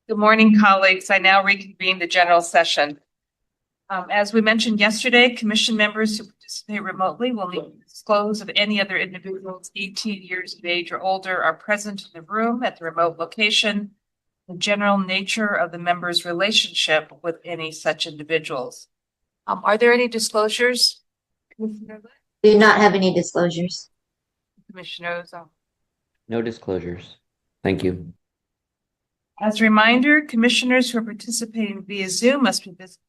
Good morning, colleagues. I now reconvene the general session. As we mentioned yesterday, commission members who participate remotely will need to disclose if any other individuals 18 years of age or older are present in the room at the remote location, the general nature of the members' relationship with any such individuals. Are there any disclosures? Do not have any disclosures. Commissioners? No disclosures. Thank you. As a reminder, commissioners who are participating via Zoom must be visible.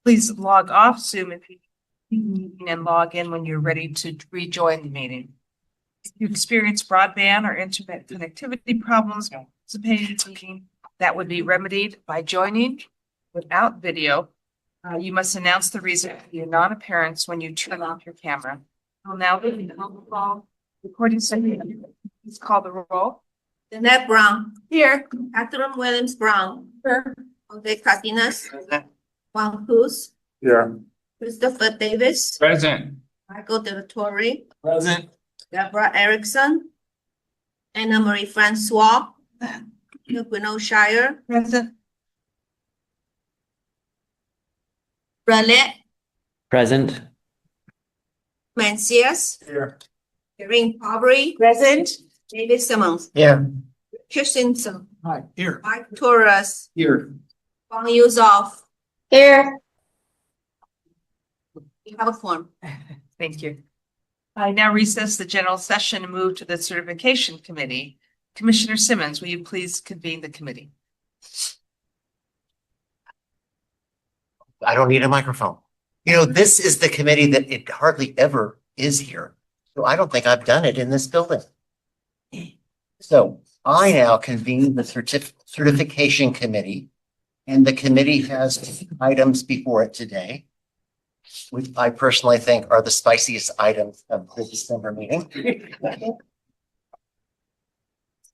Please log off Zoom if you and log in when you're ready to rejoin the meeting. If you experience broadband or internet connectivity problems participating in the meeting, that would be remedied by joining without video. You must announce the reason for your non-appearance when you turn off your camera. I'll now begin the call recording session. Please call the roll. Jeanette Brown. Here. Catherine Williams Brown. Here. Jose Cardenas. Juan Cruz. Here. Christopher Davis. Present. Michael De La Torre. Present. Deborah Erickson. Anna Marie Francois. Quinn Shire. Present. Bralette Present. Mencius. Here. Irene Aubrey. Present. David Simmons. Here. Richard Simpson. Hi. Here. Mike Torres. Here. Wang Yuzoff. Here. You have a form. Thank you. I now recess the general session and move to the certification committee. Commissioner Simmons, will you please convene the committee? I don't need a microphone. This is the committee that it hardly ever is here. So I don't think I've done it in this building. So I now convene the certification committee, and the committee has items before it today, which I personally think are the spiciest items of the December meeting.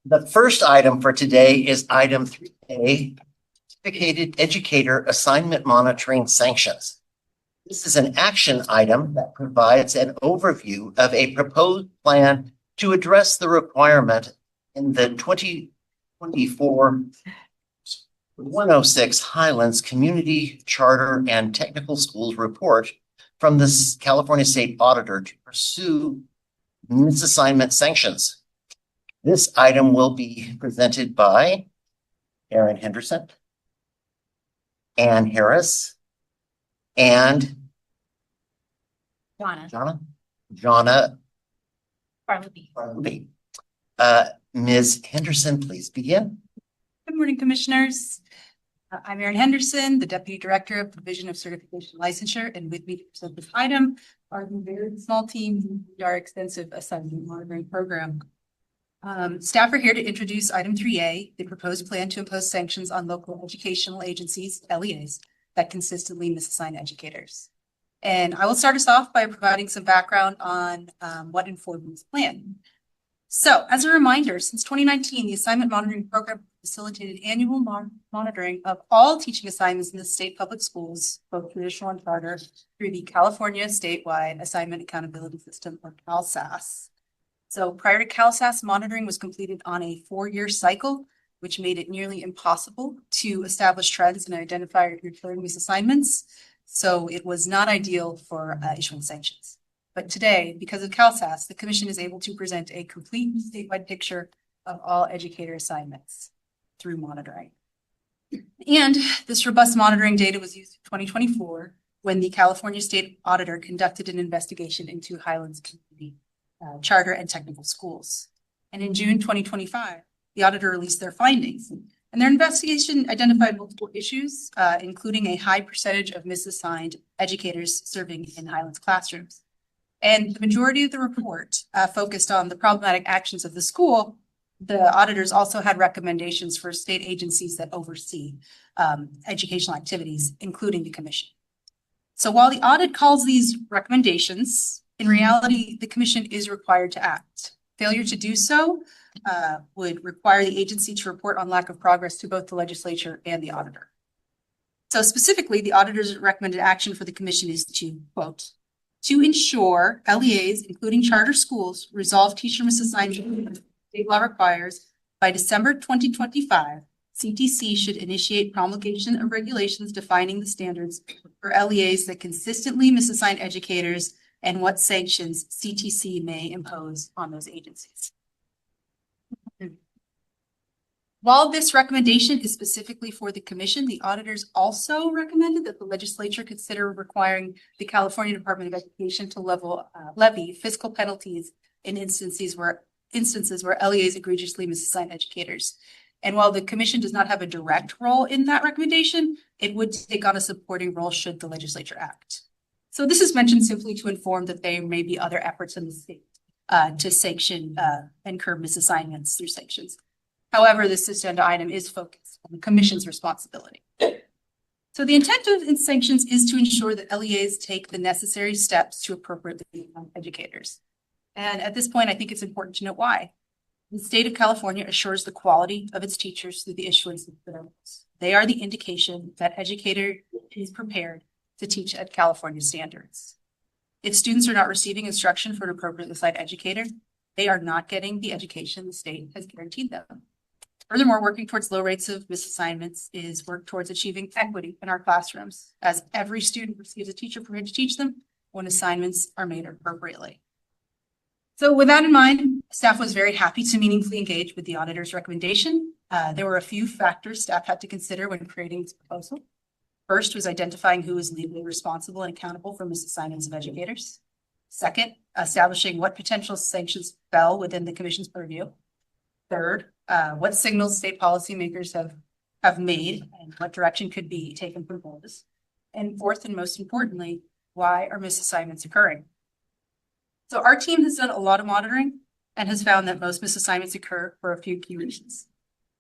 The first item for today is item 3A, Certificated Educator Assignment Monitoring Sanctions. This is an action item that provides an overview of a proposed plan to address the requirement in the 2024-106 Highlands Community Charter and Technical Schools Report from the California State Auditor to pursue misassignment sanctions. This item will be presented by Aaron Henderson, Ann Harris, and Jonna Bartleby. Ms. Henderson, please begin. Good morning, commissioners. I'm Erin Henderson, the Deputy Director of the Division of Certification Licensure, and with me to present this item are the very small team in our extensive assignment monitoring program. Staff are here to introduce item 3A, the proposed plan to impose sanctions on local educational agencies, LEAs, that consistently misassign educators. And I will start us off by providing some background on what informed this plan. So, as a reminder, since 2019, the Assignment Monitoring Program facilitated annual monitoring of all teaching assignments in the state public schools, both traditional and charter, through the California Statewide Assignment Accountability System, or CalSAS. So, prior to CalSAS, monitoring was completed on a 4-year cycle, which made it nearly impossible to establish trends and identify recurring misassignments. So, it was not ideal for issuing sanctions. But today, because of CalSAS, the Commission is able to present a complete statewide picture of all educator assignments through monitoring. And this robust monitoring data was used in 2024 when the California State Auditor conducted an investigation into Highlands Community Charter and Technical Schools. And in June 2025, the auditor released their findings. And their investigation identified multiple issues, including a high percentage of misassigned educators serving in Highlands classrooms. And the majority of the report focused on the problematic actions of the school. The auditors also had recommendations for state agencies that oversee educational activities, including the Commission. So while the audit calls these recommendations, in reality, the Commission is required to act. Failure to do so would require the agency to report on lack of progress to both the legislature and the auditor. So specifically, the auditor's recommended action for the Commission is to, quote, to ensure LEAs, including charter schools, resolve teacher misassignment state law requires By December 2025, CTC should initiate promulgation of regulations defining the standards for LEAs that consistently misassign educators and what sanctions CTC may impose on those agencies. While this recommendation is specifically for the commission, the auditors also recommended that the legislature consider requiring the California Department of Education to levy fiscal penalties in instances where LEAs egregiously misassign educators. And while the commission does not have a direct role in that recommendation, it would take on a supporting role should the legislature act. So this is mentioned simply to inform that there may be other efforts in the state to sanction and curb misassignments through sanctions. However, this agenda item is focused on the commission's responsibility. So the intent of sanctions is to ensure that LEAs take the necessary steps to appropriately fund educators. And at this point, I think it's important to note why. The state of California assures the quality of its teachers through the issuance of credentials. They are the indication that educator is prepared to teach at California standards. If students are not receiving instruction for an appropriately assigned educator, they are not getting the education the state has guaranteed them. Furthermore, working towards low rates of misassignments is work towards achieving equity in our classrooms, as every student receives a teacher prepared to teach them when assignments are made appropriately. So with that in mind, staff was very happy to meaningfully engage with the auditor's recommendation. There were a few factors staff had to consider when creating this proposal. First was identifying who is legally responsible and accountable for misassignments of educators. Second, establishing what potential sanctions fell within the commission's purview. Third, what signals state policymakers have made and what direction could be taken from those. And fourth, and most importantly, why are misassignments occurring? So our team has done a lot of monitoring and has found that most misassignments occur for a few key reasons.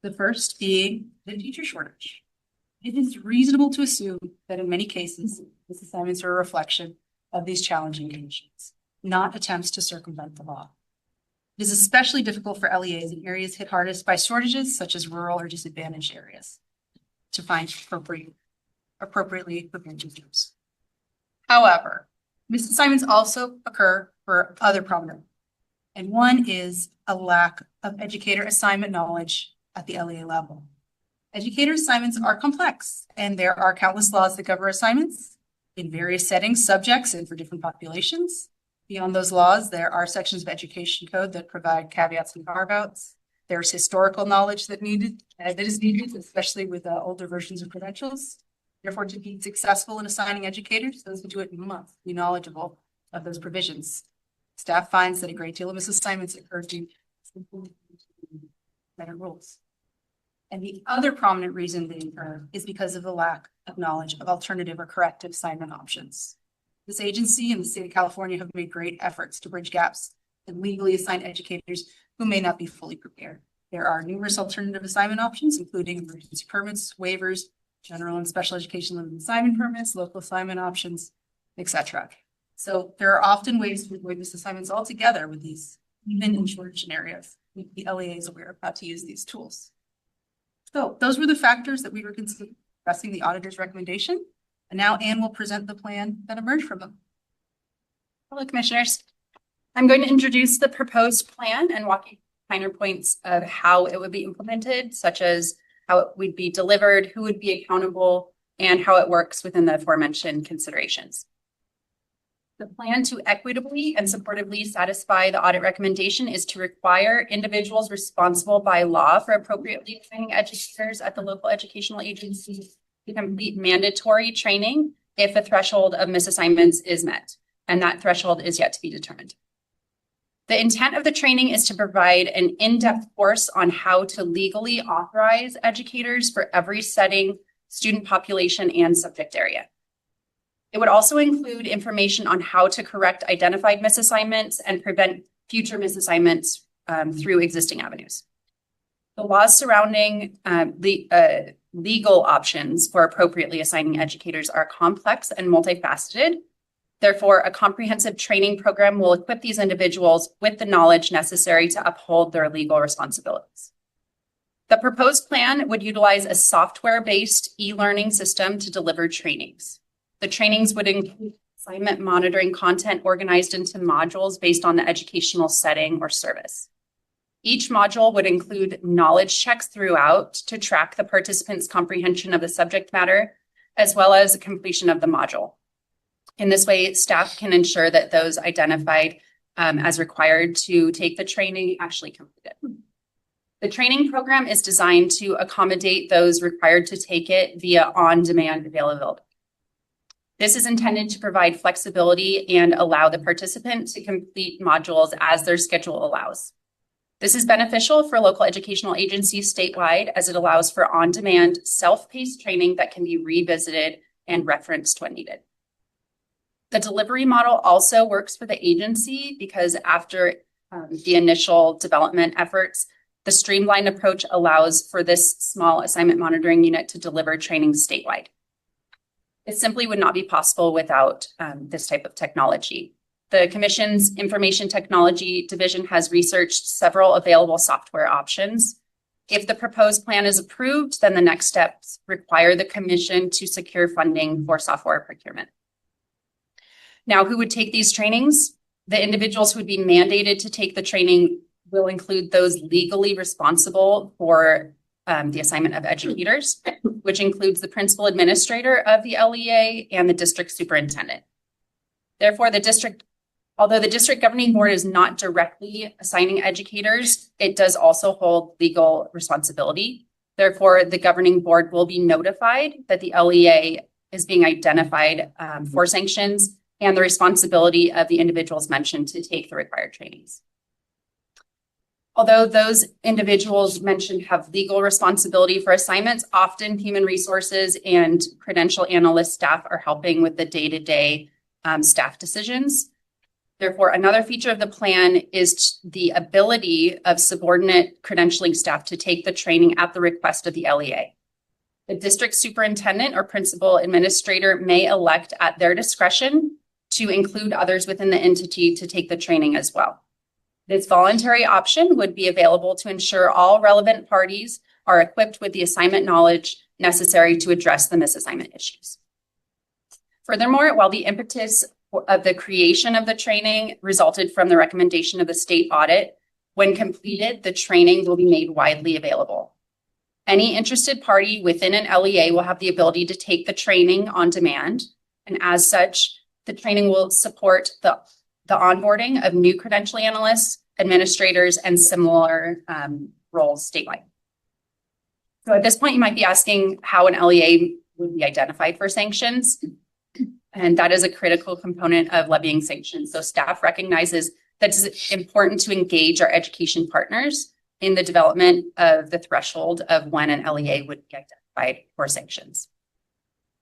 The first being the teacher shortage. It is reasonable to assume that in many cases, misassignments are a reflection of these challenging conditions, not attempts to circumvent the law. It is especially difficult for LEAs in areas hit hardest by shortages, such as rural or disadvantaged areas, to find appropriately prepared teachers. However, misassignments also occur for other prominent, and one is a lack of educator assignment knowledge at the LEA level. Educator assignments are complex, and there are countless laws that cover assignments in various settings, subjects, and for different populations. Beyond those laws, there are sections of education code that provide caveats and carve-outs. There's historical knowledge that is needed, especially with older versions of credentials. Therefore, to be successful in assigning educators, those who do it must be knowledgeable of those provisions. Staff finds that a great deal of misassignments occur due to better rules. And the other prominent reason they occur is because of the lack of knowledge of alternative or corrective assignment options. This agency and the state of California have made great efforts to bridge gaps and legally assign educators who may not be fully prepared. There are numerous alternative assignment options, including emergency permits, waivers, general and special education limited assignment permits, local assignment options, etc. So there are often ways to avoid misassignments altogether with these, even in shortage areas. The LEA is aware of how to use these tools. So those were the factors that we were considering addressing the auditor's recommendation. And now Anne will present the plan that emerged from them. Hello, Commissioners. I'm going to introduce the proposed plan and walk you through finer points of how it would be implemented, such as how it would be delivered, who would be accountable, and how it works within the aforementioned considerations. The plan to equitably and supportively satisfy the audit recommendation is to require individuals responsible by law for appropriately training educators at the local educational agency to complete mandatory training if a threshold of misassignments is met, and that threshold is yet to be determined. The intent of the training is to provide an in-depth course on how to legally authorize educators for every setting, student population, and subject area. It would also include information on how to correct identified misassignments and prevent future misassignments through existing avenues. The laws surrounding legal options for appropriately assigning educators are complex and multifaceted. Therefore, a comprehensive training program will equip these individuals with the knowledge necessary to uphold their legal responsibilities. The proposed plan would utilize a software-based e-learning system to deliver trainings. The trainings would include assignment monitoring content organized into modules based on the educational setting or service. Each module would include knowledge checks throughout to track the participants' comprehension of the subject matter, as well as completion of the module. In this way, staff can ensure that those identified as required to take the training actually complete it. The training program is designed to accommodate those required to take it via on-demand availability. This is intended to provide flexibility and allow the participant to complete modules as their schedule allows. This is beneficial for local educational agencies statewide as it allows for on-demand, self-paced training that can be revisited and referenced when needed. The delivery model also works for the agency because after the initial development efforts, the streamlined approach allows for this small assignment monitoring unit to deliver training statewide. It simply would not be possible without this type of technology. The Commission's Information Technology Division has researched several available software options. If the proposed plan is approved, then the next steps require the Commission to secure funding for software procurement. Now, who would take these trainings? The individuals who would be mandated to take the training will include those legally responsible for the assignment of educators, which includes the principal administrator of the LEA and the district superintendent. Therefore, although the district governing board is not directly assigning educators, it does also hold legal responsibility. Therefore, the governing board will be notified that the LEA is being identified for sanctions and the responsibility of the individuals mentioned to take the required trainings. Although those individuals mentioned have legal responsibility for assignments, often human resources and credential analyst staff are helping with the day-to-day staff decisions. Therefore, another feature of the plan is the ability of subordinate credentialing staff to take the training at the request of the LEA. The district superintendent or principal administrator may elect at their discretion to include others within the entity to take the training as well. This voluntary option would be available to ensure all relevant parties are equipped with the assignment knowledge necessary to address the misassignment issues. Furthermore, while the impetus of the creation of the training resulted from the recommendation of the state audit, when completed, the training will be made widely available. Any interested party within an LEA will have the ability to take the training on demand, and as such, the training will support the onboarding of new credential analysts, administrators, and similar roles statewide. So at this point, you might be asking how an LEA would be identified for sanctions. And that is a critical component of levying sanctions. So staff recognizes that it's important to engage our education partners in the development of the threshold of when an LEA would be identified for sanctions.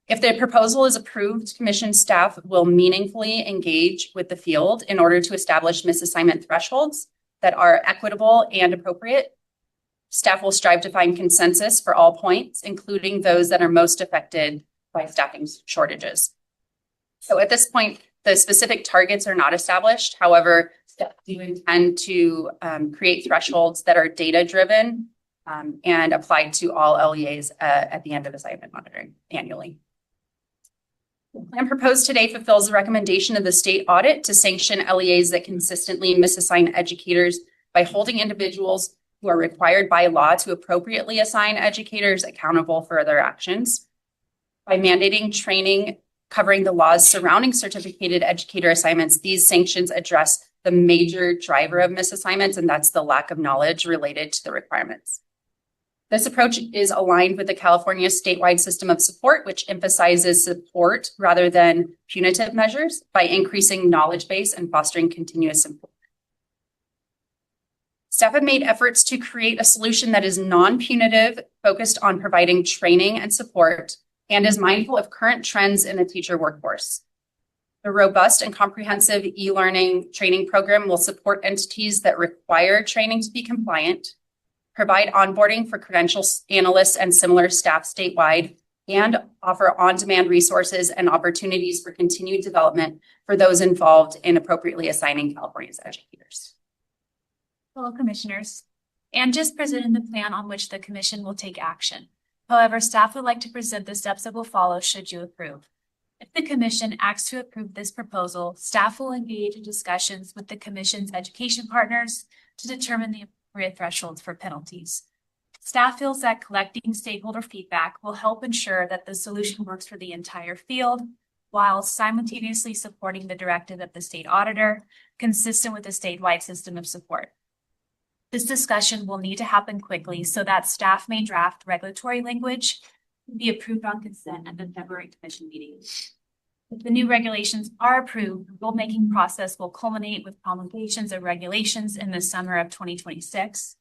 If the proposal is approved, Commission staff will meaningfully engage with the field in order to establish misassignment thresholds that are equitable and appropriate. Staff will strive to find consensus for all points, including those that are most affected by staffing shortages. So at this point, the specific targets are not established. However, staff do intend to create thresholds that are data-driven and applied to all LEAs at the end of assignment monitoring annually. The plan proposed today fulfills the recommendation of the state audit to sanction LEAs that consistently misassign educators by holding individuals who are required by law to appropriately assign educators accountable for their actions. By mandating training covering the laws surrounding certificated educator assignments, these sanctions address the major driver of misassignments, and that's the lack of knowledge related to the requirements. This approach is aligned with the California statewide system of support, which emphasizes support rather than punitive measures by increasing knowledge base and fostering continuous improvement. Staff have made efforts to create a solution that is non-punitive, focused on providing training and support, and is mindful of current trends in the teacher workforce. The robust and comprehensive e-learning training program will support entities that require training to be compliant, provide onboarding for credential analysts and similar staff statewide, and offer on-demand resources and opportunities for continued development for those involved in appropriately assigning California's educators. Hello, Commissioners. Anne just presented the plan on which the Commission will take action. However, staff would like to present the steps that will follow should you approve. If the Commission acts to approve this proposal, staff will engage in discussions with the Commission's education partners to determine the appropriate thresholds for penalties. Staff feels that collecting stakeholder feedback will help ensure that the solution works for the entire field, while simultaneously supporting the directive of the state auditor, consistent with the statewide system of support. This discussion will need to happen quickly so that staff may draft regulatory language to be approved on consent at the February commission meeting. If the new regulations are approved, the rulemaking process will culminate with promulgations of regulations in the summer of 2026.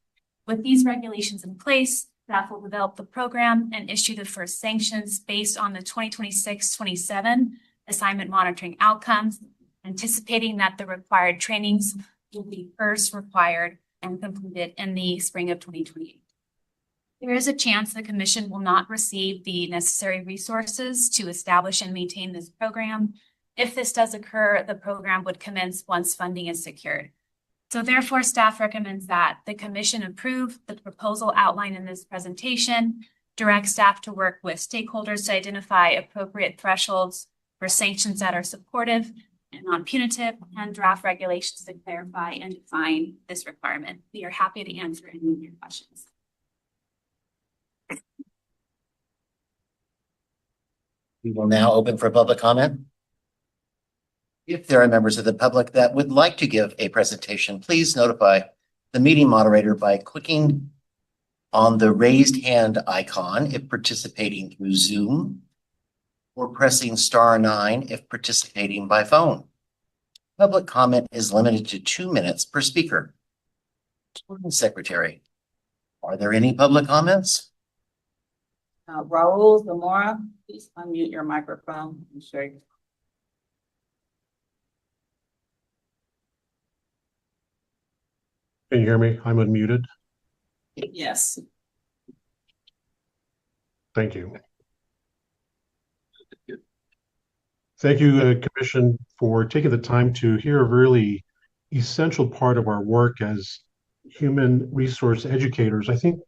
With these regulations in place, staff will develop the program and issue the first sanctions based on the 2026-27 assignment monitoring outcomes, anticipating that the required trainings will be first required and completed in the spring of 2028. There is a chance the commission will not receive the necessary resources to establish and maintain this program. If this does occur, the program would commence once funding is secured. So therefore, staff recommends that the commission approve the proposal outlined in this presentation, direct staff to work with stakeholders to identify appropriate thresholds for sanctions that are supportive and non-punitive, and draft regulations to clarify and define this requirement. We are happy to answer any of your questions. We will now open for public comment. If there are members of the public that would like to give a presentation, please notify the meeting moderator by clicking on the raised hand icon if participating through Zoom, or pressing *9 if participating by phone. Public comment is limited to 2 minutes per speaker. Secretary, are there any public comments? Raul Zamora, please unmute your microphone and share your. Can you hear me? I'm unmuted. Yes. Thank you. Thank you, Commission, for taking the time to hear a really essential part of our work as human resource educators. I think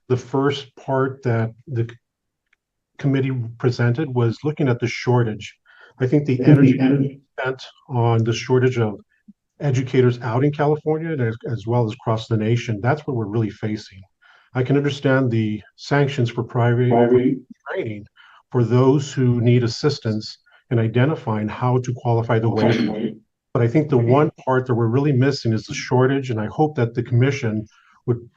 the first part that the committee presented was looking at the shortage. I think the energy spent on the shortage of educators out in California as well as across the nation, that's what we're really facing. I can understand the sanctions for private training for those who need assistance in identifying how to qualify the waiver. But I think the one part that we're really missing is the shortage, and I hope that the commission would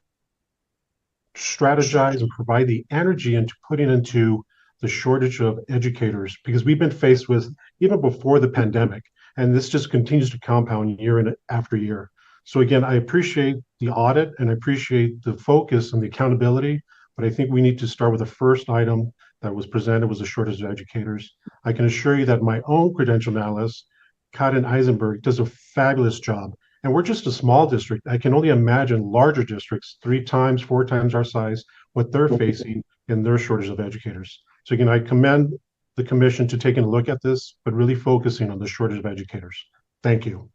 strategize and provide the energy into putting into the shortage of educators, because we've been faced with, even before the pandemic, and this just continues to compound year in after year. So again, I appreciate the audit and I appreciate the focus and the accountability, but I think we need to start with the first item that was presented was a shortage of educators. I can assure you that my own credential analyst, Karin Eisenberg, does a fabulous job. And we're just a small district. I can only imagine larger districts, 3 times, 4 times our size, what they're facing in their shortage of educators. So again, I commend the commission to taking a look at this, but really focusing on the shortage of educators. Thank you.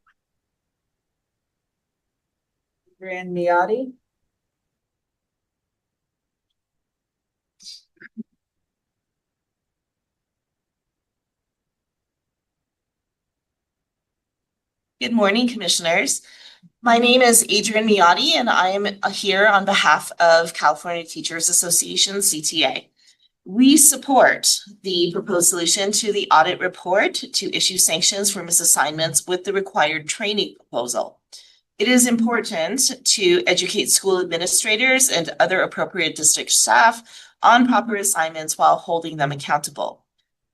Adrian Miotti. Good morning, commissioners. My name is Adrian Miotti, and I am here on behalf of California Teachers Association, CTA. We support the proposed solution to the audit report to issue sanctions for misassignments with the required training proposal. It is important to educate school administrators and other appropriate district staff on proper assignments while holding them accountable.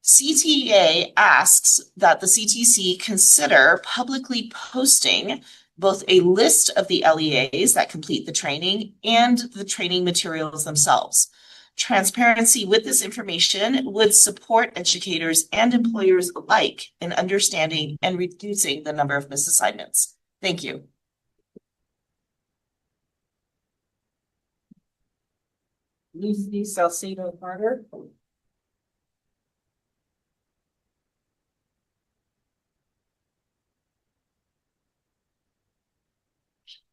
CTA asks that the CTC consider publicly posting both a list of the LEAs that complete the training and the training materials themselves. Transparency with this information would support educators and employers alike in understanding and reducing the number of misassignments. Thank you. Lucy Salcido Carter.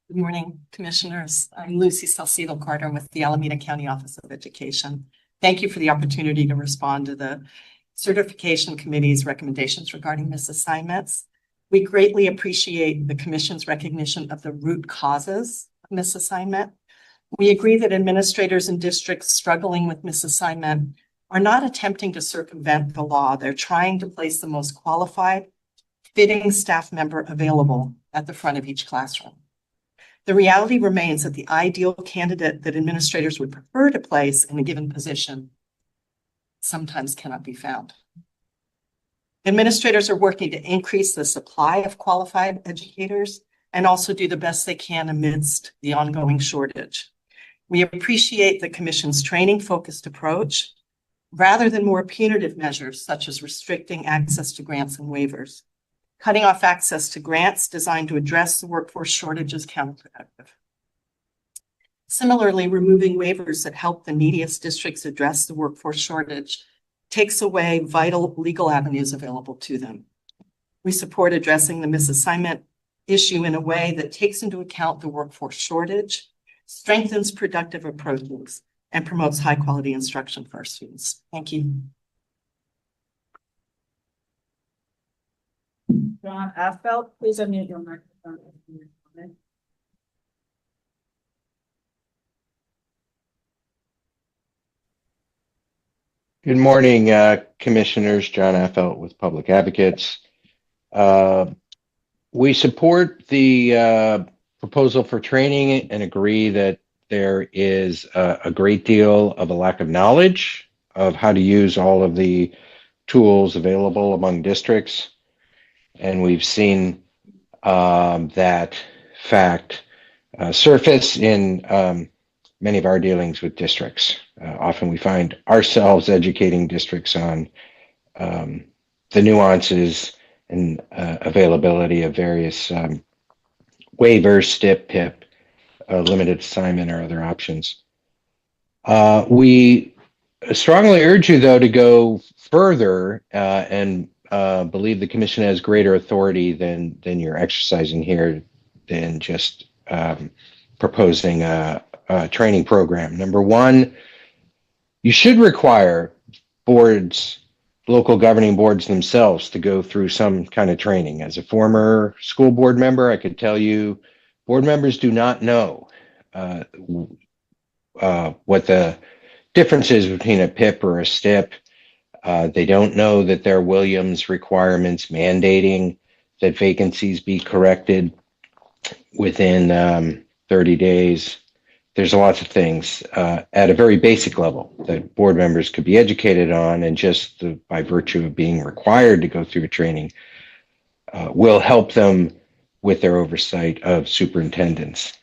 Good morning, commissioners. I'm Lucy Salcido Carter with the Alameda County Office of Education. Thank you for the opportunity to respond to the Certification Committee's recommendations regarding misassignments. We greatly appreciate the Commission's recognition of the root causes misassignment. We agree that administrators in districts struggling with misassignment are not attempting to circumvent the law. They're trying to place the most qualified, fitting staff member available at the front of each classroom. The reality remains that the ideal candidate that administrators would prefer to place in a given position sometimes cannot be found. Administrators are working to increase the supply of qualified educators and also do the best they can amidst the ongoing shortage. We appreciate the Commission's training-focused approach rather than more punitive measures such as restricting access to grants and waivers. Cutting off access to grants designed to address the workforce shortage is counterproductive. Similarly, removing waivers that help the neediest districts address the workforce shortage takes away vital legal avenues available to them. We support addressing the misassignment issue in a way that takes into account the workforce shortage, strengthens productive approaches, and promotes high-quality instruction for our students. Thank you. John Affelt, please unmute your microphone. Good morning, Commissioners. John Affelt with Public Advocates. We support the proposal for training and agree that there is a great deal of a lack of knowledge of how to use all of the tools available among districts. And we've seen that fact surface in many of our dealings with districts. Often we find ourselves educating districts on the nuances and availability of various waivers, STIP, PIP, limited assignment, or other options. We strongly urge you, though, to go further and believe the Commission has greater authority than you're exercising here than just proposing a training program. Number one, you should require boards, local governing boards themselves, to go through some kind of training. As a former school board member, I could tell you board members do not know what the difference is between a PIP or a STIP. They don't know that there are Williams requirements mandating that vacancies be corrected within 30 days. There's lots of things at a very basic level that board members could be educated on, and just by virtue of being required to go through a training will help them with their oversight of superintendents.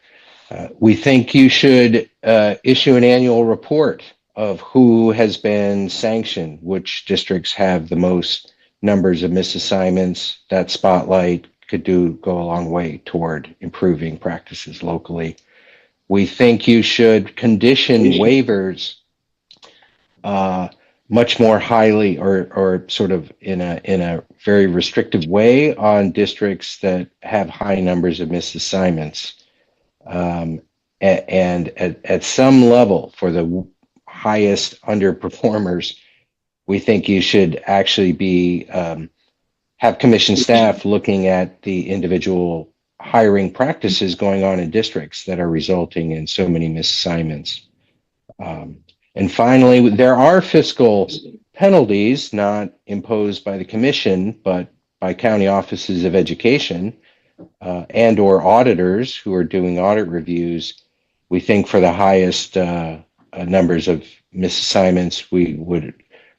We think you should issue an annual report of who has been sanctioned, which districts have the most numbers of misassignments. That spotlight could go a long way toward improving practices locally. We think you should condition waivers much more highly or sort of in a very restrictive way on districts that have high numbers of misassignments. And at some level, for the highest underperformers, we think you should actually be have commission staff looking at the individual hiring practices going on in districts that are resulting in so many misassignments. And finally, there are fiscal penalties not imposed by the commission, but by county offices of education and or auditors who are doing audit reviews. We think for the highest numbers of misassignments, we would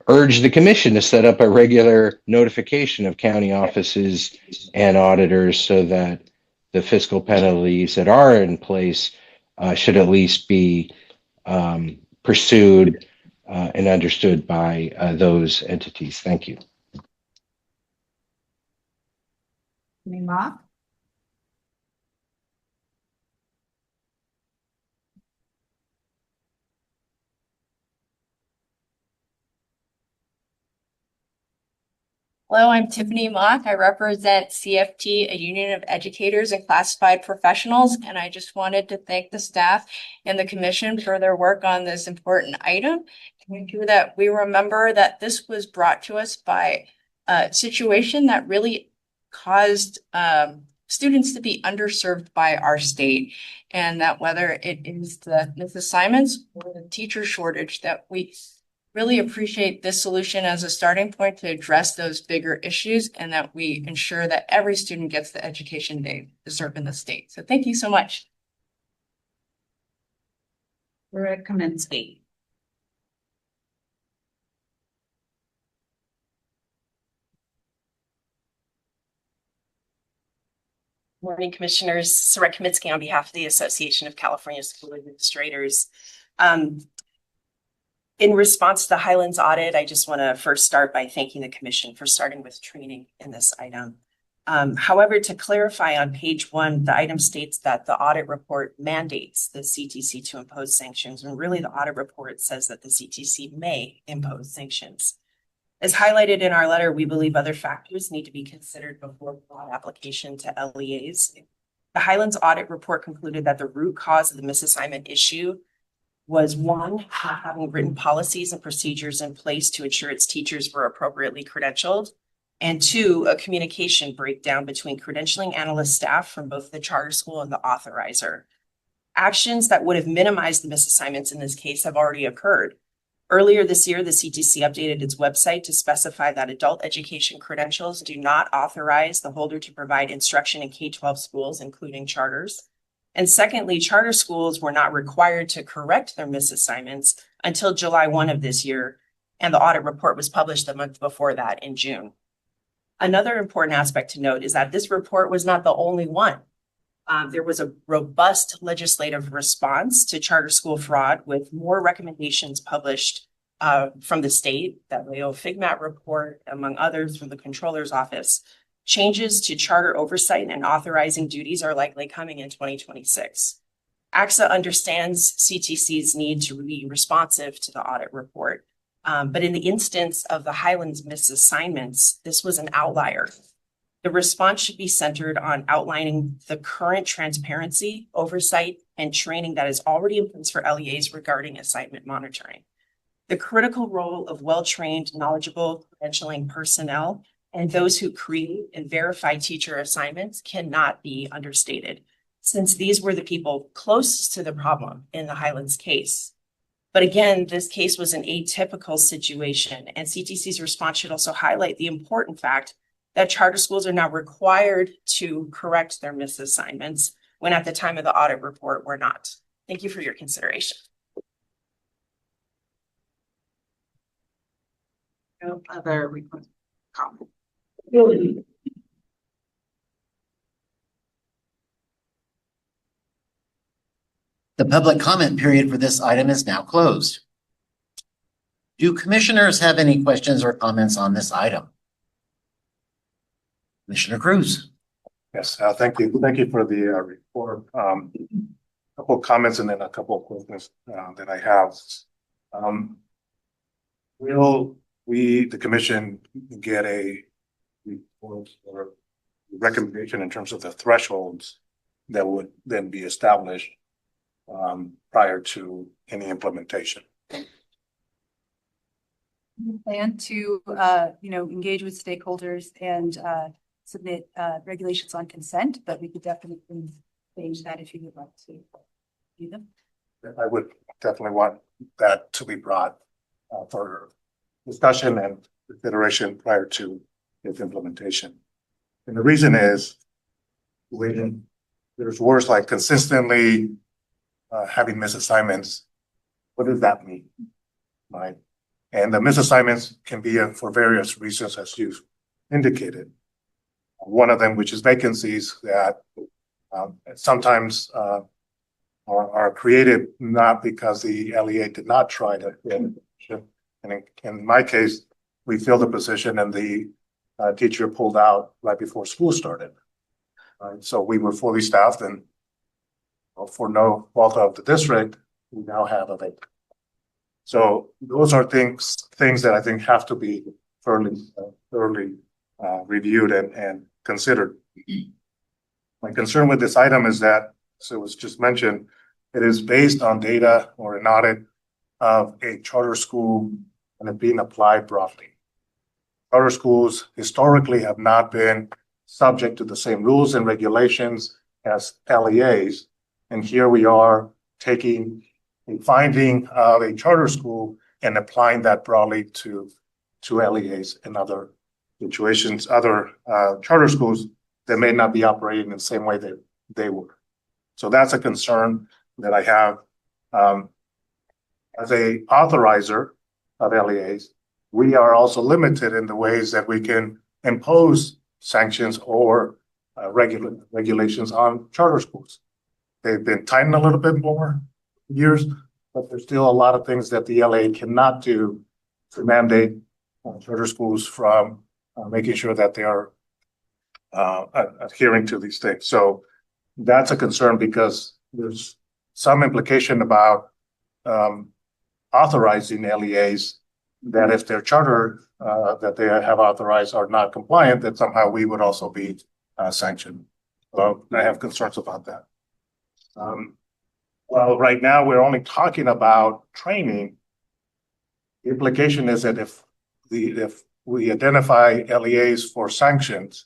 urge the commission to set up a regular notification of county offices and auditors so that the fiscal penalties that are in place should at least be pursued and understood by those entities. Thank you. Mark? Hello, I'm Tiffany Mock. I represent CFT, a union of educators and classified professionals, and I just wanted to thank the staff and the commission for their work on this important item. That we remember that this was brought to us by a situation that really caused students to be underserved by our state. And that whether it is the misassignments or the teacher shortage, that we really appreciate this solution as a starting point to address those bigger issues, and that we ensure that every student gets the education they deserve in the state. So thank you so much. Loretta Kaminsky. Morning, Commissioners. Sarah Kaminsky on behalf of the Association of California School Administrators. In response to the Highlands audit, I just want to first start by thanking the Commission for starting with training in this item. However, to clarify, on page 1, the item states that the audit report mandates the CTC to impose sanctions, and really the audit report says that the CTC may impose sanctions. As highlighted in our letter, we believe other factors need to be considered before broad application to LEAs. The Highlands audit report concluded that the root cause of the misassignment issue was, 1, not having written policies and procedures in place to ensure its teachers were appropriately credentialed, and 2, a communication breakdown between credentialing analyst staff from both the charter school and the authorizer. Actions that would have minimized the misassignments in this case have already occurred. Earlier this year, the CTC updated its website to specify that adult education credentials do not authorize the holder to provide instruction in K-12 schools, including charters. And secondly, charter schools were not required to correct their misassignments until July 1 of this year, and the audit report was published the month before that in June. Another important aspect to note is that this report was not the only one. There was a robust legislative response to charter school fraud, with more recommendations published from the state, that Leo Figmat report, among others from the Controller's Office. Changes to charter oversight and authorizing duties are likely coming in 2026. ACSA understands CTC's need to be responsive to the audit report, but in the instance of the Highlands misassignments, this was an outlier. The response should be centered on outlining the current transparency, oversight, and training that is already in place for LEAs regarding assignment monitoring. The critical role of well-trained, knowledgeable credentialing personnel and those who create and verify teacher assignments cannot be understated, since these were the people closest to the problem in the Highlands case. But again, this case was an atypical situation, and CTC's response should also highlight the important fact that charter schools are now required to correct their misassignments, when at the time of the audit report were not. Thank you for your consideration. No other request comment. The public comment period for this item is now closed. Do commissioners have any questions or comments on this item? Commissioner Cruz. Yes, thank you. Thank you for the report. Couple of comments and then a couple of questions that I have. Will we, the commission, get a report or recommendation in terms of the thresholds that would then be established prior to any implementation? We plan to, engage with stakeholders and submit regulations on consent, but we could definitely change that if you would like to do them. I would definitely want that to be brought for discussion and consideration prior to its implementation. And the reason is, when there's words like consistently having misassignments, what does that mean? Right? And the misassignments can be for various reasons, as you've indicated. One of them, which is vacancies that sometimes are created not because the LEA did not try to fill. And in my case, we filled the position and the teacher pulled out right before school started. So we were fully staffed, and for no fault of the district, we now have a vacancy. So those are things that I think have to be thoroughly reviewed and considered. My concern with this item is that, so it was just mentioned, it is based on data or an audit of a charter school and it being applied broadly. Charter schools historically have not been subject to the same rules and regulations as LEAs. And here we are taking a finding of a charter school and applying that broadly to LEAs and other situations, other charter schools that may not be operating in the same way that they would. So that's a concern that I have. As a authorizer of LEAs, we are also limited in the ways that we can impose sanctions or regulations on charter schools. They've been tightened a little bit more years, but there's still a lot of things that the LEA cannot do to mandate charter schools from making sure that they are adhering to these things. So that's a concern because there's some implication about authorizing LEAs that if their charter that they have authorized are not compliant, that somehow we would also be sanctioned. So I have concerns about that. Well, right now we're only talking about training. The implication is that if we identify LEAs for sanctions,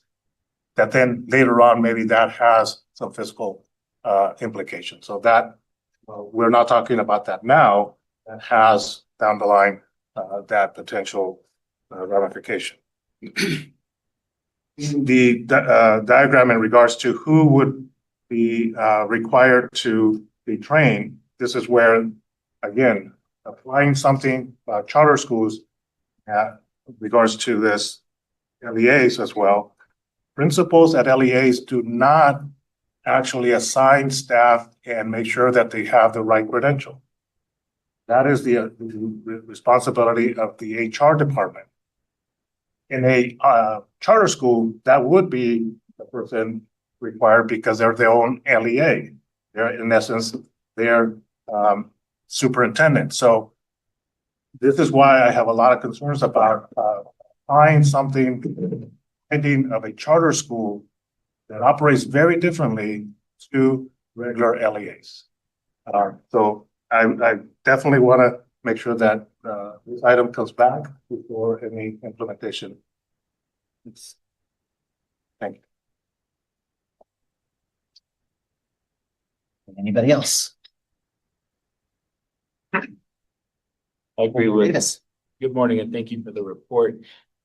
that then later on maybe that has some fiscal implications. So that we're not talking about that now. That has down the line that potential ramification. The diagram in regards to who would be required to be trained, this is where, again, applying something charter schools in regards to this LEAs as well. Principals at LEAs do not actually assign staff and make sure that they have the right credential. That is the responsibility of the HR department. In a charter school, that would be the person required because they're their own LEA. They're, in essence, they're superintendent. So this is why I have a lot of concerns about applying something ending of a charter school that operates very differently to regular LEAs. So I definitely want to make sure that this item comes back before any implementation. Thank you. Anybody else? I agree with this. Good morning and thank you for the report.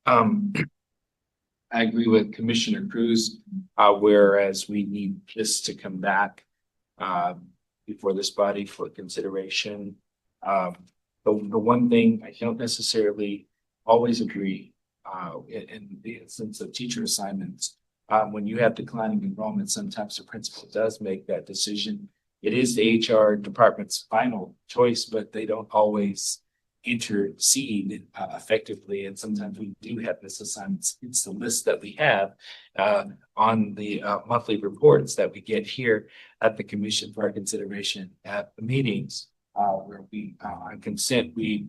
I agree with Commissioner Cruz, whereas we need this to come back before this body for consideration. The one thing I don't necessarily always agree in the instance of teacher assignments, when you have declining enrollment, sometimes the principal does make that decision. It is the HR department's final choice, but they don't always intercede effectively. And sometimes we do have misassignments. It's the list that we have on the monthly reports that we get here at the commission for our consideration at the meetings where we, on consent, we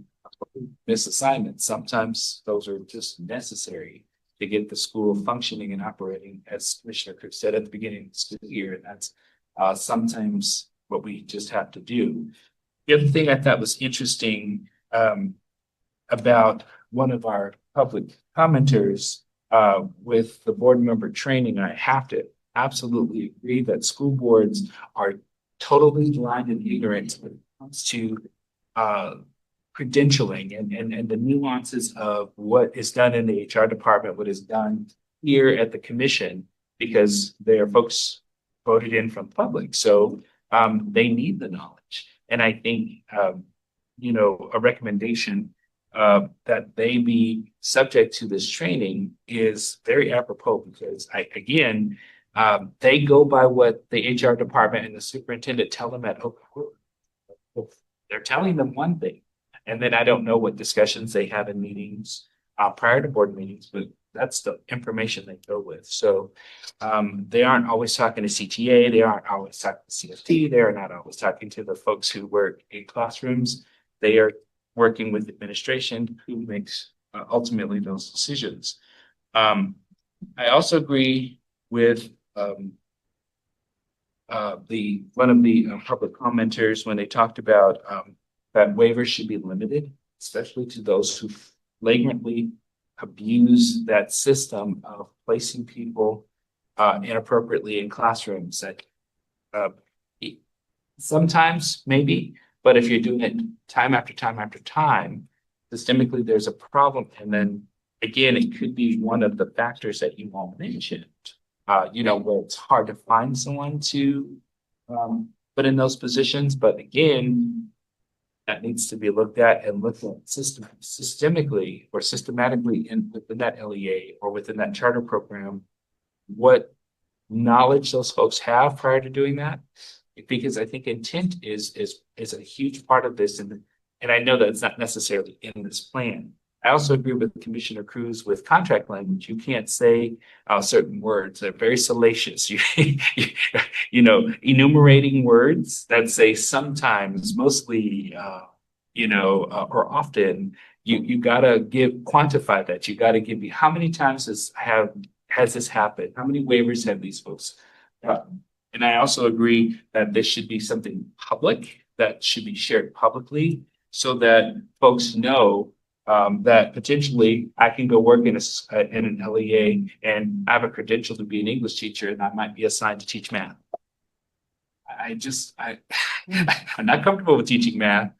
miss assignments. Sometimes those are just necessary to get the school functioning and operating, as Commissioner Cook said at the beginning of the school year. And that's sometimes what we just have to do. The other thing I thought was interesting about one of our public commenters with the board member training, I have to absolutely agree that school boards are totally blind and ignorant when it comes to credentialing and the nuances of what is done in the HR department, what is done here at the commission, because they are folks voted in from public. So they need the knowledge. And I think, a recommendation that they be subject to this training is very apropos because they go by what the HR department and the superintendent tell them at open court. They're telling them one thing, and then I don't know what discussions they have in meetings prior to board meetings, but that's the information they go with. So they aren't always talking to CTA. They aren't always talking to CFT. They are not always talking to the folks who work in classrooms. They are working with administration who makes ultimately those decisions. I also agree with one of the public commenters when they talked about that waivers should be limited, especially to those who flagrantly abuse that system of placing people inappropriately in classrooms. That sometimes maybe, but if you're doing it time after time after time, systemically there's a problem. And then again, it could be one of the factors that you all mentioned, where it's hard to find someone to put in those positions. But again, that needs to be looked at and looked at systemically or systematically within that LEA or within that charter program, what knowledge those folks have prior to doing that. Because I think intent is a huge part of this. And I know that it's not necessarily in this plan. I also agree with Commissioner Cruz with contract language. You can't say certain words. They're very salacious. Enumerating words that say sometimes, mostly, or often, you gotta quantify that. You gotta give me how many times has this happened? How many waivers have these folks gotten? And I also agree that this should be something public that should be shared publicly so that folks know that potentially I can go work in an LEA and I have a credential to be an English teacher and I might be assigned to teach math. I'm not comfortable with teaching math,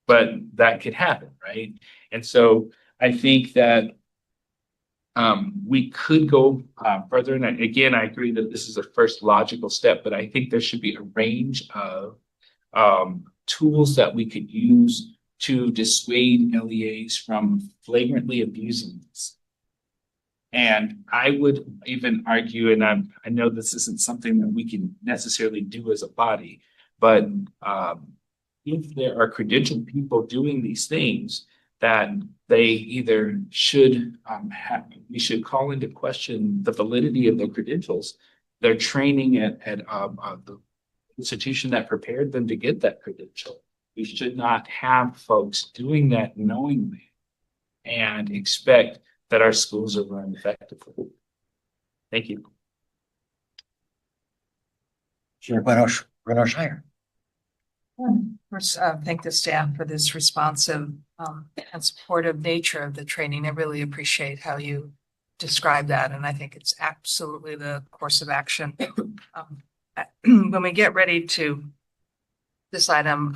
but that could happen, right? And so I think that we could go further. And again, I agree that this is a first logical step, but I think there should be a range of tools that we could use to dissuade LEAs from flagrantly abusing this. And I would even argue, and I know this isn't something that we can necessarily do as a body, but if there are credentialed people doing these things, that they either should we should call into question the validity of their credentials, their training at the institution that prepared them to get that credential. We should not have folks doing that knowingly and expect that our schools are run effectively. Thank you. Chair Renaud Shire. First, thank the staff for this responsive and supportive nature of the training. I really appreciate how you describe that, and I think it's absolutely the course of action. When we get ready to this item,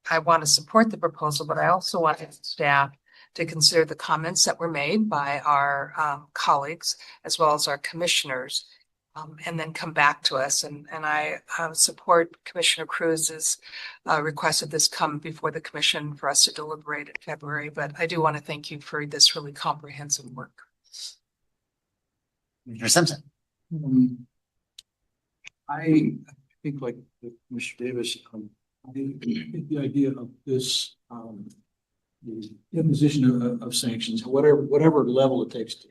I want to support the proposal, but I also want staff to consider the comments that were made by our colleagues as well as our commissioners. And then come back to us. And I support Commissioner Cruz's request that this come before the commission for us to deliberate in February. But I do want to thank you for this really comprehensive work. Mr. Simpson. I think like Mr. Davis, I think the idea of this the imposition of sanctions, whatever level it takes to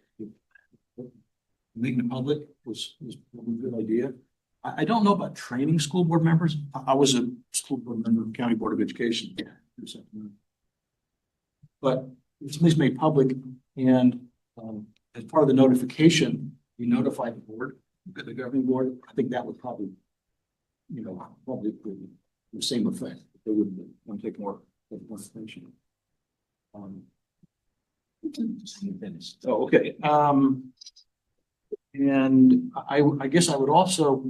making it public was a good idea. I don't know about training school board members. I was a school board member of the County Board of Education. But it's at least made public, and as part of the notification, we notify the board, the governing board. I think that would probably, probably the same effect. They would want to take more attention. Oh, okay. And I guess I would also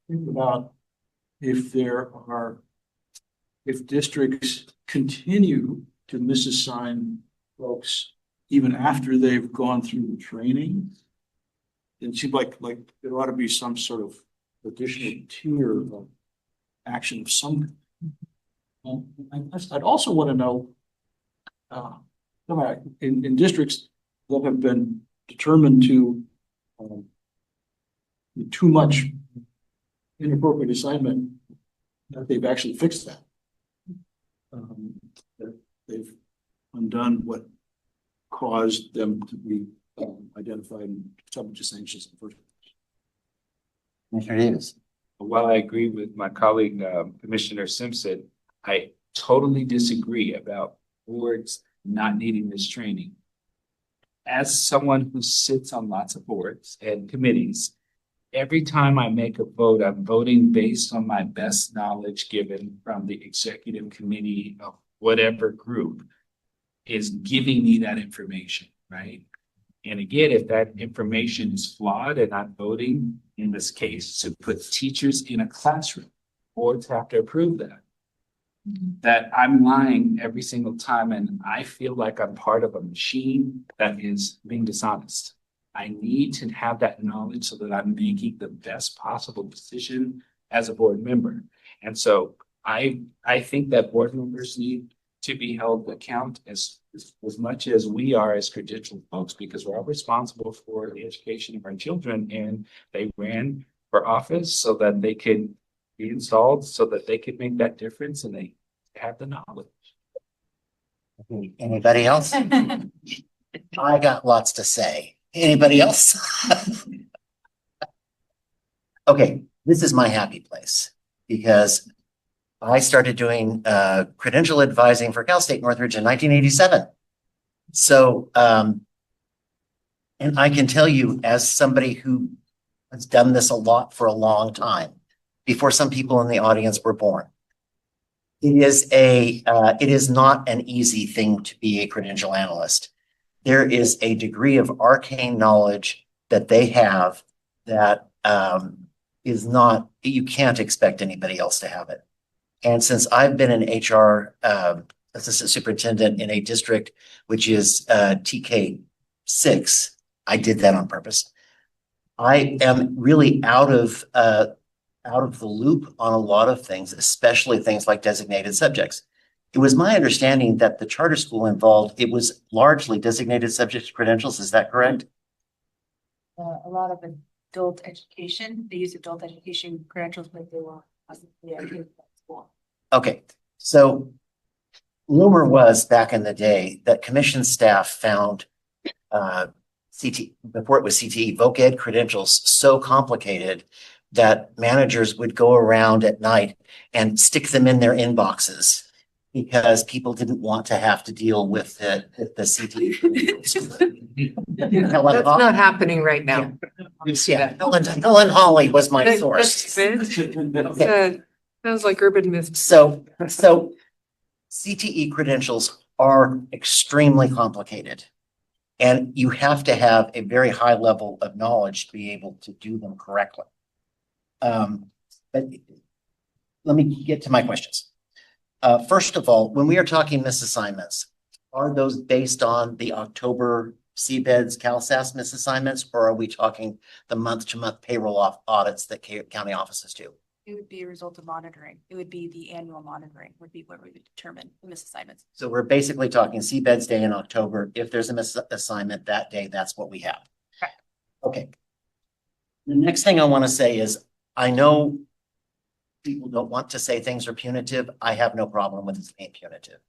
think about if districts continue to misassign folks even after they've gone through the training, it seems like there ought to be some sort of additional tier of action of some. I'd also want to know in districts that have been determined to too much inappropriate assignment, that they've actually fixed that. That they've undone what caused them to be identified and subject to sanctions in the first place. Mr. Davis. While I agree with my colleague, Commissioner Simpson, I totally disagree about boards not needing this training. As someone who sits on lots of boards and committees, every time I make a vote, I'm voting based on my best knowledge given from the executive committee of whatever group is giving me that information, right? And again, if that information is flawed, and I'm voting in this case to put teachers in a classroom, boards have to approve that. That I'm lying every single time and I feel like I'm part of a machine that is being dishonest. I need to have that knowledge so that I'm making the best possible decision as a board member. And so I think that board members need to be held account as much as we are as credentialed folks, because we're all responsible for the education of our children, and they ran for office so that they could be installed, so that they could make that difference, and they have the knowledge. Anybody else? I got lots to say. Anybody else? Okay, this is my happy place because I started doing credential advising for Cal State Northridge in 1987. So, and I can tell you, as somebody who has done this a lot for a long time, before some people in the audience were born, it is not an easy thing to be a credential analyst. There is a degree of arcane knowledge that they have that is not, you can't expect anybody else to have it. And since I've been an HR assistant superintendent in a district which is TK 6, I did that on purpose. I am really out of the loop on a lot of things, especially things like designated subjects. It was my understanding that the charter school involved, it was largely designated subject credentials. Is that correct? A lot of adult education, they use adult education credentials, but they were school. Okay, so rumor was back in the day that commission staff found before it was CTE, voc ed credentials so complicated that managers would go around at night and stick them in their inboxes because people didn't want to have to deal with the CTE. That's not happening right now. Yeah, Helen Hawley was my source. Okay. Sounds like urban myth. So CTE credentials are extremely complicated. And you have to have a very high level of knowledge to be able to do them correctly. But let me get to my questions. First of all, when we are talking misassignments, are those based on the October CBEDS CalSAS misassignments, or are we talking the month-to-month payroll audits that county offices do? It would be a result of monitoring. It would be the annual monitoring would be where we would determine the misassignments. So we're basically talking CBEDS day in October. If there's a misassignment that day, that's what we have. Correct. Okay. The next thing I want to say is, I know people don't want to say things are punitive. I have no problem with it being punitive.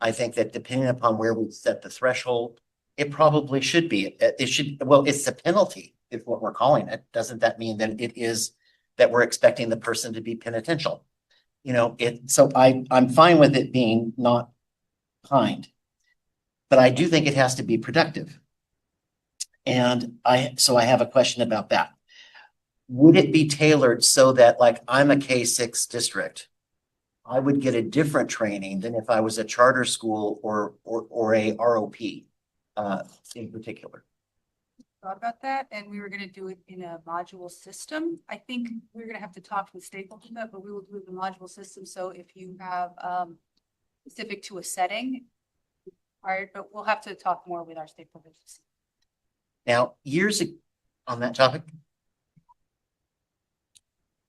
I think that depending upon where we set the threshold, it probably should be. It should, well, it's a penalty is what we're calling it. Doesn't that mean that it is that we're expecting the person to be penitential? You know, so I'm fine with it being not kind, but I do think it has to be productive. And so I have a question about that. Would it be tailored so that, like, I'm a K-6 district, I would get a different training than if I was a charter school or a ROP in particular? Thought about that, and we were going to do it in a module system. I think we're going to have to talk with stakeholders about, but we will do it in a module system. So if you have specific to a setting, all right, but we'll have to talk more with our stakeholders. Now, years on that topic.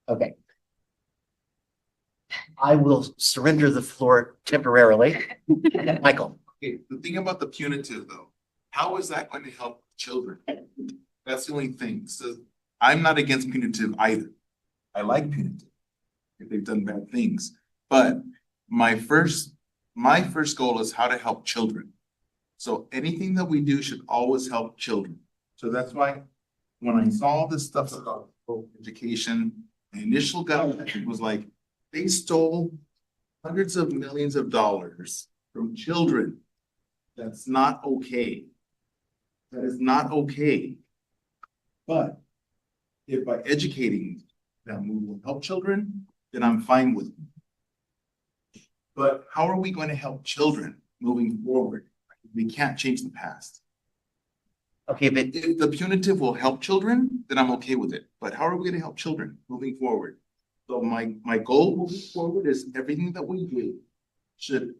Okay. I will surrender the floor temporarily. Michael. Okay, the thing about the punitive though, how is that going to help children? That's the only thing. So I'm not against punitive either. I like punitive if they've done bad things. But my first goal is how to help children. So anything that we do should always help children. So that's why when I saw this stuff about education, the initial gut was like, they stole hundreds of millions of dollars from children. That's not okay. That is not okay. But if by educating them we will help children, then I'm fine with it. But how are we going to help children moving forward? We can't change the past. Okay, but If the punitive will help children, then I'm okay with it. But how are we gonna help children moving forward? So my goal moving forward is everything that we do should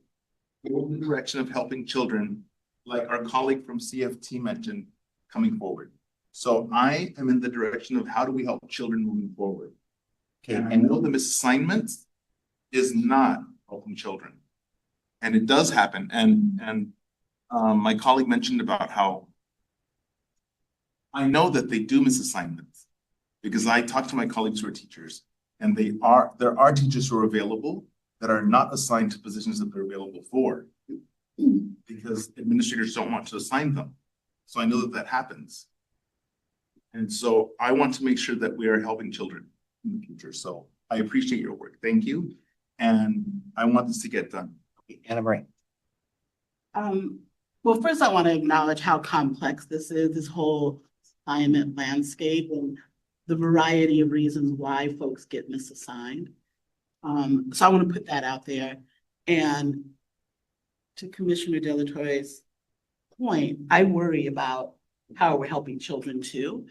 go in the direction of helping children, like our colleague from CFT mentioned, coming forward. So I am in the direction of how do we help children moving forward? Okay, And I know the misassignments is not helping children. And it does happen. And my colleague mentioned about how I know that they do miss assignments because I talk to my colleagues who are teachers and there are teachers who are available that are not assigned to positions that they're available for because administrators don't want to assign them. So I know that happens. And so I want to make sure that we are helping children in the future. So I appreciate your work. Thank you. And I want this to get done. Anna Marie. Well, first I want to acknowledge how complex this is, this whole assignment landscape and the variety of reasons why folks get misassigned. So I want to put that out there. And to Commissioner Delatorre's point, I worry about how we're helping children too.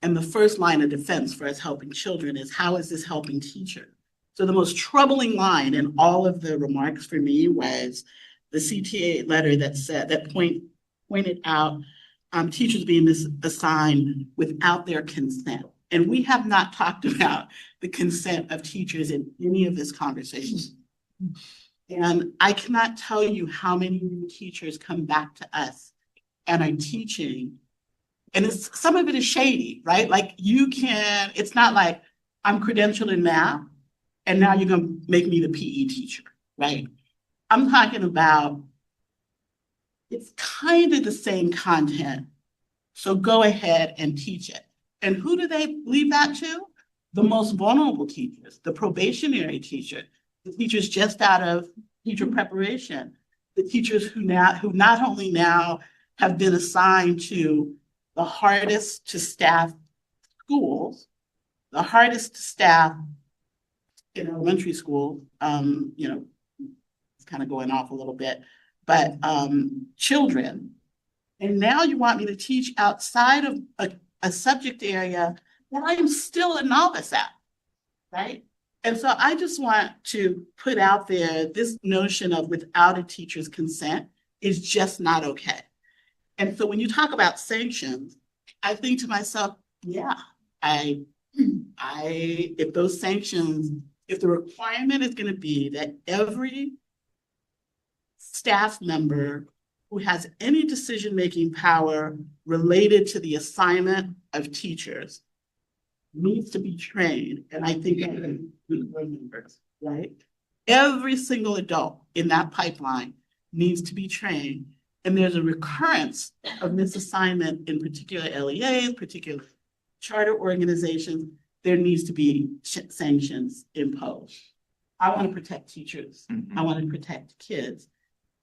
And the first line of defense for us helping children is how is this helping teachers? So the most troubling line in all of the remarks for me was the CTA letter that pointed out teachers being misassigned without their consent. And we have not talked about the consent of teachers in any of this conversation. And I cannot tell you how many new teachers come back to us and are teaching. And some of it is shady, right? Like it's not like I'm credentialed in math and now you're gonna make me the PE teacher, right? I'm talking about, it's kind of the same content. So go ahead and teach it. And who do they leave that to? The most vulnerable teachers, the probationary teacher, the teachers just out of teacher preparation, the teachers who not only now have been assigned to the hardest to staff schools, the hardest to staff in elementary school, it's kind of going off a little bit, but children. And now you want me to teach outside of a subject area that I am still a novice at, right? And so I just want to put out there this notion of without a teacher's consent is just not okay. And so when you talk about sanctions, I think to myself, yeah, if those sanctions, if the requirement is going to be that every staff member who has any decision-making power related to the assignment of teachers needs to be trained, and I think that includes board members, right? Every single adult in that pipeline needs to be trained, and there's a recurrence of misassignment in particular LEAs, particular charter organizations. There needs to be sanctions imposed. I want to protect teachers. I want to protect kids.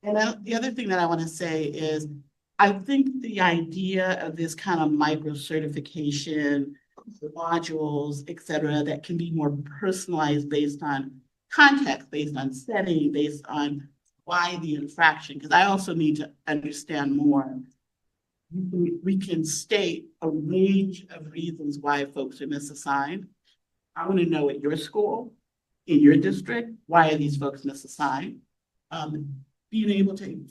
And the other thing that I want to say is, I think the idea of this kind of micro certification, modules, et cetera, that can be more personalized based on context, based on setting, based on why the infraction, because I also need to understand more. We can state a range of reasons why folks are misassigned. I want to know at your school, in your district, why are these folks misassigned? Being able to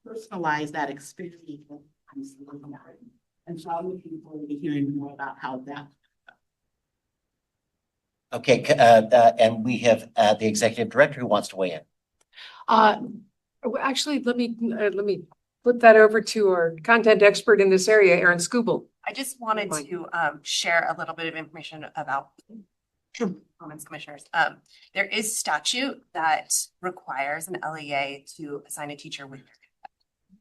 personalize that experience. And so I'm looking forward to hearing more about how that. Okay, and we have the executive director who wants to weigh in. Actually, let me put that over to our content expert in this area, Erin Skubel. I just wanted to share a little bit of information about comments, commissioners. There is statute that requires an LEA to assign a teacher with their consent.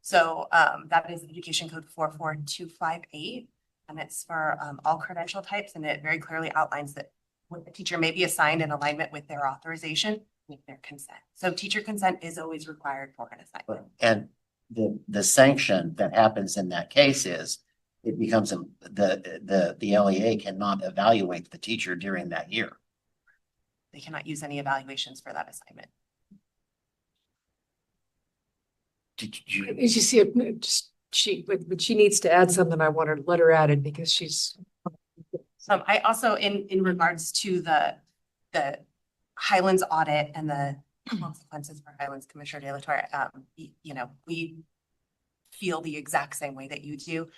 So that is Education Code 44258, and it's for all credential types, and it very clearly outlines that when the teacher may be assigned in alignment with their authorization with their consent. So teacher consent is always required for an assignment. And the sanction that happens in that case is it becomes the LEA cannot evaluate the teacher during that year. They cannot use any evaluations for that assignment. Did you? As you see, just but she needs to add something. I want to let her add it because she's. I also, in regards to the Highlands audit and the consequences for Highlands, Commissioner De La Torre, you know, we feel the exact same way that you do.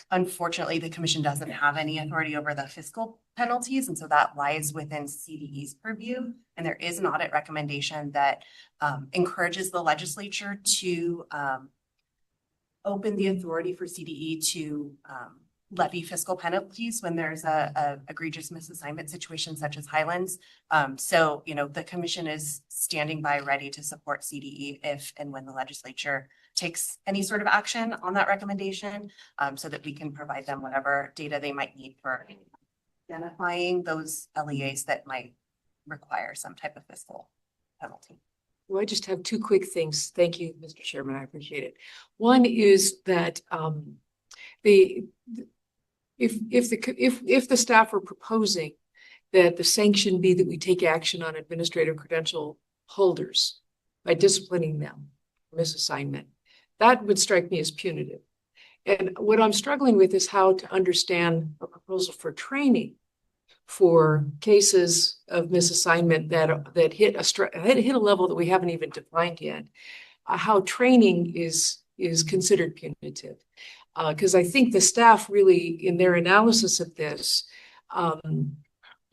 Unfortunately, the commission doesn't have any authority over the fiscal penalties, and so that lies within CDE's purview. And there is an audit recommendation that encourages the legislature to open the authority for CDE to levy fiscal penalties when there's a egregious misassignment situation such as Highlands. So, you know, the commission is standing by ready to support CDE if and when the legislature takes any sort of action on that recommendation, so that we can provide them whatever data they might need for identifying those LEAs that might require some type of fiscal penalty. Well, I just have two quick things. Thank you, Mr. Chairman. I appreciate it. One is that if the staff are proposing that the sanction be that we take action on administrative credential holders by disciplining them for misassignment, that would strike me as punitive. And what I'm struggling with is how to understand a proposal for training for cases of misassignment that hit a level that we haven't even defined yet. How training is considered punitive, because I think the staff really, in their analysis of this, you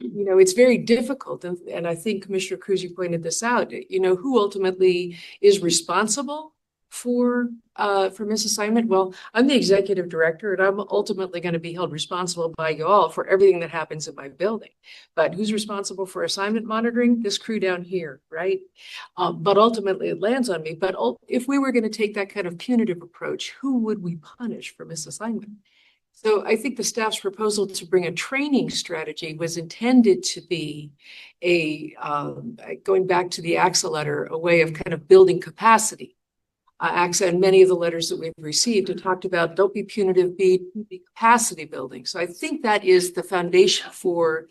know, it's very difficult, and I think Commissioner Cruz, you pointed this out. You know, who ultimately is responsible for misassignment? Well, I'm the executive director, and I'm ultimately going to be held responsible by you all for everything that happens in my building. But who's responsible for assignment monitoring? This crew down here, right? But ultimately, it lands on me. But if we were going to take that kind of punitive approach, who would we punish for misassignment? So I think the staff's proposal to bring a training strategy was intended to be going back to the AXA letter, a way of kind of building capacity. AXA and many of the letters that we've received have talked about don't be punitive, be capacity building. So I think that is the foundation for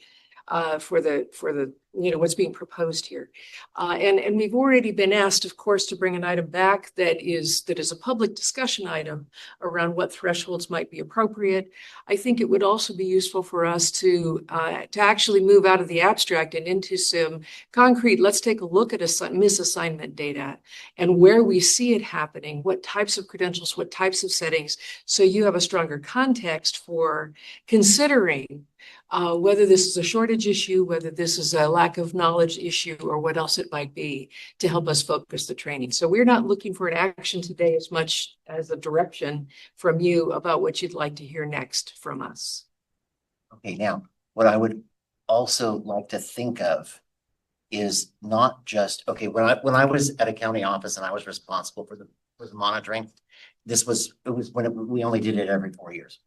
the you know, what's being proposed here. And we've already been asked, of course, to bring an item back that is a public discussion item around what thresholds might be appropriate. I think it would also be useful for us to actually move out of the abstract and into some concrete. Let's take a look at misassignment data and where we see it happening, what types of credentials, what types of settings, so you have a stronger context for considering whether this is a shortage issue, whether this is a lack of knowledge issue, or what else it might be, to help us focus the training. So we're not looking for an action today as much as a direction from you about what you'd like to hear next from us. Okay, now, what I would also like to think of is not just, okay, when I was at a county office and I was responsible for the monitoring, it was when we only did it every 4 years.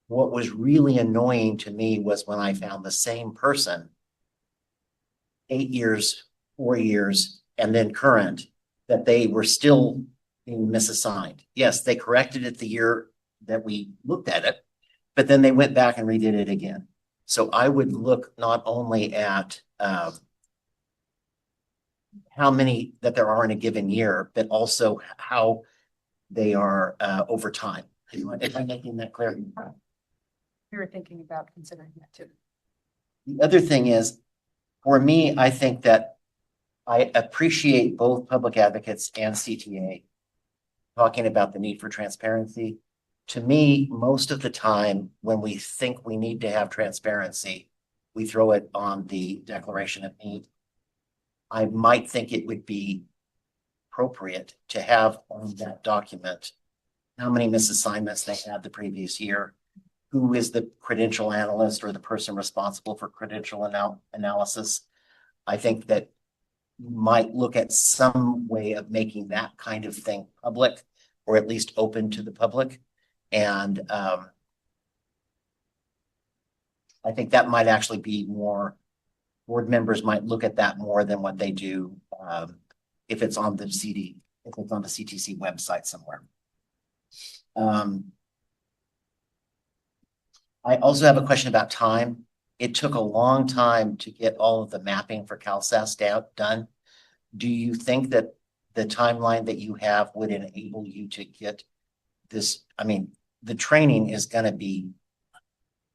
What was really annoying to me was when I found the same person 8 years, 4 years, and then current, that they were still being misassigned. Yes, they corrected it the year that we looked at it, but then they went back and redid it again. So I would look not only at how many that there are in a given year, but also how they are over time. If I'm making that clear. We were thinking about considering that too. The other thing is, for me, I think that I appreciate both public advocates and CTA talking about the need for transparency. To me, most of the time, when we think we need to have transparency, we throw it on the declaration of need. I might think it would be appropriate to have on that document how many misassignments they had the previous year, who is the credential analyst or the person responsible for credential analysis. I think that you might look at some way of making that kind of thing public, or at least open to the public. And I think that might actually be more, board members might look at that more than what they do if it's on the CTC website somewhere. I also have a question about time. It took a long time to get all of the mapping for CalSAS done. Do you think that the timeline that you have would enable you to get this? I mean, the training is gonna be,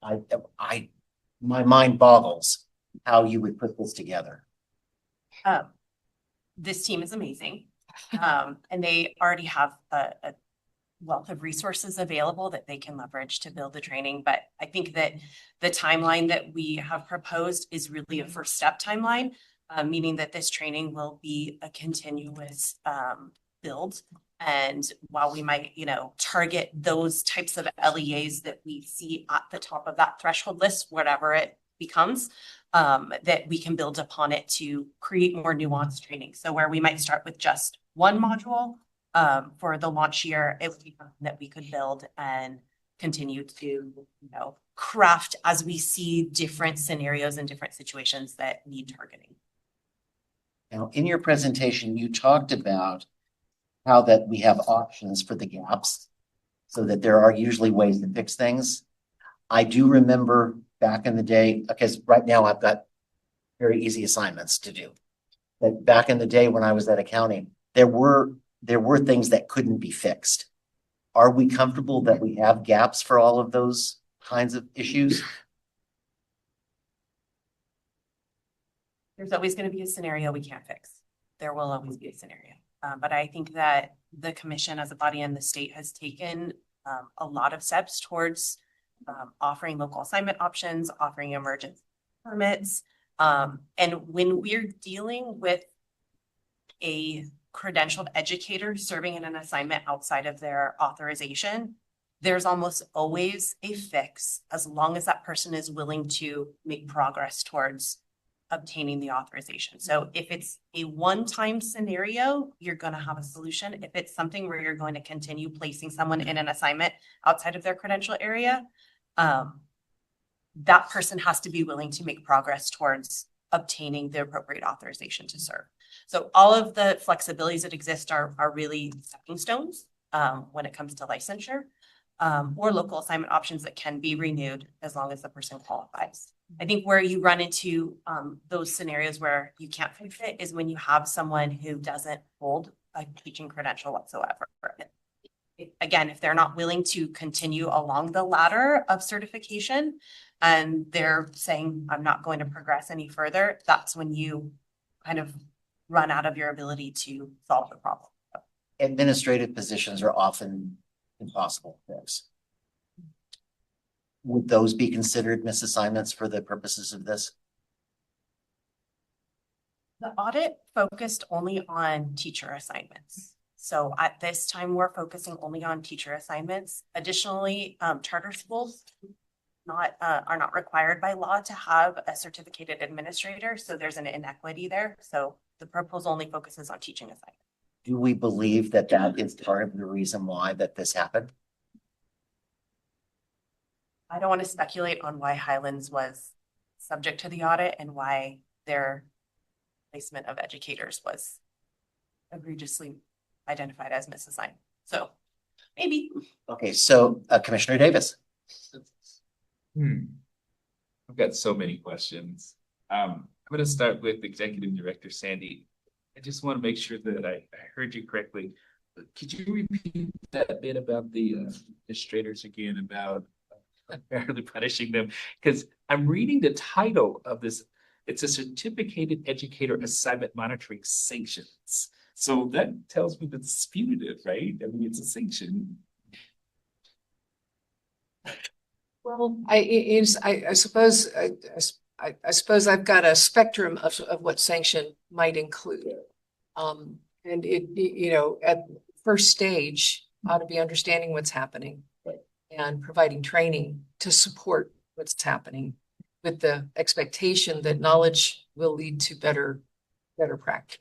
my mind boggles how you would put this together. This team is amazing. And they already have a wealth of resources available that they can leverage to build the training. But I think that the timeline that we have proposed is really a first step timeline, meaning that this training will be a continuous build. And while we might, target those types of LEAs that we see at the top of that threshold list, whatever it becomes, that we can build upon it to create more nuanced training. So where we might start with just one module for the launch year, it would be something that we could build and continue to, craft as we see different scenarios and different situations that need targeting. Now, in your presentation, you talked about how that we have options for the gaps so that there are usually ways to fix things. I do remember back in the day, because right now I've got very easy assignments to do. But back in the day when I was at accounting, there were things that couldn't be fixed. Are we comfortable that we have gaps for all of those kinds of issues? There's always going to be a scenario we can't fix. There will always be a scenario. But I think that the commission as a body and the state has taken a lot of steps towards offering local assignment options, offering emergency permits. And when we're dealing with a credentialed educator serving in an assignment outside of their authorization, there's almost always a fix as long as that person is willing to make progress towards obtaining the authorization. So if it's a one-time scenario, you're going to have a solution. If it's something where you're going to continue placing someone in an assignment outside of their credential area, that person has to be willing to make progress towards obtaining the appropriate authorization to serve. So all of the flexibilities that exist are really stepping stones when it comes to licensure, or local assignment options that can be renewed as long as the person qualifies. I think where you run into those scenarios where you can't fix it is when you have someone who doesn't hold a teaching credential whatsoever. Again, if they're not willing to continue along the ladder of certification and they're saying, I'm not going to progress any further, that's when you kind of run out of your ability to solve the problem. Administrative positions are often impossible to fix. Would those be considered misassignments for the purposes of this? The audit focused only on teacher assignments. So at this time, we're focusing only on teacher assignments. Additionally, charter schools are not required by law to have a certificated administrator. So there's an inequity there. So the proposal only focuses on teaching assignments. Do we believe that that is part of the reason why that this happened? I don't want to speculate on why Highlands was subject to the audit and why their placement of educators was egregiously identified as misassigned. So maybe. Okay, so Commissioner Davis. I've got so many questions. I'm going to start with Executive Director Sandy. I just want to make sure that I heard you correctly. Could you repeat that bit about the administrators again, about unfairly punishing them? Because I'm reading the title of this. It's a Certificated Educator Assignment Monitoring Sanctions. So that tells me that it's punitive, right? I mean, it's a sanction. Well, I suppose I've got a spectrum of what sanction might include. And it, at first stage ought to be understanding what's happening and providing training to support what's happening with the expectation that knowledge will lead to better practice.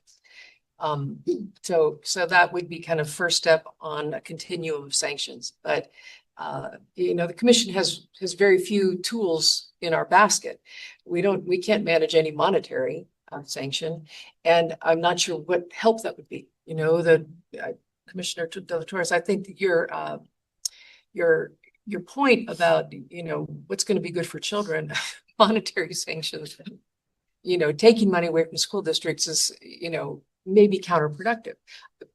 So that would be kind of first step on a continuum of sanctions. But the commission has very few tools in our basket. We can't manage any monetary sanction, and I'm not sure what help that would be. Commissioner De La Torres, I think that your point about what's going to be good for children, monetary sanctions, taking money away from school districts is may be counterproductive,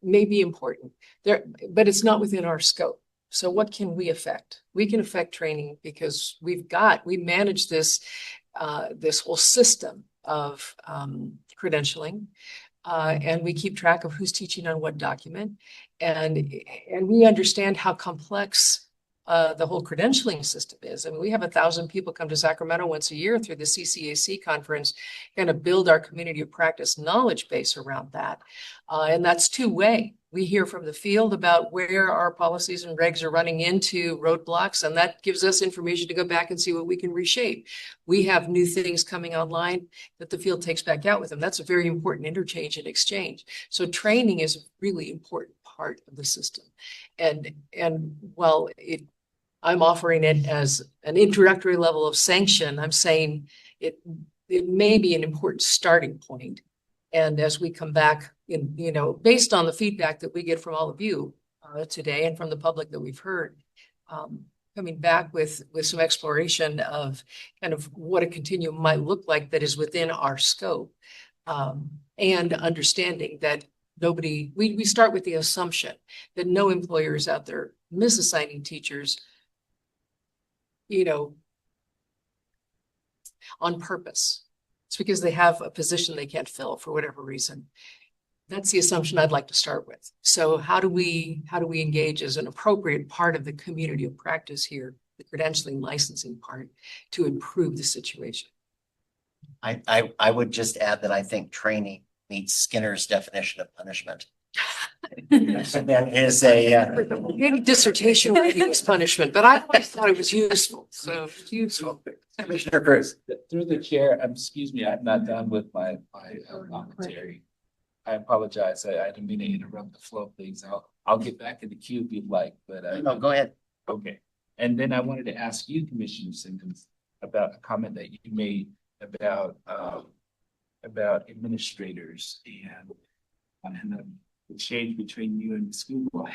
may be important there, but it's not within our scope. So what can we affect? We can affect training because we manage this, this whole system of credentialing. And we keep track of who's teaching on what document. And we understand how complex the whole credentialing system is. I mean, we have 1,000 people come to Sacramento once a year through the CCAC conference, kind of build our community of practice knowledge base around that. And that's two-way. We hear from the field about where our policies and regs are running into roadblocks, and that gives us information to go back and see what we can reshape. We have new things coming online that the field takes back out with them. That's a very important interchange and exchange. So training is a really important part of the system. And while I'm offering it as an introductory level of sanction, I'm saying it may be an important starting point. And as we come back in, based on the feedback that we get from all of you today and from the public that we've heard, coming back with some exploration of kind of what a continuum might look like that is within our scope, and understanding that we start with the assumption that no employer is out there misassigning teachers, on purpose. It's because they have a position they can't fill for whatever reason. That's the assumption I'd like to start with. So how do we engage as an appropriate part of the community of practice here, the credentialing licensing part, to improve the situation? I would just add that I think training meets Skinner's definition of punishment. That is Maybe dissertation was punishment, but I always thought it was useful. So it's useful. Commissioner Cruz. Through the chair, excuse me, I'm not done with my commentary. I apologize. I didn't mean to interrupt the flow of things. I'll get back in the queue if you'd like, but no, go ahead. Okay. And then I wanted to ask you, Commissioner Sanctions, about a comment that you made about administrators and the exchange between you and the school board.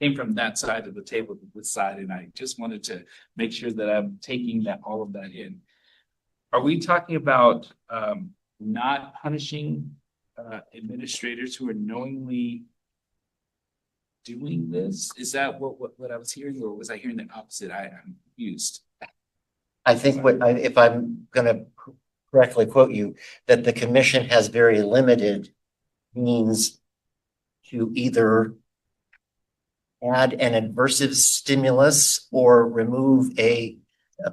Came from that side of the table to this side, and I just wanted to make sure that I'm taking all of that in. Are we talking about not punishing administrators who are knowingly doing this? Is that what I was hearing, or was I hearing the opposite? I'm confused. I think if I'm going to correctly quote you, that the commission has very limited means to either add an adversive stimulus or remove a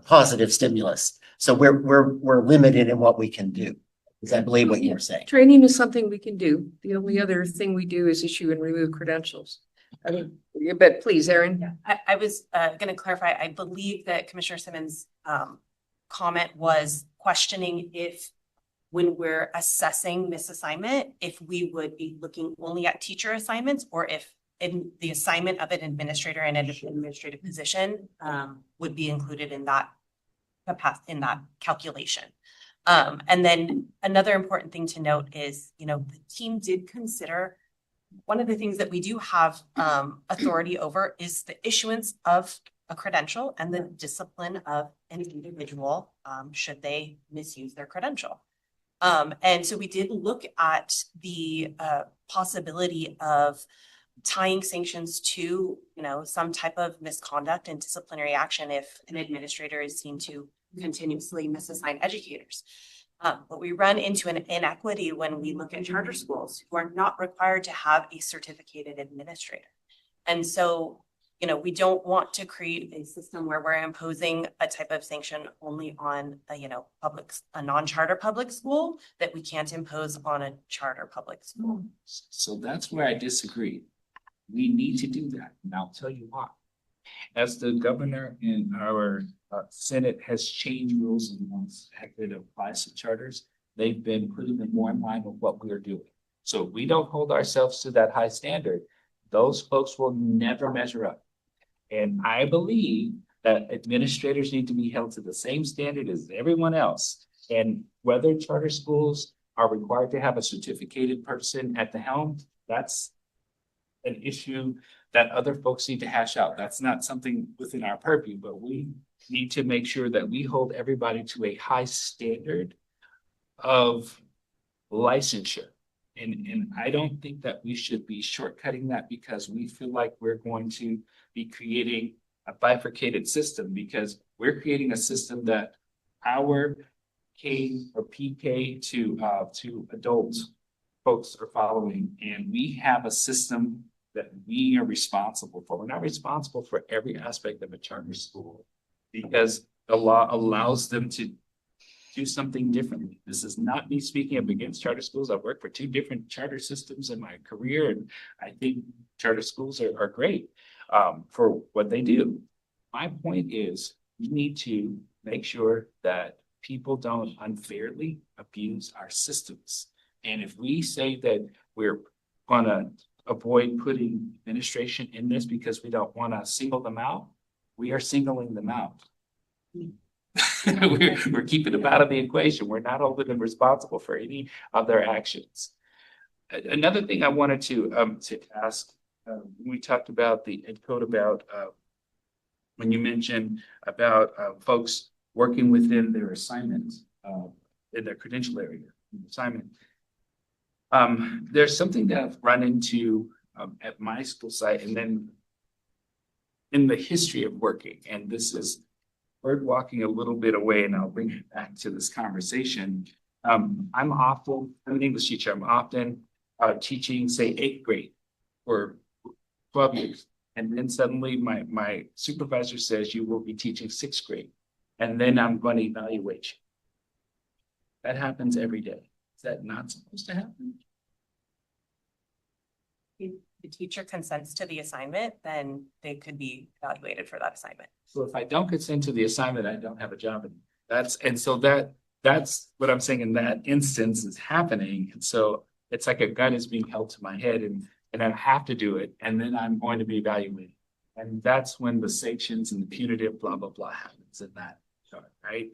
positive stimulus. So we're limited in what we can do. Is I believe what you were saying. Training is something we can do. The only other thing we do is issue and remove credentials. I mean, but please, Erin. Yeah, I was going to clarify. I believe that Commissioner Simmons' comment was questioning if, when we're assessing misassignment, if we would be looking only at teacher assignments, or if in the assignment of an administrator in an administrative position would be included in that calculation. And then another important thing to note is, the team did consider one of the things that we do have authority over is the issuance of a credential and the discipline of an individual should they misuse their credential. And so we did look at the possibility of tying sanctions to, some type of misconduct and disciplinary action if an administrator is seen to continuously misassign educators. But we run into an inequity when we look at charter schools who are not required to have a certificated administrator. And so, we don't want to create a system where we're imposing a type of sanction only on a non-charter public school that we can't impose on a charter public school. So that's where I disagree. We need to do that, and I'll tell you why. As the governor and our Senate has changed rules and once it applies to charters, they've been putting them more in line with what we are doing. So if we don't hold ourselves to that high standard, those folks will never measure up. And I believe that administrators need to be held to the same standard as everyone else. And whether charter schools are required to have a certificated person at the helm, that's an issue that other folks need to hash out. That's not something within our purview, but we need to make sure that we hold everybody to a high standard of licensure. And I don't think that we should be shortcutting that because we feel like we're going to be creating a bifurcated system, because we're creating a system that our K or PK to adult folks are following, and we have a system that we are responsible for. We're not responsible for every aspect of a charter school because the law allows them to do something differently. This is not me speaking up against charter schools. I've worked for 2 different charter systems in my career, and I think charter schools are great for what they do. My point is, we need to make sure that people don't unfairly abuse our systems. And if we say that we're gonna avoid putting administration in this because we don't want to single them out, we are singling them out. We're keeping them out of the equation. We're not holding them responsible for any of their actions. Another thing I wanted to ask, we talked about the ed code about when you mentioned about folks working within their assignments in their credential area assignment. There's something that I've run into at my school site, and then in the history of working, and this is bird walking a little bit away, and I'll bring it back to this conversation. I'm an English teacher. I'm often teaching, say, 8th grade for 12 years. And then suddenly my supervisor says, you will be teaching 6th grade. And then I'm going to evaluate you. That happens every day. Is that not supposed to happen? If the teacher consents to the assignment, then they could be evaluated for that assignment. So if I don't consent to the assignment, I don't have a job anymore. That's what I'm saying in that instance is happening. And so it's like a gun is being held to my head and I have to do it. And then I'm going to be evaluated. And that's when the sanctions and the punitive blah, blah, blah happens in that. Right.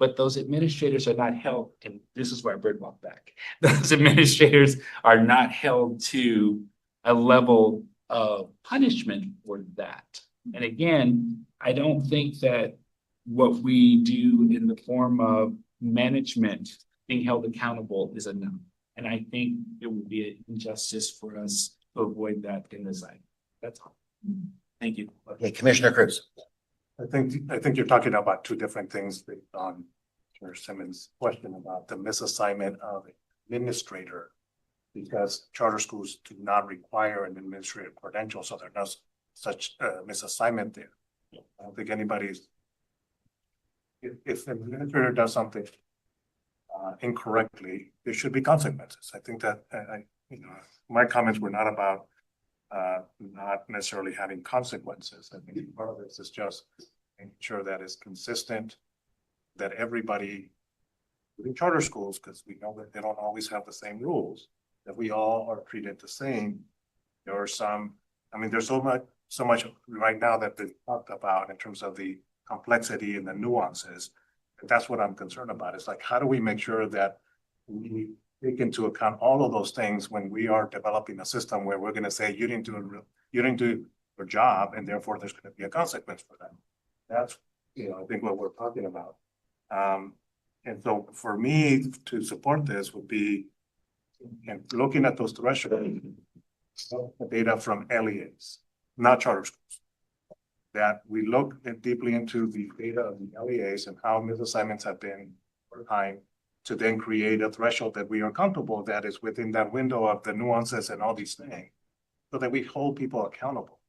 But those administrators are not held, and this is where I bird walk back. Those administrators are not held to a level of punishment for that. And again, I don't think that what we do in the form of management being held accountable is enough. And I think it would be an injustice for us to avoid that in this item. That's all. Thank you. Okay, Commissioner Cruz. I think you're talking about 2 different things based on Chair Simmons' question about the misassignment of administrator, because charter schools do not require an administrative credential, so there's no such misassignment there. I don't think anybody's. If an administrator does something incorrectly, there should be consequences. I think that my comments were not about not necessarily having consequences. I think part of this is just making sure that it's consistent, that everybody, including charter schools, because we know that they don't always have the same rules, that we all are treated the same. There are some, there's so much right now that been talked about in terms of the complexity and the nuances. And that's what I'm concerned about. It's like, how do we make sure that we take into account all of those things when we are developing a system where we're going to say you didn't do your job, and therefore there's going to be a consequence for that. That's I think what we're talking about. And so for me to support this would be looking at those thresholds, the data from LEAs, not charter schools. That we look deeply into the data of the LEAs and how misassignments have been over time, to then create a threshold that we are comfortable that is within that window of the nuances and all these things, so that we hold people accountable.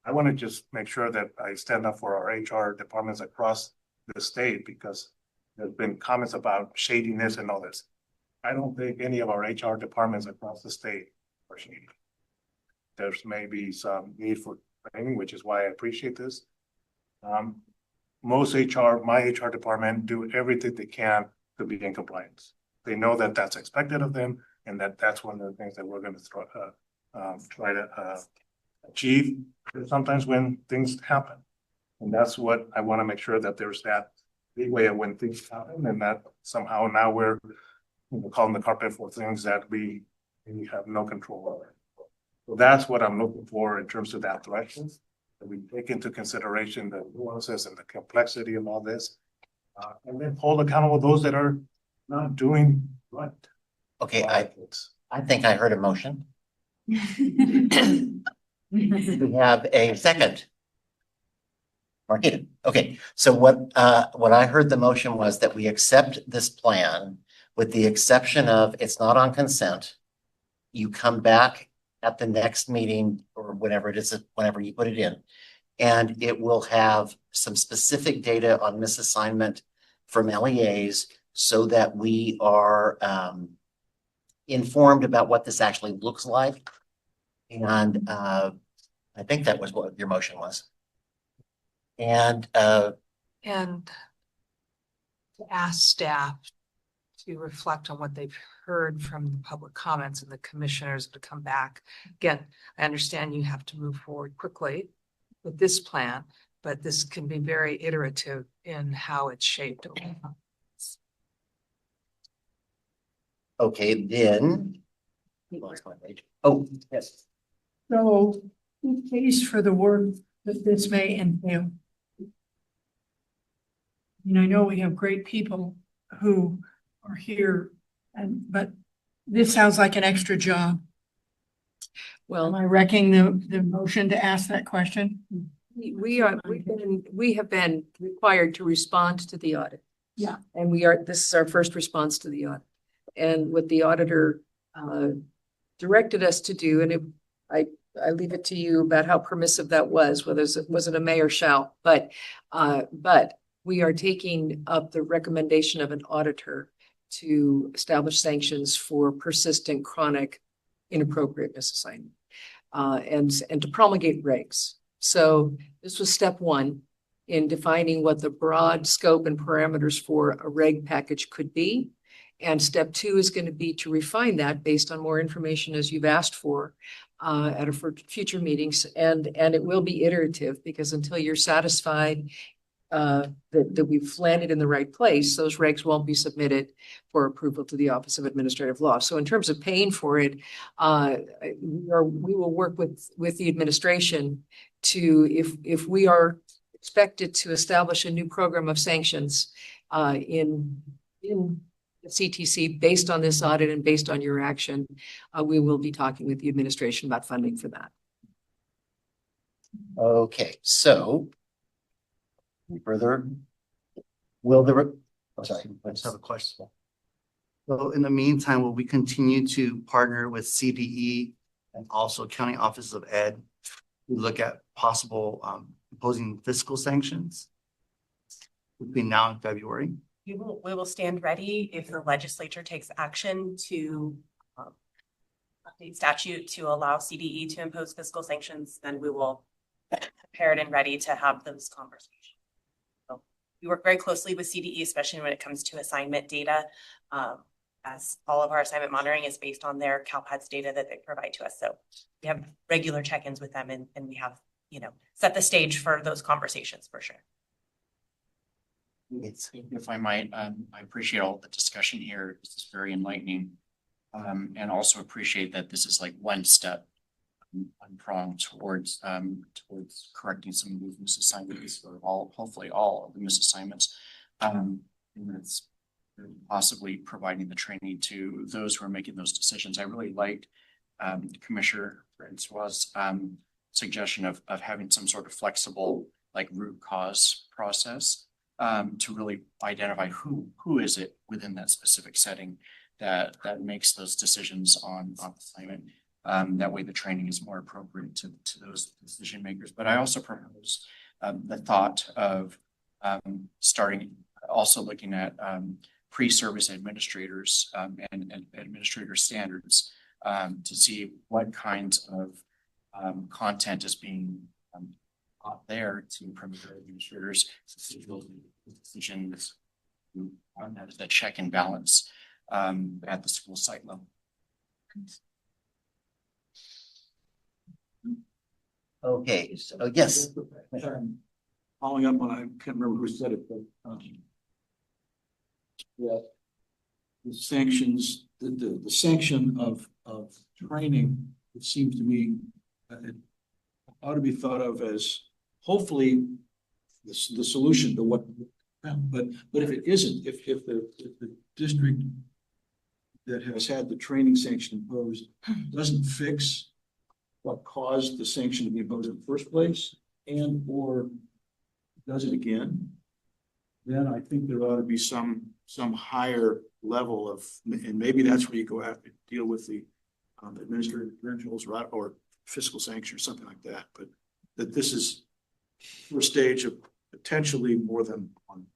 I want to just make sure that I stand up for our HR departments across the state, because there's been comments about shadiness and all this. I don't think any of our HR departments across the state are shady. There's maybe some need for training, which is why I appreciate this. My HR department do everything they can to be in compliance. They know that that's expected of them, and that's one of the things that we're going to try to achieve. Sometimes when things happen, and that's what I want to make sure, that there's that leeway of when things happen, and that somehow now we're calling the carpet for things that we have no control over. So that's what I'm looking for in terms of that direction, that we take into consideration the nuances and the complexity of all this. And then hold accountable those that are not doing right. Okay, I think I heard a motion. We have a second. Marquita. Okay, so what I heard the motion was that we accept this plan with the exception of it's not on consent. You come back at the next meeting or whenever it is, whenever you put it in, and it will have some specific data on misassignment from LEAs so that we are informed about what this actually looks like. And I think that was what your motion was. And to ask staff to reflect on what they've heard from the public comments and the commissioners to come back. Again, I understand you have to move forward quickly with this plan, but this can be very iterative in how it's shaped. okay, then. Oh, yes. So who pays for the work that this may entail? And I know we have great people who are here, but this sounds like an extra job. Well, am I wrecking the motion to ask that question? We have been required to respond to the audit. Yeah. And this is our first response to the audit. And what the auditor directed us to do, and I leave it to you about how permissive that was, whether it was a may or shall, but we are taking up the recommendation of an auditor to establish sanctions for persistent, chronic, inappropriate misassignment, and to promulgate regs. So this was step one in defining what the broad scope and parameters for a reg package could be. And step two is going to be to refine that based on more information as you've asked for for future meetings. And it will be iterative because until you're satisfied that we've landed in the right place, those regs won't be submitted for approval to the Office of Administrative Law. So in terms of paying for it, we will work with the administration to, if we are expected to establish a new program of sanctions in the CTC based on this audit and based on your action, we will be talking with the administration about funding for that. Okay, so further, I'm sorry, I just have a question. So in the meantime, will we continue to partner with CDE and also County Office of Ed to look at possible imposing fiscal sanctions between now and February? We will stand ready if the legislature takes action to update statute to allow CDE to impose fiscal sanctions, then we will be prepared and ready to have those conversations. We work very closely with CDE, especially when it comes to assignment data, as all of our assignment monitoring is based on their CalPADS data that they provide to us. So we have regular check-ins with them and we have, set the stage for those conversations for sure. If I might, I appreciate all the discussion here. This is very enlightening. And also appreciate that this is like one step, one prong towards correcting some of these misassignments, or hopefully all of the misassignments. And it's possibly providing the training to those who are making those decisions. I really liked Commissioner Francois' suggestion of having some sort of flexible like root cause process to really identify who is it within that specific setting that makes those decisions on assignment. That way the training is more appropriate to those decision makers. But I also propose the thought of also looking at pre-service administrators and administrator standards to see what kinds of content is being out there to permit administrators decisions as the check and balance at the school site level. Okay, so yes. Following up on, I can't remember who said it, but yeah. the sanctions, the sanction of training, it seems to me, it ought to be thought of as hopefully the solution to what, but if it isn't, if the district that has had the training sanction imposed doesn't fix what caused the sanction to be imposed in the first place, and or does it again, then I think there ought to be some higher level of, and maybe that's where you go after deal with the administrative credentials or fiscal sanction or something like that. But that this is first stage of potentially more than one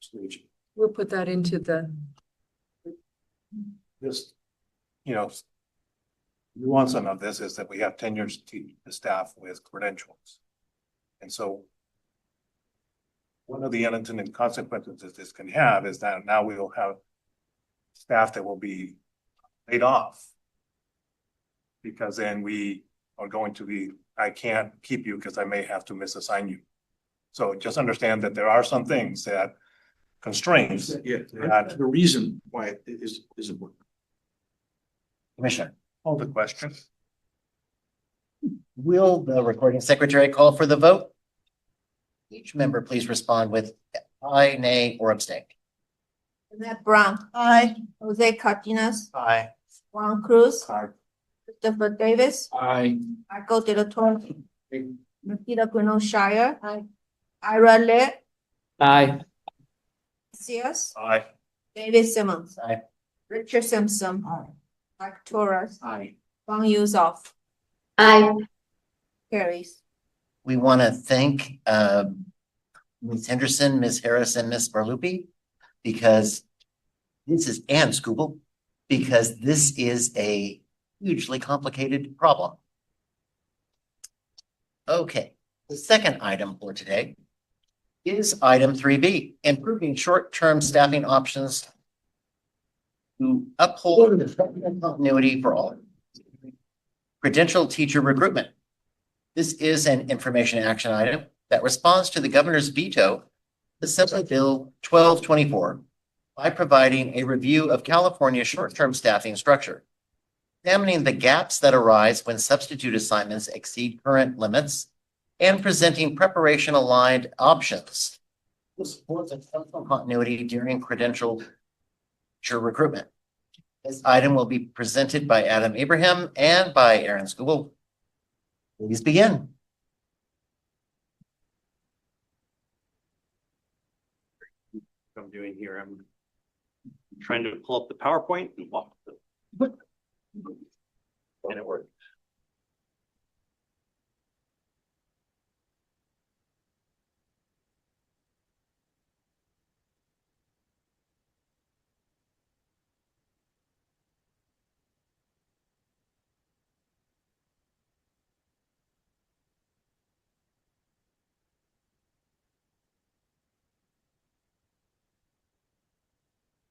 stage. We'll put that into the. This, nuance of this is that we have tenured staff with credentials. And so one of the unintended consequences that this can have is that now we will have staff that will be laid off. Because then we are going to be, I can't keep you because I may have to misassign you. So just understand that there are some things that constraints. Yeah, that's the reason why it isn't working. Commissioner, Hold the question. will the recording secretary call for the vote? Each member please respond with aye, nay, or abstain. Annette Brown. Aye. Jose Cardenas. Aye. Juan Cruz. Aye. Christopher Davis. Aye. Michael De La Torre. Nikita Guno Shire. Aye. Ira Le. Aye. Cias. Aye. David Simmons. Aye. Richard Simpson. Aye. Mike Torres. Aye. Wang Yusoff. Aye. Carries. We want to thank Ms. Henderson, Ms. Harris, and Ms. Barlupi because this is, and Scoobel, because this is a hugely complicated problem. Okay, the second item for today is item 3B, improving short-term staffing options to uphold the continuity for all. Credentialed teacher recruitment. This is an information action item that responds to the governor's veto, Assembly Bill 1224, by providing a review of California's short-term staffing structure, examining the gaps that arise when substitute assignments exceed current limits, and presenting preparation-aligned options to support the functional continuity during credentialed teacher recruitment. This item will be presented by Adam Abraham and by Aaron Scoobel. Please begin. I'm doing here. I'm trying to pull up the PowerPoint and walk the. And it worked.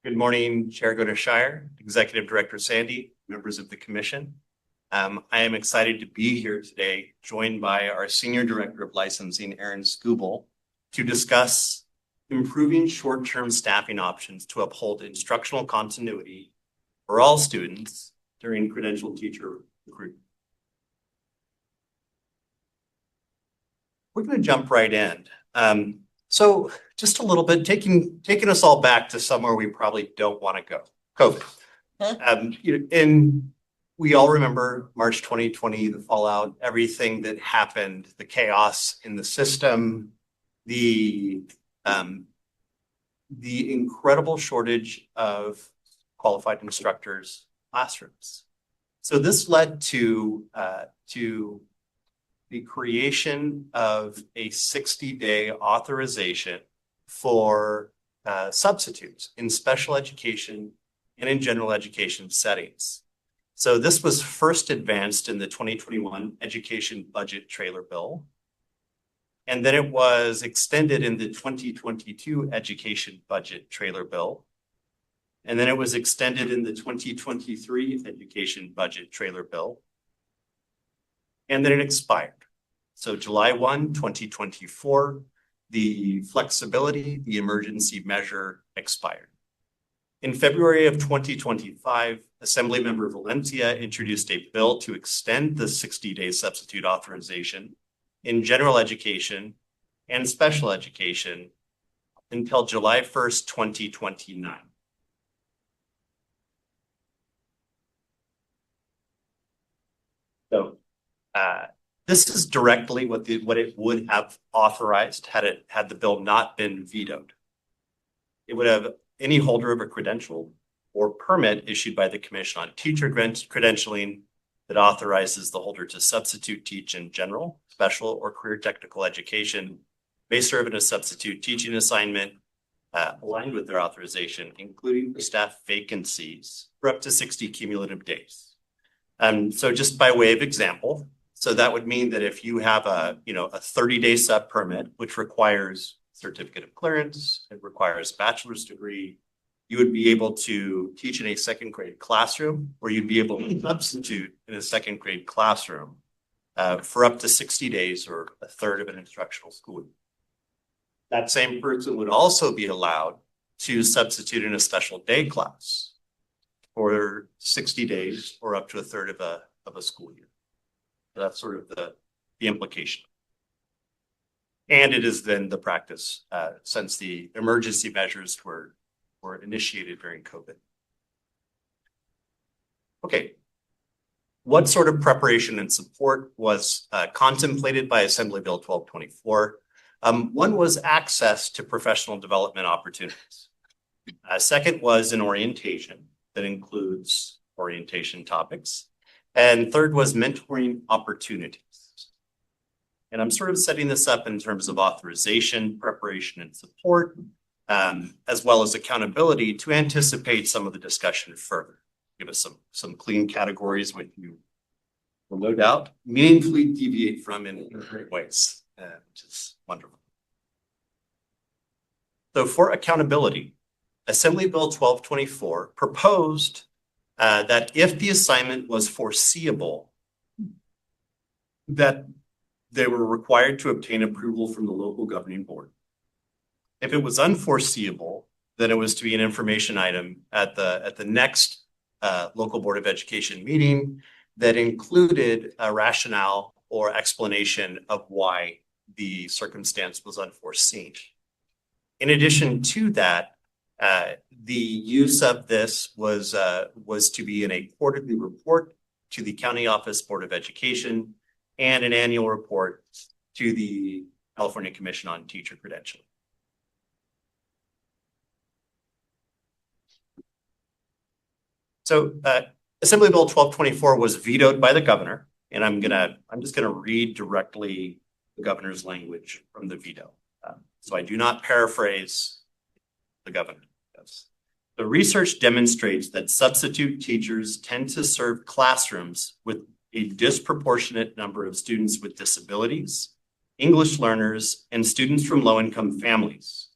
Good morning, Chair Shire, Executive Director Sandy, members of the commission. I am excited to be here today, joined by our Senior Director of Licensing, Aaron Scoobel, to discuss improving short-term staffing options to uphold instructional continuity for all students during credentialed teacher recruitment. We're going to jump right in. So just a little bit, taking us all back to somewhere we probably don't want to go, COVID. And we all remember March 2020, the fallout, everything that happened, the chaos in the system, the incredible shortage of qualified instructors, classrooms. So this led to the creation of a 60-day authorization for substitutes in special education and in general education settings. So this was first advanced in the 2021 Education Budget Trailer Bill. And then it was extended in the 2022 Education Budget Trailer Bill. And then it was extended in the 2023 Education Budget Trailer Bill. And then it expired. So July 1, 2024, the flexibility, the emergency measure expired. In February of 2025, Assemblymember Valencia introduced a bill to extend the 60-day substitute authorization in general education and special education until July 1st, 2029. So this is directly what it would have authorized had the bill not been vetoed. It would have any holder of a credential or permit issued by the Commission on Teacher Credentialing that authorizes the holder to substitute teach in general, special, or career technical education may serve in a substitute teaching assignment aligned with their authorization, including for staff vacancies for up to 60 cumulative days. So just by way of example, so that would mean that if you have a 30-day sub permit, which requires certificate of clearance, it requires a bachelor's degree, you would be able to teach in a second grade classroom, or you'd be able to substitute in a second grade classroom for up to 60 days or a third of an instructional school year. That same person would also be allowed to substitute in a special day class for 60 days or up to a third of a school year. So that's sort of the implication. And it is then the practice since the emergency measures were initiated during COVID. Okay. What sort of preparation and support was contemplated by Assembly Bill 1224? One was access to professional development opportunities. Second was an orientation that includes orientation topics. And third was mentoring opportunities. And I'm sort of setting this up in terms of authorization, preparation, and support, as well as accountability to anticipate some of the discussion further. Give us some clean categories which you will no doubt meaningfully deviate from in great ways, which is wonderful. So for accountability, Assembly Bill 1224 proposed that if the assignment was foreseeable, that they were required to obtain approval from the local governing board. If it was unforeseeable, then it was to be an information item at the next local board of education meeting that included a rationale or explanation of why the circumstance was unforeseen. In addition to that, the use of this was to be in a quarterly report to the County Office Board of Education and an annual report to the California Commission on Teacher Credentialing. So Assembly Bill 1224 was vetoed by the governor, and I'm just gonna read directly the governor's language from the veto. So I do not paraphrase the governor. Yes. The research demonstrates that substitute teachers tend to serve classrooms with a disproportionate number of students with disabilities, English learners, and students from low-income families.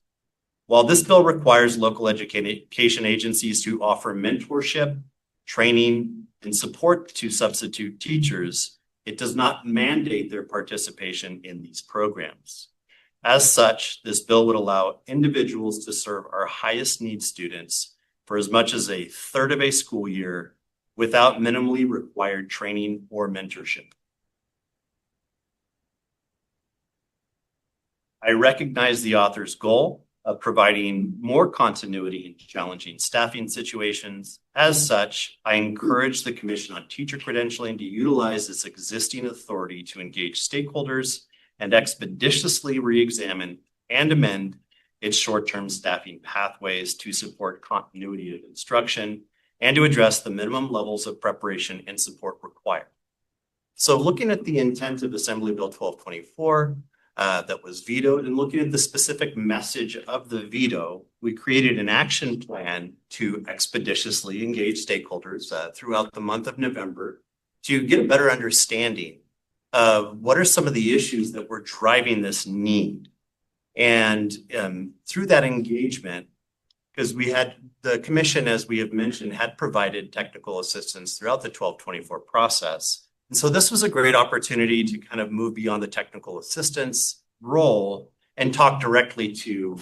While this bill requires local education agencies to offer mentorship, training, and support to substitute teachers, it does not mandate their participation in these programs. As such, this bill would allow individuals to serve our highest need students for as much as a third of a school year without minimally required training or mentorship. I recognize the author's goal of providing more continuity in challenging staffing situations. As such, I encourage the Commission on Teacher Credentialing to utilize its existing authority to engage stakeholders and expeditiously re-examine and amend its short-term staffing pathways to support continuity of instruction and to address the minimum levels of preparation and support required. So looking at the intent of Assembly Bill 1224 that was vetoed and looking at the specific message of the veto, we created an action plan to expeditiously engage stakeholders throughout the month of November to get a better understanding of what are some of the issues that were driving this need. And through that engagement, because we had the commission, as we have mentioned, had provided technical assistance throughout the 1224 process. And so this was a great opportunity to kind of move beyond the technical assistance role and talk directly to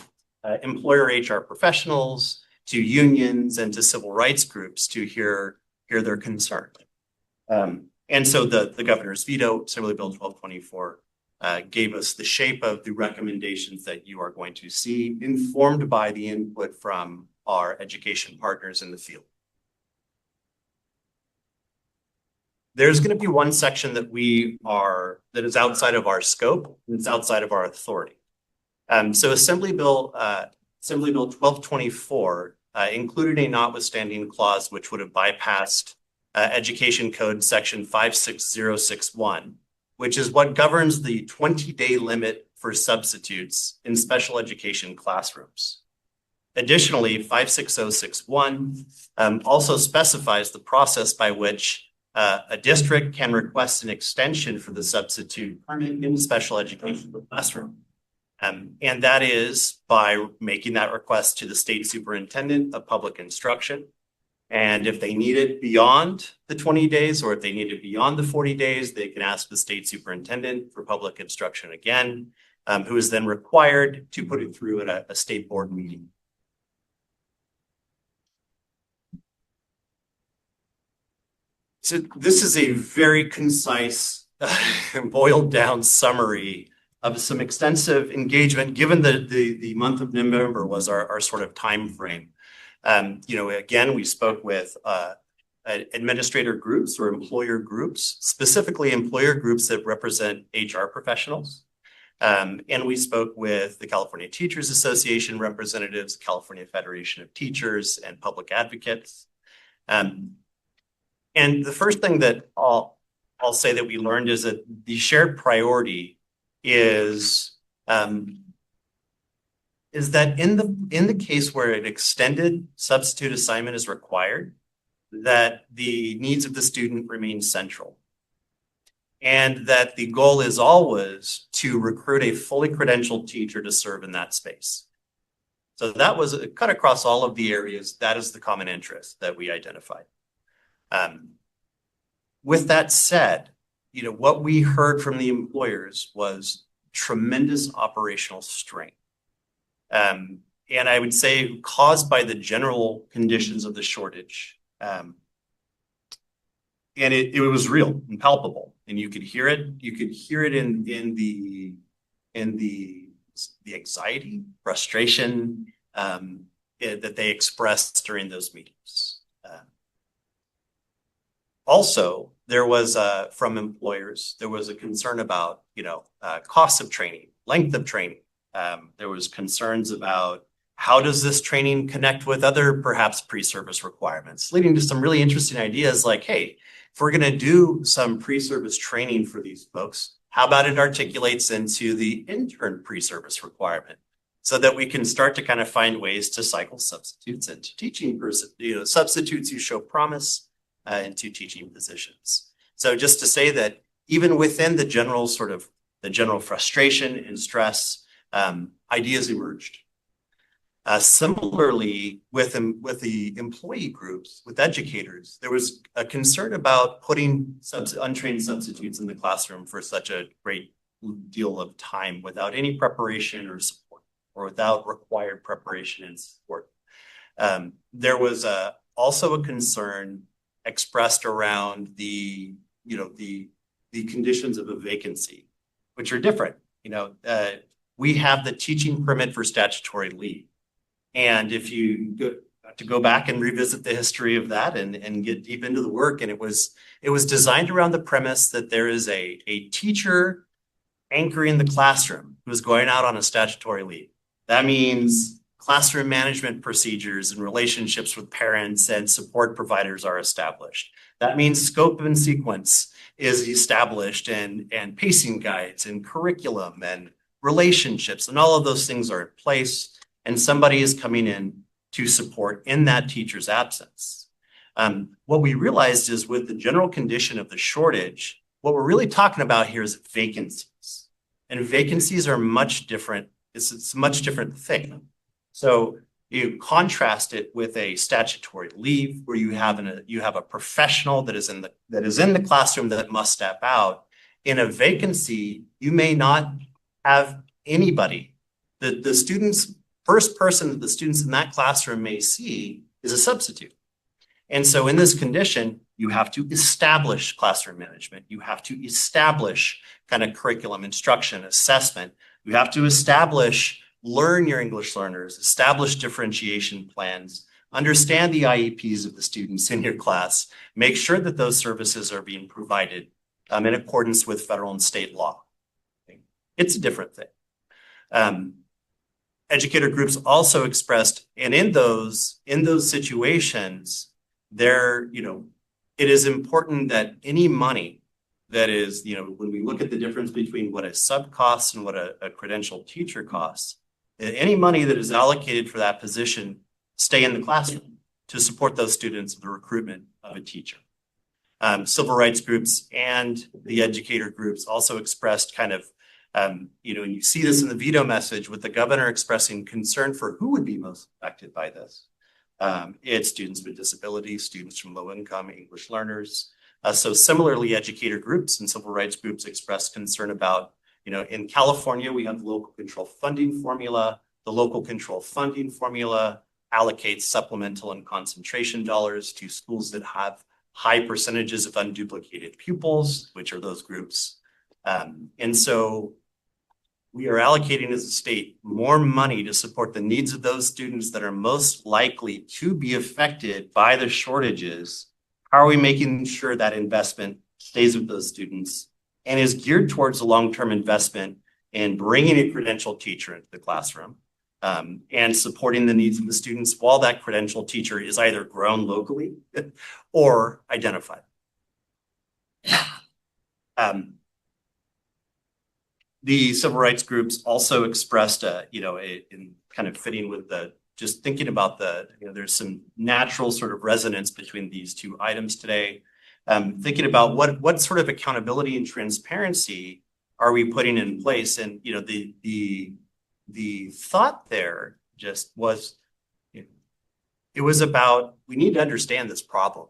employer HR professionals, to unions and to civil rights groups to hear their concern. And so the governor's veto, Assembly Bill 1224, gave us the shape of the recommendations that you are going to see, informed by the input from our education partners in the field. There's going to be one section that is outside of our scope, and it's outside of our authority. So Assembly Bill 1224 included a notwithstanding clause which would have bypassed Education Code Section 56061, which is what governs the 20-day limit for substitutes in special education classrooms. Additionally, 56061 also specifies the process by which a district can request an extension for the substitute permit in the special education classroom. And that is by making that request to the state superintendent of public instruction. And if they need it beyond the 20 days, or if they need it beyond the 40 days, they can ask the state superintendent for public instruction again, who is then required to put it through at a state board meeting. So this is a very concise, boiled down summary of some extensive engagement, given the month of November was our sort of time frame. Again, we spoke with administrator groups or employer groups, specifically employer groups that represent HR professionals. And we spoke with the California Teachers Association representatives, California Federation of Teachers, and public advocates. And the first thing that I'll say that we learned is that the shared priority is that in the case where an extended substitute assignment is required, that the needs of the student remain central. And that the goal is always to recruit a fully credentialed teacher to serve in that space. So that was cut across all of the areas. That is the common interest that we identified. With that said, what we heard from the employers was tremendous operational strength. And I would say caused by the general conditions of the shortage. And it was real and palpable, and you could hear it. You could hear it in the anxiety, frustration that they expressed during those meetings. Also, there was from employers, there was a concern about costs of training, length of training. There was concerns about how does this training connect with other perhaps pre-service requirements, leading to some really interesting ideas like, hey, if we're going to do some pre-service training for these folks, how about it articulates into the intern pre-service requirement so that we can start to kind of find ways to cycle substitutes into teaching, substitutes who show promise into teaching positions. So just to say that even within the general frustration and stress, ideas emerged. Similarly, with the employee groups, with educators, there was a concern about putting untrained substitutes in the classroom for such a great deal of time without any preparation or support, or without required preparation and support. There was also a concern expressed around the conditions of a vacancy, which are different. We have the teaching permit for statutory leave. And if you go back and revisit the history of that and get deep into the work, and it was designed around the premise that there is a teacher anchoring the classroom who's going out on a statutory leave. That means classroom management procedures and relationships with parents and support providers are established. That means scope and sequence is established, and pacing guides and curriculum and relationships and all of those things are in place. And somebody is coming in to support in that teacher's absence. What we realized is with the general condition of the shortage, what we're really talking about here is vacancies. And vacancies are much different. It's a much different thing. So you contrast it with a statutory leave where you have a professional that is in the classroom that must step out. In a vacancy, you may not have anybody. The students first person that the students in that classroom may see is a substitute. And so in this condition, you have to establish classroom management. You have to establish kind of curriculum, instruction, assessment. You have to learn your English learners, establish differentiation plans, understand the IEPs of the students in your class, make sure that those services are being provided in accordance with federal and state law. It's a different thing. Educator groups also expressed, and in those situations, it is important that any money that is, when we look at the difference between what a sub costs and what a credentialed teacher costs, any money that is allocated for that position stay in the classroom to support those students in the recruitment of a teacher. Civil rights groups and the educator groups also expressed kind of, and you see this in the veto message with the governor expressing concern for who would be most affected by this. It's students with disabilities, students from low income, English learners. So similarly, educator groups and civil rights groups expressed concern about, in California, we have the local control funding formula. The local control funding formula allocates supplemental and concentration dollars to schools that have high percentages of unduplicated pupils, which are those groups. And so we are allocating as a state more money to support the needs of those students that are most likely to be affected by the shortages. How are we making sure that investment stays with those students and is geared towards a long-term investment in bringing a credentialed teacher into the classroom and supporting the needs of the students while that credentialed teacher is either grown locally or identified? The civil rights groups also expressed, in kind of fitting with just thinking about there's some natural sort of resonance between these two items today. Thinking about what sort of accountability and transparency are we putting in place? And, the thought there just was, it was about, we need to understand this problem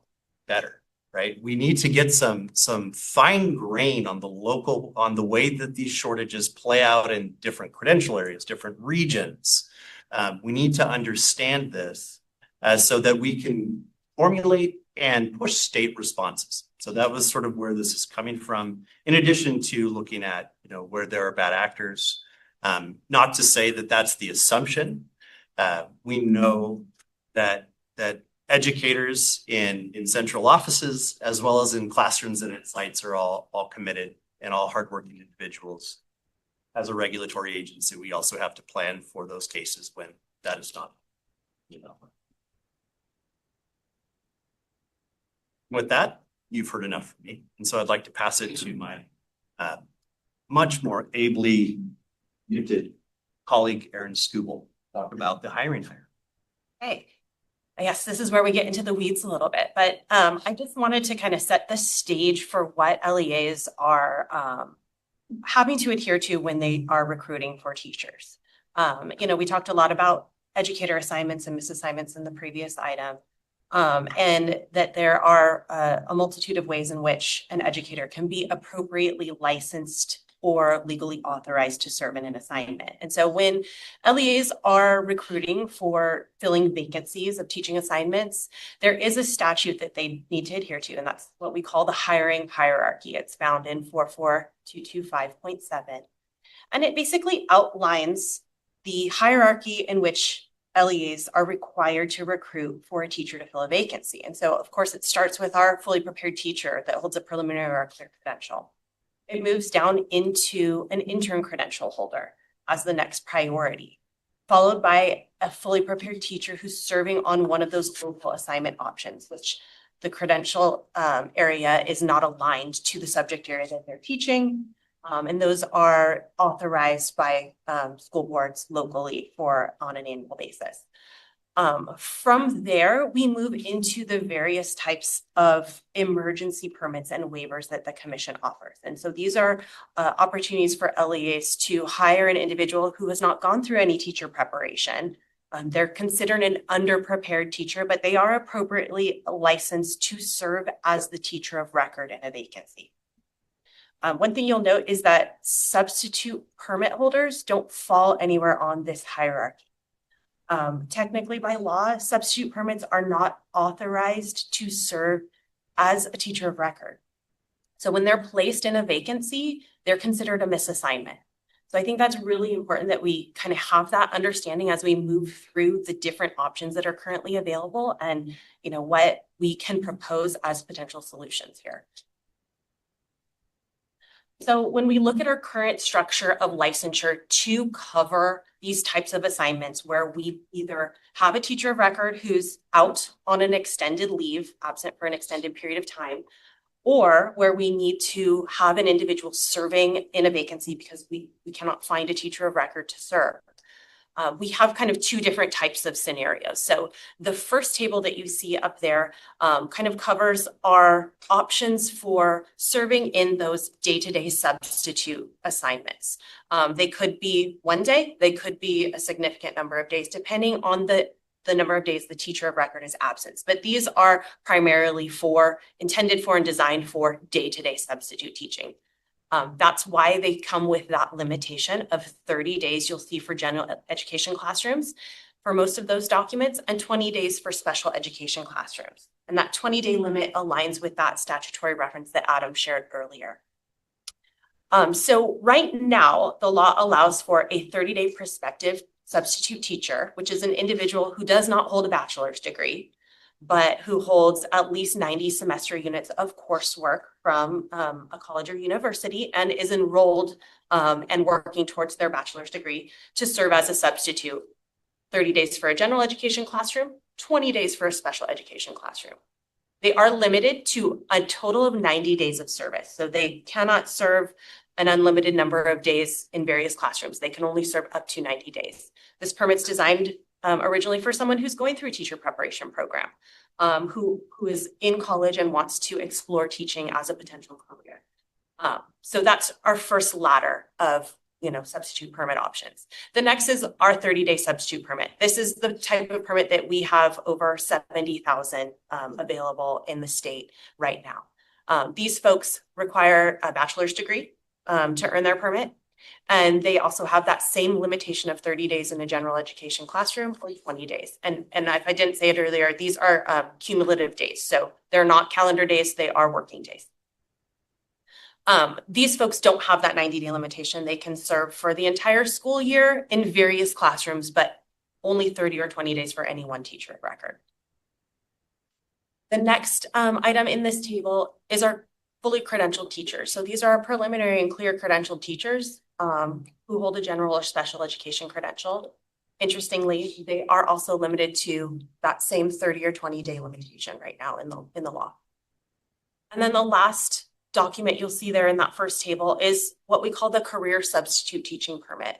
better. Right? We need to get some fine grain on the way that these shortages play out in different credential areas, different regions. We need to understand this so that we can formulate and push state responses. So that was sort of where this is coming from, in addition to looking at, where there are bad actors. Not to say that that's the assumption. We know that educators in central offices, as well as in classrooms and at sites, are all committed and all hardworking individuals. As a regulatory agency, we also have to plan for those cases when that is not. With that, you've heard enough from me. And so I'd like to pass it to my much more ably gifted colleague, Erin Skubel, talk about the hiring fair. Hey. Yes, this is where we get into the weeds a little bit, but I just wanted to kind of set the stage for what LEAs are having to adhere to when they are recruiting for teachers. We talked a lot about educator assignments and misassignments in the previous item, and that there are a multitude of ways in which an educator can be appropriately licensed or legally authorized to serve in an assignment. And so when LEAs are recruiting for filling vacancies of teaching assignments, there is a statute that they need to adhere to, and that's what we call the hiring hierarchy. It's found in 44225.7. And it basically outlines the hierarchy in which LEAs are required to recruit for a teacher to fill a vacancy. And so, of course, it starts with our fully prepared teacher that holds a preliminary or clear credential. It moves down into an intern credential holder as the next priority, followed by a fully prepared teacher who's serving on one of those local assignment options, which the credential area is not aligned to the subject area that they're teaching. And those are authorized by school boards locally on an annual basis. From there, we move into the various types of emergency permits and waivers that the commission offers. And so these are opportunities for LEAs to hire an individual who has not gone through any teacher preparation. They're considered an underprepared teacher, but they are appropriately licensed to serve as the teacher of record in a vacancy. One thing you'll note is that substitute permit holders don't fall anywhere on this hierarchy. Technically by law, substitute permits are not authorized to serve as a teacher of record. So when they're placed in a vacancy, they're considered a misassignment. So I think that's really important that we kind of have that understanding as we move through the different options that are currently available and, what we can propose as potential solutions here. So when we look at our current structure of licensure to cover these types of assignments where we either have a teacher of record who's out on an extended leave, absent for an extended period of time, or where we need to have an individual serving in a vacancy because we cannot find a teacher of record to serve. We have kind of two different types of scenarios. So the first table that you see up there kind of covers our options for serving in those day-to-day substitute assignments. They could be one day, they could be a significant number of days, depending on the number of days the teacher of record is absent. But these are primarily intended for and designed for day-to-day substitute teaching. That's why they come with that limitation of 30 days you'll see for general education classrooms for most of those documents and 20 days for special education classrooms. And that 20-day limit aligns with that statutory reference that Adam shared earlier. So right now, the law allows for a 30-day prospective substitute teacher, which is an individual who does not hold a bachelor's degree, but who holds at least 90 semester units of coursework from a college or university and is enrolled and working towards their bachelor's degree to serve as a substitute. 30 days for a general education classroom, 20 days for a special education classroom. They are limited to a total of 90 days of service. So they cannot serve an unlimited number of days in various classrooms. They can only serve up to 90 days. This permit's designed originally for someone who's going through a teacher preparation program, who is in college and wants to explore teaching as a potential career. So that's our first ladder of substitute permit options. The next is our 30-day substitute permit. This is the type of permit that we have over 70,000 available in the state right now. These folks require a bachelor's degree to earn their permit. And they also have that same limitation of 30 days in a general education classroom or 20 days. And if I didn't say it earlier, these are cumulative days. So they're not calendar days, they are working days. These folks don't have that 90-day limitation. They can serve for the entire school year in various classrooms, but only 30 or 20 days for any one teacher of record. The next item in this table is our fully credentialed teachers. So these are our preliminary and clear credentialed teachers who hold a general or special education credential. Interestingly, they are also limited to that same 30 or 20-day limitation right now in the law. And then the last document you'll see there in that first table is what we call the career substitute teaching permit.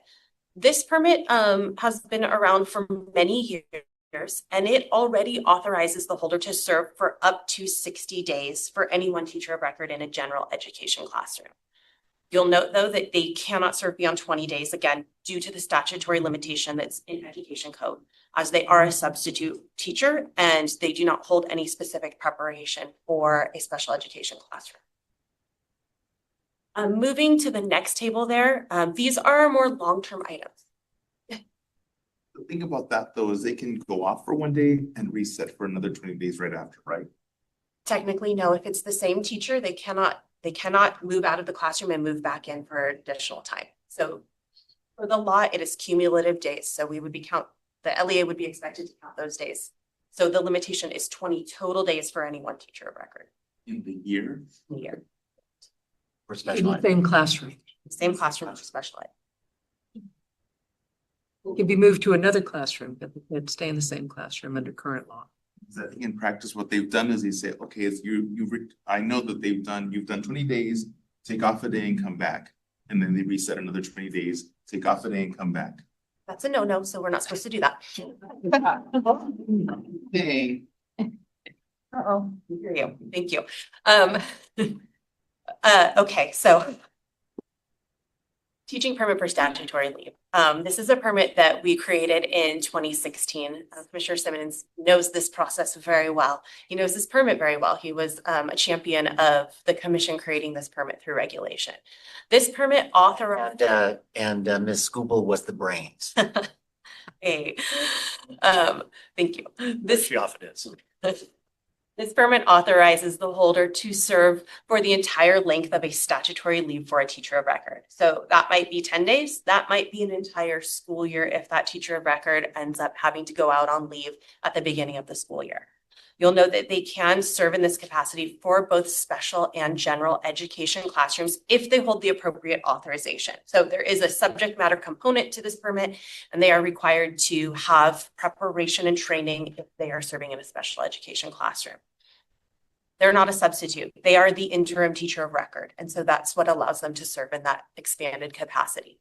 This permit has been around for many years, and it already authorizes the holder to serve for up to 60 days for any one teacher of record in a general education classroom. You'll note, though, that they cannot serve beyond 20 days, again, due to the statutory limitation that's in education code, as they are a substitute teacher and they do not hold any specific preparation for a special education classroom. Moving to the next table there, these are more long-term items. The thing about that, though, is they can go off for one day and reset for another 20 days right after, right? Technically, no. If it's the same teacher, they cannot move out of the classroom and move back in for additional time. So for the law, it is cumulative days. So the LEA would be expected to count those days. So the limitation is 20 total days for any one teacher of record. In the year? In the year. For In special the ed. same classroom. Same classroom for special ed. It can be moved to another classroom, but it'd stay in the same classroom under current law. I think in practice, what they've done is they say, okay, it's I know that you've done 20 days, take off a day and come back. And then they reset another 20 days, take off a day and come back. That's a no-no, so we're not supposed to do that. Dang. Uh-oh, thank you. Okay, so teaching permit for statutory leave. This is a permit that we created in 2016. Commissioner Simmons knows this process very well. He knows this permit very well. He was a champion of the commission creating this permit through regulation. This permit authorized. And Ms. Scooble was the brains. Hey, thank you. This She often is. This permit authorizes the holder to serve for the entire length of a statutory leave for a teacher of record. So that might be 10 days, that might be an entire school year if that teacher of record ends up having to go out on leave at the beginning of the school year. You'll note that they can serve in this capacity for both special and general education classrooms if they hold the appropriate authorization. So there is a subject matter component to this permit, and they are required to have preparation and training if they are serving in a special education classroom. They're not a substitute. They are the interim teacher of record. And so that's what allows them to serve in that expanded capacity.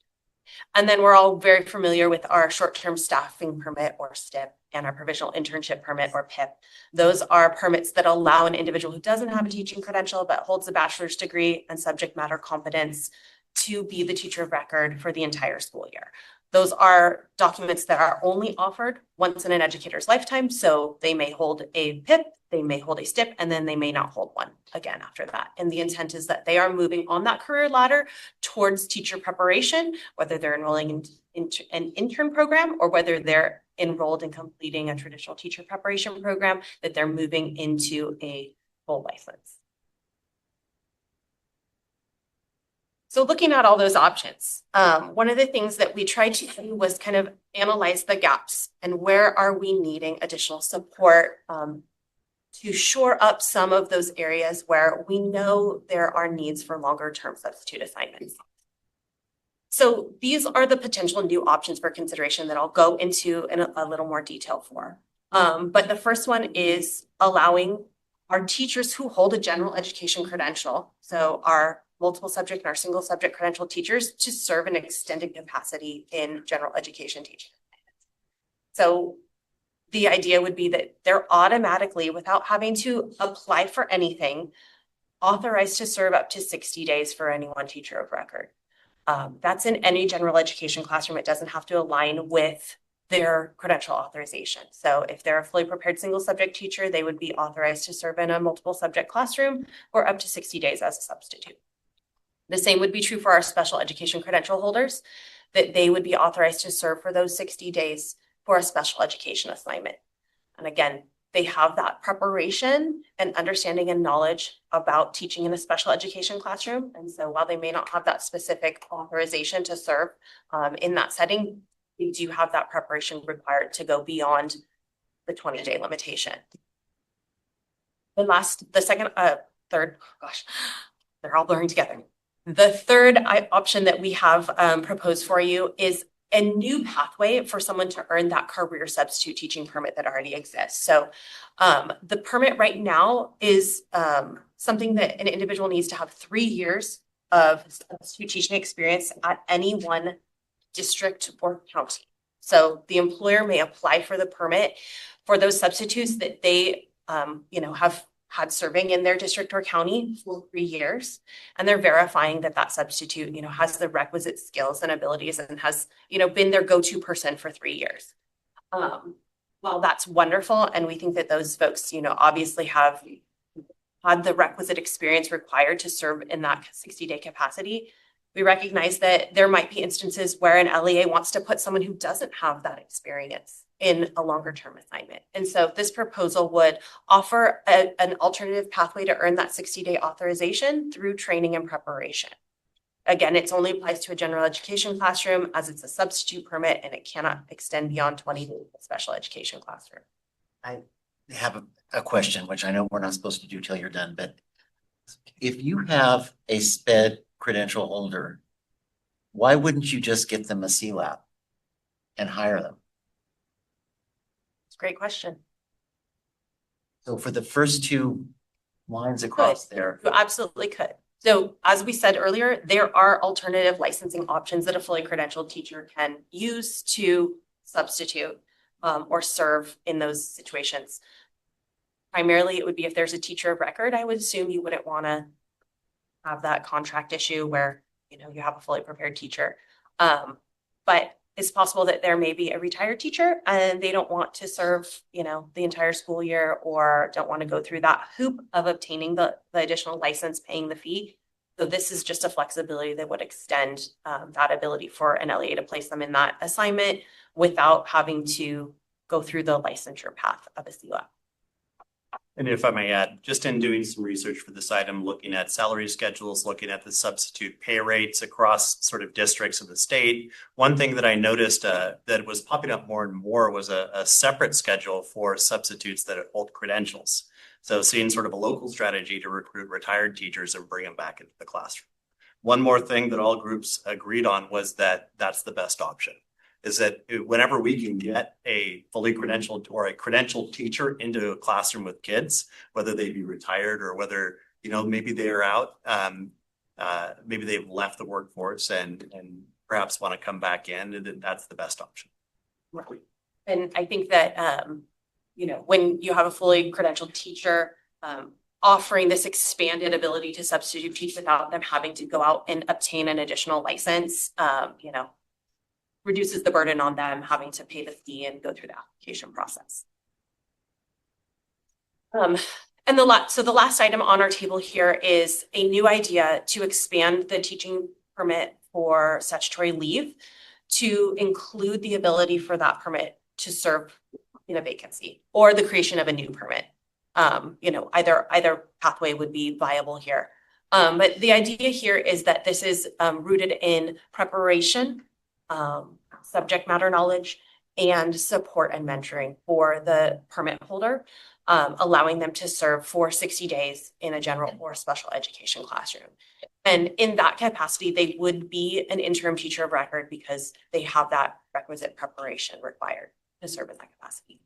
And then we're all very familiar with our short-term staffing permit or STIP and our provisional internship permit or PIP. Those are permits that allow an individual who doesn't have a teaching credential but holds a bachelor's degree and subject matter competence to be the teacher of record for the entire school year. Those are documents that are only offered once in an educator's lifetime. So they may hold a PIP, they may hold a STIP, and then they may not hold one again after that. And the intent is that they are moving on that career ladder towards teacher preparation, whether they're enrolling in an intern program or whether they're enrolled in completing a traditional teacher preparation program, that they're moving into a full license. So looking at all those options, one of the things that we tried to do was kind of analyze the gaps and where are we needing additional support to shore up some of those areas where we know there are needs for longer term substitute assignments. So these are the potential new options for consideration that I'll go into in a little more detail for. But the first one is allowing our teachers who hold a general education credential, so our multiple subject and our single subject credential teachers, to serve in extended capacity in general education teaching. So the idea would be that they're automatically, without having to apply for anything, authorized to serve up to 60 days for any one teacher of record. That's in any general education classroom. It doesn't have to align with their credential authorization. So if they're a fully prepared single subject teacher, they would be authorized to serve in a multiple subject classroom or up to 60 days as a substitute. The same would be true for our special education credential holders, that they would be authorized to serve for those 60 days for a special education assignment. And again, they have that preparation and understanding and knowledge about teaching in a special education classroom. And so while they may not have that specific authorization to serve in that setting, they do have that preparation required to go beyond the 20-day limitation. Third, gosh, they're all blurring together. The third option that we have proposed for you is a new pathway for someone to earn that career substitute teaching permit that already exists. So the permit right now is something that an individual needs to have 3 years of substitute teaching experience at any one district or county. So the employer may apply for the permit for those substitutes that they have had serving in their district or county for 3 years, and they're verifying that that substitute, has the requisite skills and abilities and has, been their go-to person for 3 years. Well, that's wonderful, and we think that those folks, obviously have had the requisite experience required to serve in that 60-day capacity. We recognize that there might be instances where an LEA wants to put someone who doesn't have that experience in a longer term assignment. And so this proposal would offer an alternative pathway to earn that 60-day authorization through training and preparation. Again, it only applies to a general education classroom as it's a substitute permit, and it cannot extend beyond 20 days of special education classroom. I have a question, which I know we're not supposed to do till you're done, but if you have a SPED credential holder, why wouldn't you just get them a CLAP and hire them? It's a great question. So for the first 2 lines across there. You absolutely could. So as we said earlier, there are alternative licensing options that a fully credentialed teacher can use to substitute or serve in those situations. Primarily, it would be if there's a teacher of record. I would assume you wouldn't want to have that contract issue where, you have a fully prepared teacher. But it's possible that there may be a retired teacher and they don't want to serve, the entire school year or don't want to go through that hoop of obtaining the additional license, paying the fee. So this is just a flexibility that would extend that ability for an LEA to place them in that assignment without having to go through the licensure path of a CUF. And if I may add, just in doing some research for this item, looking at salary schedules, looking at the substitute pay rates across sort of districts of the state, one thing that I noticed that was popping up more and more was a separate schedule for substitutes that hold credentials. So seeing sort of a local strategy to recruit retired teachers and bring them back into the classroom. One more thing that all groups agreed on was that that's the best option. Is that whenever we can get a fully credentialed or a credentialed teacher into a classroom with kids, whether they be retired or whether, maybe they are out, maybe they've left the workforce and perhaps want to come back in, and then that's the best option. Right. And I think that, when you have a fully credentialed teacher, offering this expanded ability to substitute teach without them having to go out and obtain an additional license, reduces the burden on them having to pay the fee and go through the application process. And the last item on our table here is a new idea to expand the teaching permit for statutory leave to include the ability for that permit to serve in a vacancy or the creation of a new permit. Either pathway would be viable here. But the idea here is that this is rooted in preparation, subject matter knowledge, and support and mentoring for the permit holder, allowing them to serve for 60 days in a general or special education classroom. And in that capacity, they would be an interim teacher of record because they have that requisite preparation required to serve in that capacity.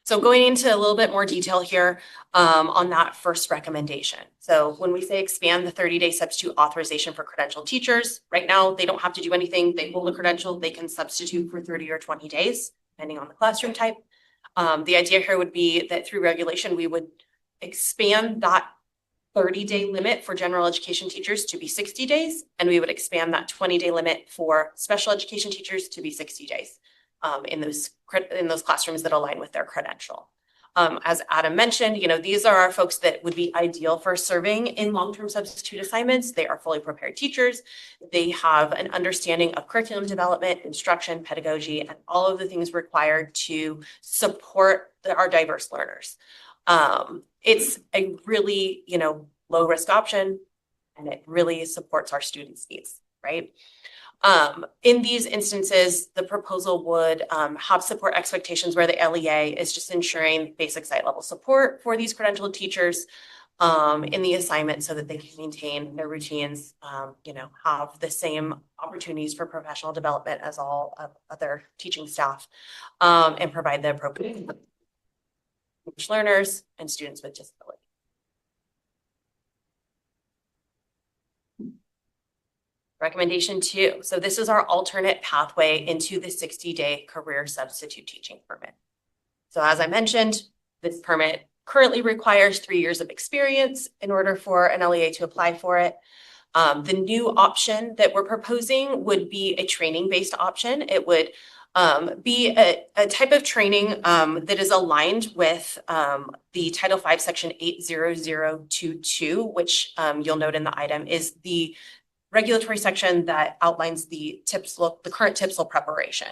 So going into a little bit more detail here on that first recommendation. So when we say expand the 30-day substitute authorization for credentialed teachers, right now they don't have to do anything. They hold a credential, they can substitute for 30 or 20 days, depending on the classroom type. The idea here would be that through regulation, we would expand that 30-day limit for general education teachers to be 60 days, and we would expand that 20-day limit for special education teachers to be 60 days. In those classrooms that align with their credential. As Adam mentioned, these are our folks that would be ideal for serving in long-term substitute assignments. They are fully prepared teachers. They have an understanding of curriculum development, instruction, pedagogy, and all of the things required to support our diverse learners. It's a really, low-risk option, and it really supports our students' needs, right? In these instances, the proposal would have support expectations where the LEA is just ensuring basic site level support for these credentialed teachers in the assignment so that they can maintain their routines, have the same opportunities for professional development as all other teaching staff, and provide the appropriate learners and students with disabilities. Recommendation 2. So this is our alternate pathway into the 60-day career substitute teaching permit. So as I mentioned, this permit currently requires 3 years of experience in order for an LEA to apply for it. The new option that we're proposing would be a training-based option. It would be a type of training that is aligned with the Title V, Section 80022, which you'll note in the item is the regulatory section that outlines the current TPSL preparation.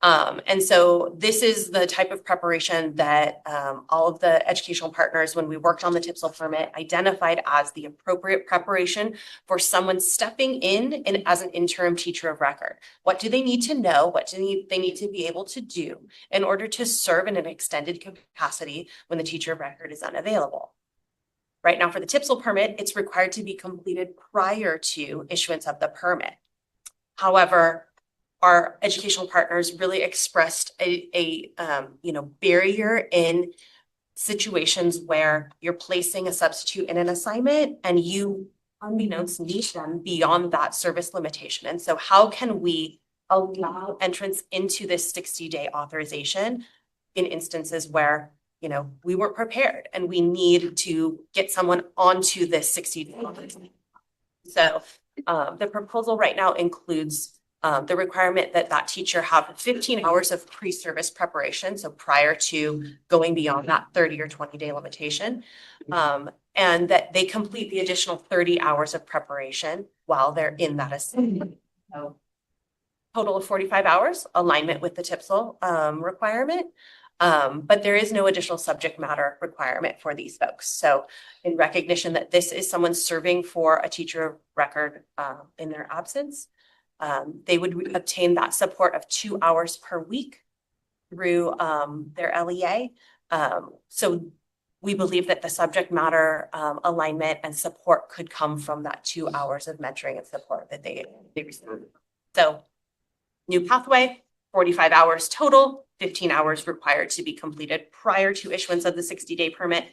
And so this is the type of preparation that all of the educational partners, when we worked on the TPSL permit, identified as the appropriate preparation for someone stepping in and as an interim teacher of record. What do they need to know? What do they need to be able to do in order to serve in an extended capacity when the teacher of record is unavailable? Right now for the TPSL permit, it's required to be completed prior to issuance of the permit. However, our educational partners really expressed a barrier in situations where you're placing a substitute in an assignment and you, unbeknownst, need them beyond that service limitation. And so how can we allow entrance into this 60-day authorization in instances where we weren't prepared and we need to get someone onto this 60-day authorization? So the proposal right now includes the requirement that teacher have 15 hours of pre-service preparation, so prior to going beyond that 30 or 20-day limitation. and that they complete the additional 30 hours of preparation while they're in that assignment. So total of 45 hours, alignment with the TIPSL requirement. But there is no additional subject matter requirement for these folks. So in recognition that this is someone serving for a teacher of record in their absence, they would obtain that support of 2 hours per week through their LEA. So we believe that the subject matter alignment and support could come from that 2 hours of mentoring and support that they receive. So new pathway, 45 hours total, 15 hours required to be completed prior to issuance of the 60-day permit.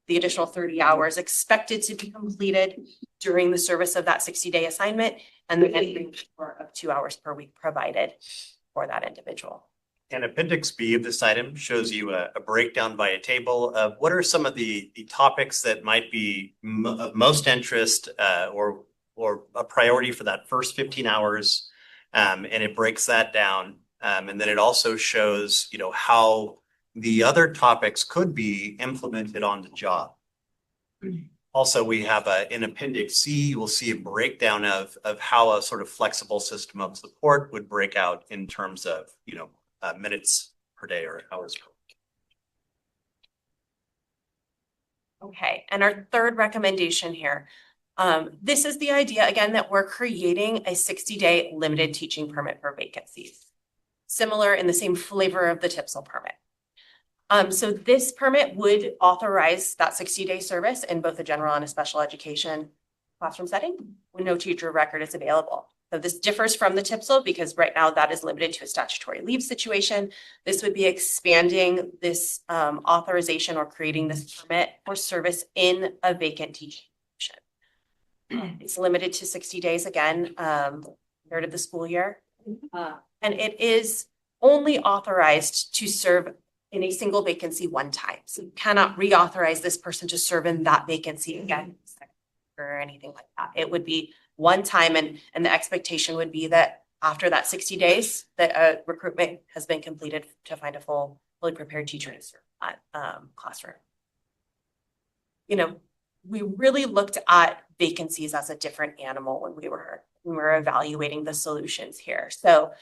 The additional 30 hours expected to be completed during the service of that 60-day assignment, and the mentoring support of 2 hours per week provided for that individual. And Appendix B of this item shows you a breakdown by a table of what are some of the topics that might be of most interest or a priority for that first 15 hours. And it breaks that down. And then it also shows, how the other topics could be implemented on the job. Also, we have in Appendix C, you will see a breakdown of how a sort of flexible system of support would break out in terms of, minutes per day or hours per week. Okay, and our third recommendation here. This is the idea, again, that we're creating a 60-day limited teaching permit for vacancies, similar in the same flavor of the TIPSL permit. So this permit would authorize that 60-day service in both a general and a special education classroom setting when no teacher of record is available. So this differs from the TIPSL because right now that is limited to a statutory leave situation. This would be expanding this authorization or creating this permit for service in a vacant teaching position. It's limited to 60 days again, compared to the school year. And it is only authorized to serve in a single vacancy one time. So you cannot reauthorize this person to serve in that vacancy again or anything like that. It would be one time, and the expectation would be that after that 60 days, that recruitment has been completed to find a fully prepared teacher to serve that classroom. We really looked at vacancies as a different animal when we were evaluating the solutions here. So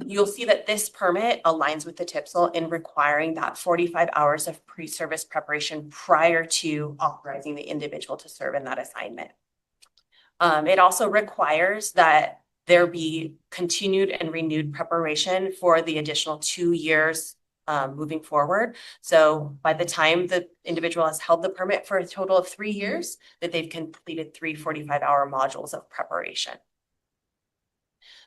you'll see that this permit aligns with the TIPSL in requiring that 45 hours of pre-service preparation prior to authorizing the individual to serve in that assignment. It also requires that there be continued and renewed preparation for the additional 2 years moving forward. So by the time the individual has held the permit for a total of 3 years, that they've completed 3 45-hour modules of preparation.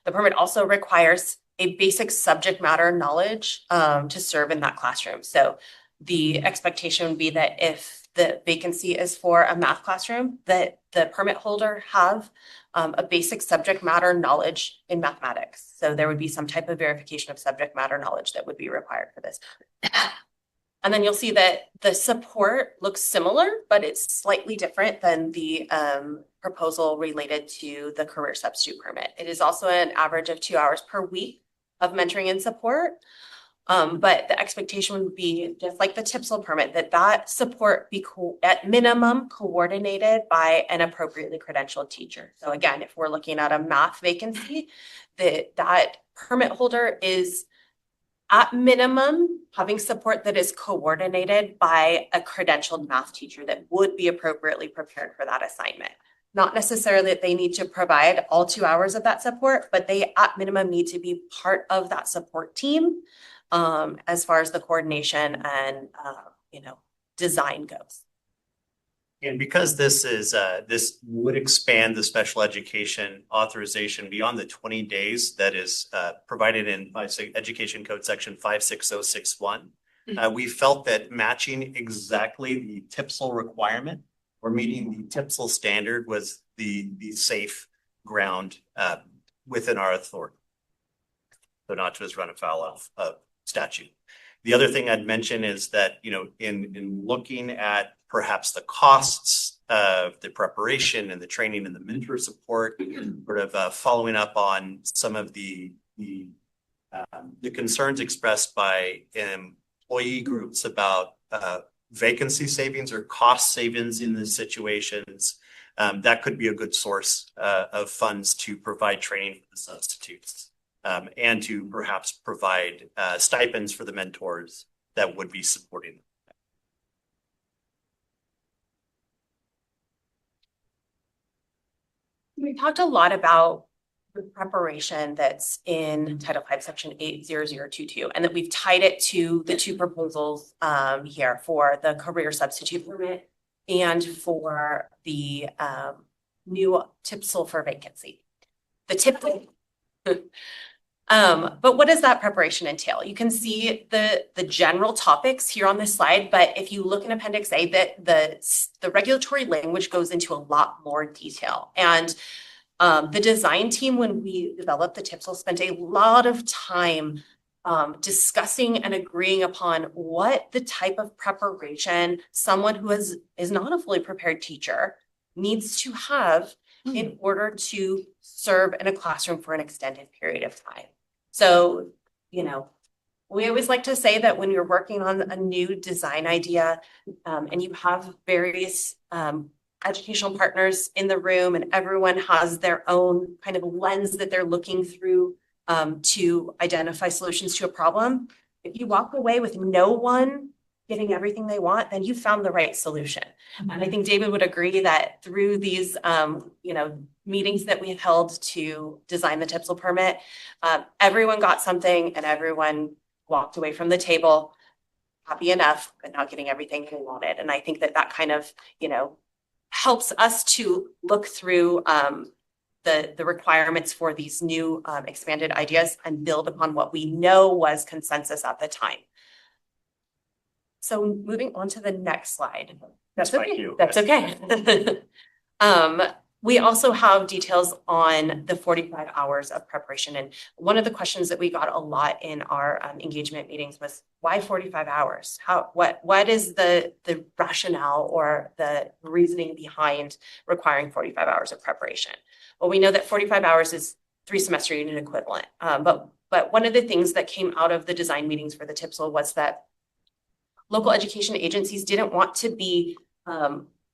The permit also requires a basic subject matter knowledge to serve in that classroom. So the expectation would be that if the vacancy is for a math classroom, that the permit holder have a basic subject matter knowledge in mathematics. So there would be some type of verification of subject matter knowledge that would be required for this. And then you'll see that the support looks similar, but it's slightly different than the proposal related to the career substitute permit. It is also an average of 2 hours per week of mentoring and support. But the expectation would be just like the TIPSL permit, that support be at minimum coordinated by an appropriately credentialed teacher. So again, if we're looking at a math vacancy, that permit holder is at minimum having support that is coordinated by a credentialed math teacher that would be appropriately prepared for that assignment. Not necessarily that they need to provide all 2 hours of that support, but they at minimum need to be part of that support team as far as the coordination and design goes. And because this would expand the special education authorization beyond the 20 days that is provided in Education Code Section 56061, we felt that matching exactly the TIPSL requirement or meeting the TIPSL standard was the safe ground within our authority. So not to just run afoul of statute. The other thing I'd mention is that, in looking at perhaps the costs of the preparation and the training and the mentor support, sort of following up on some of the concerns expressed by employee groups about vacancy savings or cost savings in these situations, that could be a good source of funds to provide training for the substitutes, and to perhaps provide stipends for the mentors that would be supporting them. We talked a lot about the preparation that's in Title V, Section 80022, and that we've tied it to the two proposals here for the career substitute permit and for the new TIPSL for vacancy. The TIPSL. But what does that preparation entail? You can see the general topics here on this slide, but if you look in Appendix A, that the regulatory language goes into a lot more detail. And the design team, when we developed the TIPSL, spent a lot of time discussing and agreeing upon what the type of preparation someone who is not a fully prepared teacher needs to have in order to serve in a classroom for an extended period of time. So, you know, we always like to say that when you're working on a new design idea, and you have various educational partners in the room and everyone has their own kind of lens that they're looking through to identify solutions to a problem. If you walk away with no one getting everything they want, then you found the right solution. And I think David would agree that through these, meetings that we have held to design the TIPSL permit, everyone got something and everyone walked away from the table happy enough, but not getting everything they wanted. And I think that kind of, helps us to look through the requirements for these new expanded ideas and build upon what we know was consensus at the time. So moving on to the next slide. That's okay. That's okay. We also have details on the 45 hours of preparation. And one of the questions that we got a lot in our engagement meetings was, why 45 hours? What is the rationale or the reasoning behind requiring 45 hours of preparation? Well, we know that 45 hours is 3 semester unit equivalent. But one of the things that came out of the design meetings for the TIPSL was that local education agencies didn't want to be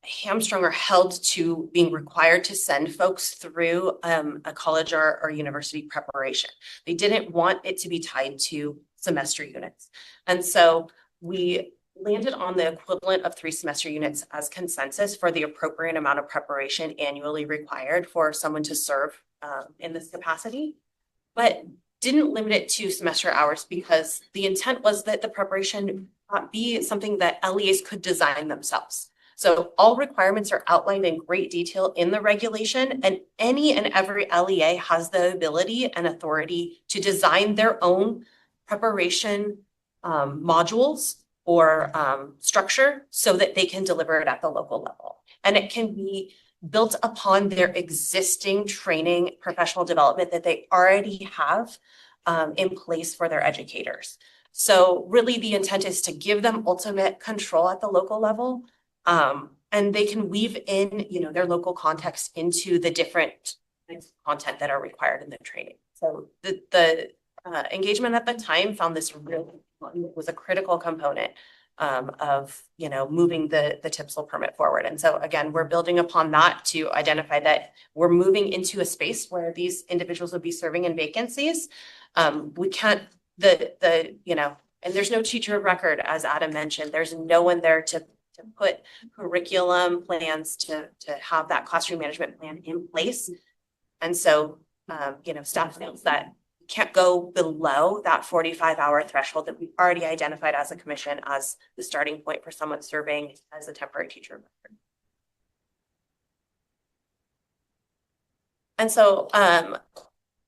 hamstrung or held to being required to send folks through a college or university preparation. They didn't want it to be tied to semester units. And so we landed on the equivalent of 3 semester units as consensus for the appropriate amount of preparation annually required for someone to serve in this capacity, but didn't limit it to semester hours because the intent was that the preparation not be something that LEAs could design themselves. So all requirements are outlined in great detail in the regulation, and any and every LEA has the ability and authority to design their own preparation modules or structure so that they can deliver it at the local level. And it can be built upon their existing training, professional development that they already have in place for their educators. So really the intent is to give them ultimate control at the local level. And they can weave in, their local context into the different content that are required in the training. So the engagement at the time found this really was a critical component of, moving the TIPSL permit forward. And so again, we're building upon that to identify that we're moving into a space where these individuals will be serving in vacancies. We can't, and there's no teacher of record, as Adam mentioned. There's no one there to put curriculum plans to have that classroom management plan in place. And so, staff feels that we can't go below that 45-hour threshold that we've already identified as a commission as the starting point for someone serving as a temporary teacher of record. And so,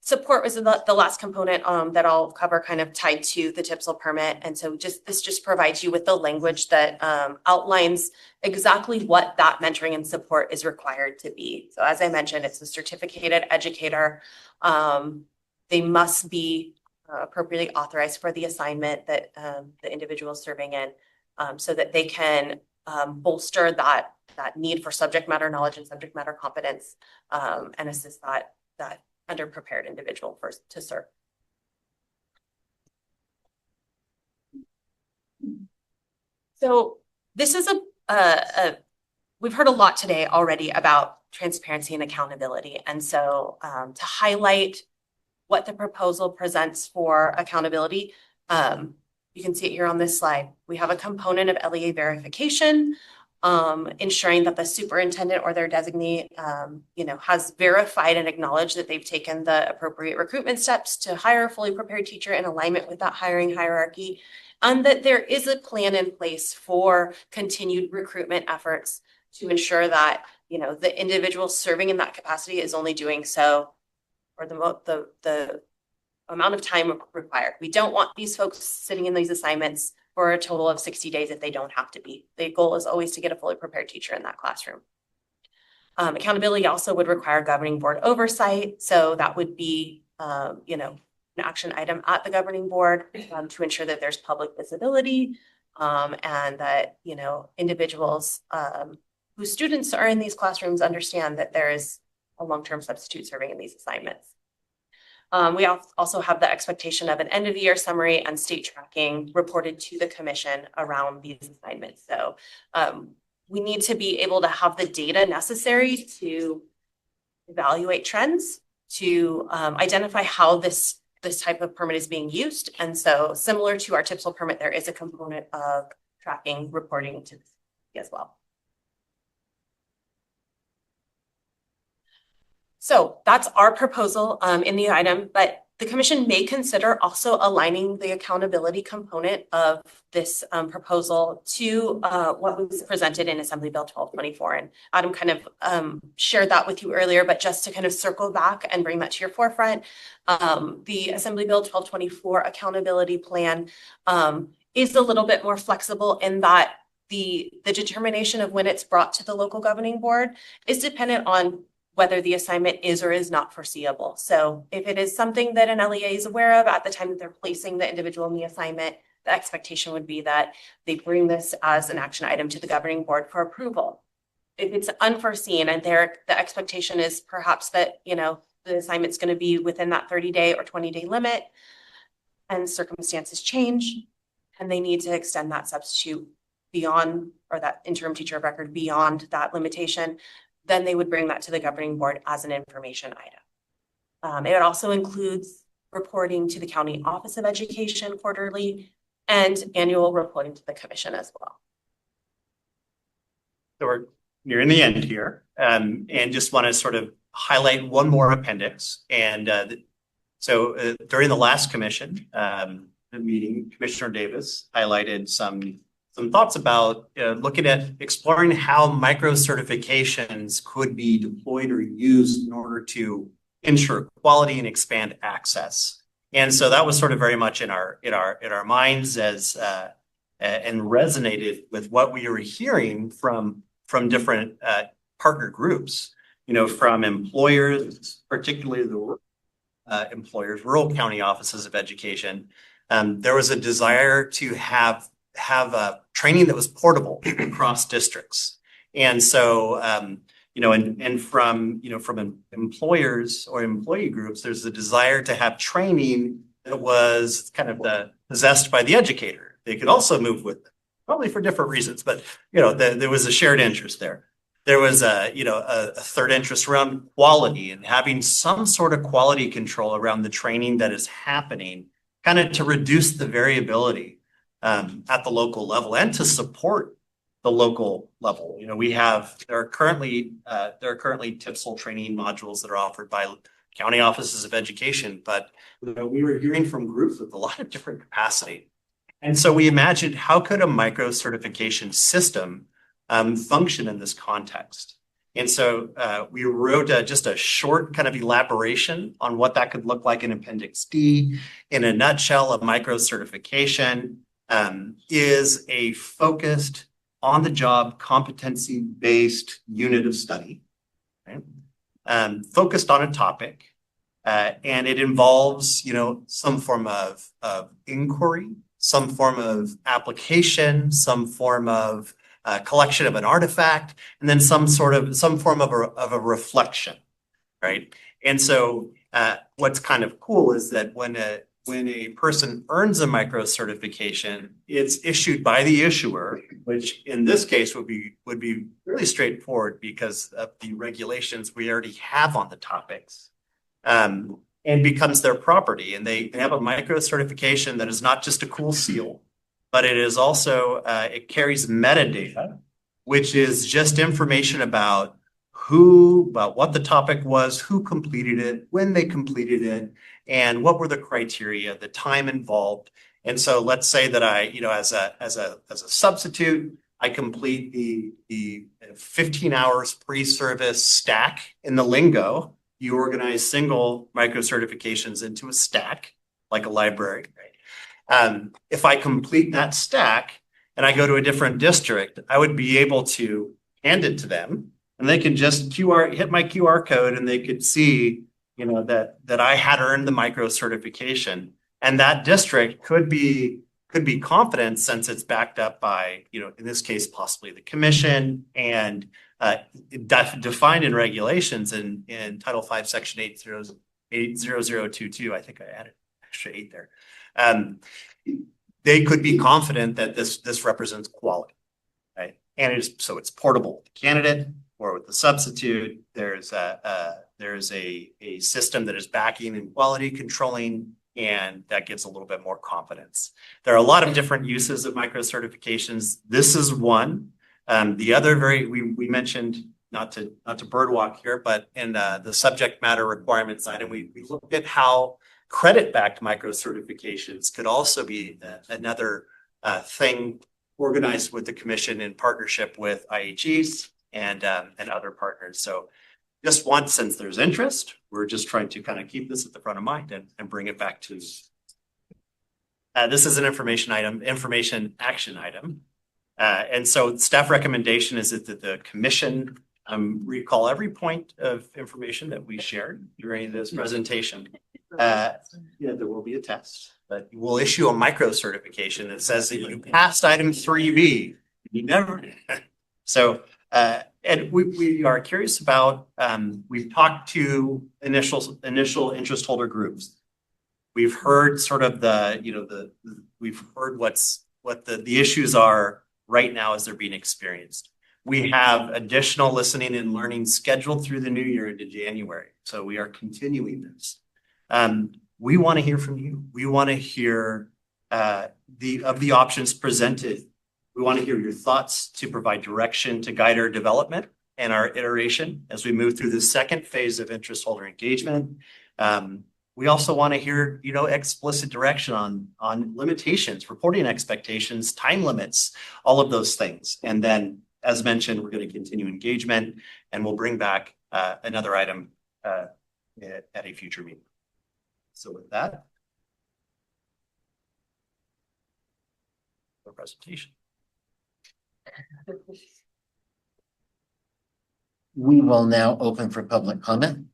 support was the last component that I'll cover, kind of tied to the TIPSL permit. And so this just provides you with the language that outlines exactly what that mentoring and support is required to be. So as I mentioned, it's a certificated educator. They must be appropriately authorized for the assignment that the individual is serving in, so that they can bolster that need for subject matter knowledge and subject matter competence, and assist that underprepared individual to serve. So This is we've heard a lot today already about transparency and accountability. And so to highlight what the proposal presents for accountability, you can see it here on this slide. We have a component of LEA verification, ensuring that the superintendent or their designee, has verified and acknowledged that they've taken the appropriate recruitment steps to hire a fully prepared teacher in alignment with that hiring hierarchy, and that there is a plan in place for continued recruitment efforts to ensure that, the individual serving in that capacity is only doing so for the amount of time required. We don't want these folks sitting in these assignments for a total of 60 days if they don't have to be. The goal is always to get a fully prepared teacher in that classroom. Accountability also would require governing board oversight. So that would be, an action item at the governing board to ensure that there's public visibility and that, individuals whose students are in these classrooms understand that there is a long-term substitute serving in these assignments. We also have the expectation of an end of the year summary and state tracking reported to the commission around these assignments. So we need to be able to have the data necessary to evaluate trends, to identify how this type of permit is being used. And so similar to our TPSL permit, there is a component of tracking reporting to as well. So that's our proposal in the item, but the commission may consider also aligning the accountability component of this proposal to what was presented in Assembly Bill 1224. And Adam kind of shared that with you earlier, but just to kind of circle back and bring that to your forefront, the Assembly Bill 1224 accountability plan is a little bit more flexible in that the determination of when it's brought to the local governing board is dependent on whether the assignment is or is not foreseeable. So if it is something that an LEA is aware of at the time that they're placing the individual in the assignment, the expectation would be that they bring this as an action item to the governing board for approval. If it's unforeseen and the expectation is perhaps that, the assignment's going to be within that 30-day or 20-day limit and circumstances change and they need to extend that substitute beyond, or that interim teacher of record beyond that limitation, then they would bring that to the governing board as an information item. It also includes reporting to the County Office of Education quarterly and annual reporting to the commission as well. So we're nearing the end here, and just want to sort of highlight one more appendix. And during the last commission meeting, Commissioner Davis highlighted some thoughts about looking at exploring how micro certifications could be deployed or used in order to ensure quality and expand access. And so that was sort of very much in our minds as and resonated with what we were hearing from different partner groups, from employers, particularly the employers, rural county offices of education. There was a desire to have a training that was portable across districts. And so, from employers or employee groups, there's a desire to have training that was kind of possessed by the educator. They could also move with them, probably for different reasons, but, there was a shared interest there. There was a third interest around quality and having some sort of quality control around the training that is happening, kind of to reduce the variability at the local level and to support the local level. There are currently TPSL training modules that are offered by county offices of education, but we were hearing from groups with a lot of different capacity. And so we imagined, how could a micro certification system function in this context? And so we wrote just a short kind of elaboration on what that could look like in Appendix D. In a nutshell, a micro certification is a focused, on-the-job, competency-based unit of study, right? Focused on a topic, and it involves, some form of inquiry, some form of application, some form of collection of an artifact, and then some form of a reflection, right? And so what's kind of cool is that when when a person earns a micro certification, it's issued by the issuer, which in this case would be really straightforward because of the regulations we already have on the topics. And becomes their property. And they have a micro certification that is not just a cool seal, but it is also, it carries metadata, which is just information about what the topic was, who completed it, when they completed it, and what were the criteria, the time involved. And so let's say that I, as a substitute, I complete the 15 hours pre-service stack in the lingo. You organize single micro certifications into a stack, like a library. If I complete that stack and I go to a different district, I would be able to hand it to them, and they could just hit my QR code, and they could see, that I had earned the micro certification, and that district could be confident since it's backed up by, in this case, possibly the commission and defined in regulations in Title V, Section 80022. I think I added extra 8 there. They could be confident that this represents quality, right? And it's portable with the candidate or with the substitute. There's a system that is backing and quality controlling, and that gives a little bit more confidence. There are a lot of different uses of micro certifications. This is one. The other we mentioned, not to birdwalk here, but in the subject matter requirements item, we looked at how credit-backed micro certifications could also be another thing organized with the commission in partnership with IHEs and other partners. So just once, since there's interest, we're just trying to kind of keep this at the front of mind and bring it back to. This is an information action item. And so staff recommendation is that the commission recall every point of information that we shared during this presentation. There will be a test, but we'll issue a micro certification that says that you passed item 3B. You never. So, and we are curious about, we've talked to initial interest holder groups. We've heard sort of we've heard what the issues are right now as they're being experienced. We have additional listening and learning scheduled through the new year into January. So we are continuing this. We want to hear from you. We want to hear the options presented. We want to hear your thoughts to provide direction to guide our development and our iteration as we move through the second phase of interest holder engagement. We also want to hear, explicit direction on limitations, reporting expectations, time limits, all of those things. And then, as mentioned, we're going to continue engagement, and we'll bring back another item at a future meeting. So with that, the presentation. We will now open for public comment.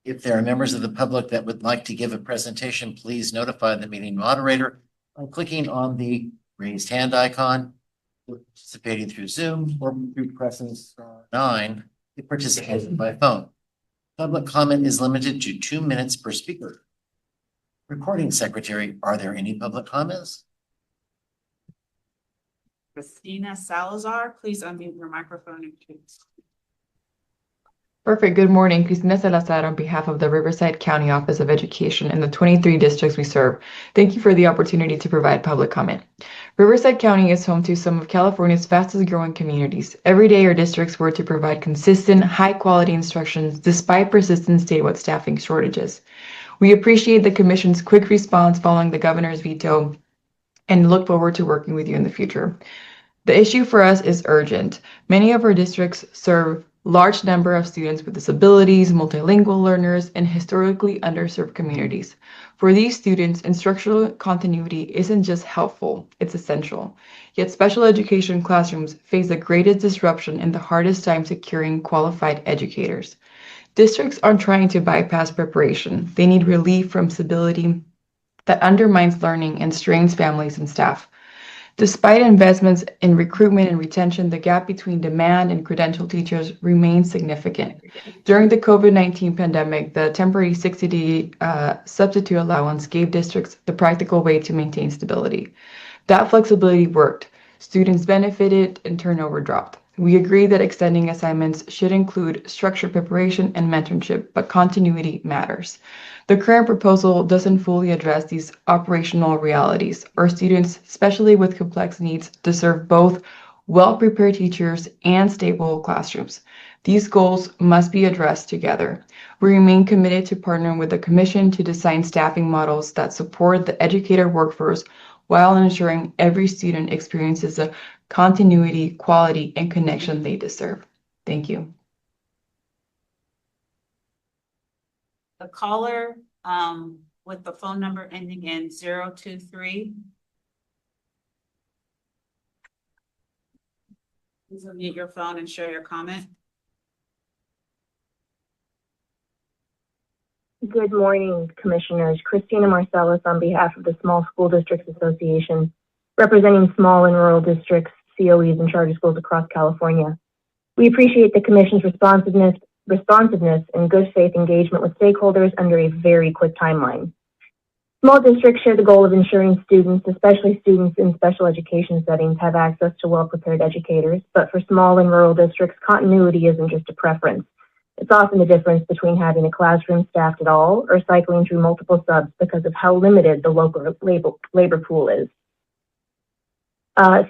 If there are members of the public that would like to give a presentation, please notify the meeting moderator by clicking on the raised hand icon. Participating through Zoom or through pressing star 9 if participating by phone. Public comment is limited to 2 minutes per speaker. Recording secretary, are there any public comments? Christina Salazar, please unmute your microphone and please. Perfect. Good morning. Cristina Salazar on behalf of the Riverside County Office of Education and the 23 districts we serve. Thank you for the opportunity to provide public comment. Riverside County is home to some of California's fastest growing communities. Every day, our districts work to provide consistent, high-quality instructions despite persistent statewide staffing shortages. We appreciate the Commission's quick response following the governor's veto and look forward to working with you in the future. The issue for us is urgent. Many of our districts serve large number of students with disabilities, multilingual learners, and historically underserved communities. For these students, instructional continuity isn't just helpful, it's essential. Yet special education classrooms face the greatest disruption and the hardest time securing qualified educators. Districts aren't trying to bypass preparation. They need relief from stability that undermines learning and strains families and staff. Despite investments in recruitment and retention, the gap between demand and credentialed teachers remains significant. During the COVID-19 pandemic, the temporary 60-day substitute allowance gave districts the practical way to maintain stability. That flexibility worked. Students benefited and turnover dropped. We agree that extending assignments should include structured preparation and mentorship, but continuity matters. The current proposal doesn't fully address these operational realities. Our students, especially with complex needs, deserve both well-prepared teachers and stable classrooms. These goals must be addressed together. We remain committed to partnering with the Commission to design staffing models that support the educator workforce while ensuring every student experiences the continuity, quality, and connection they deserve. Thank you. The caller, with the phone number ending in 023. Please unmute your phone and share your comment. Good morning, Commissioners. Christina Marcellus on behalf of the Small School Districts Association, representing small and rural districts, COEs, and charter schools across California. We appreciate the Commission's responsiveness and good faith engagement with stakeholders under a very quick timeline. Small districts share the goal of ensuring students, especially students in special education settings, have access to well-prepared educators, but for small and rural districts, continuity isn't just a preference. It's often the difference between having a classroom staffed at all or cycling through multiple subs because of how limited the local labor pool is.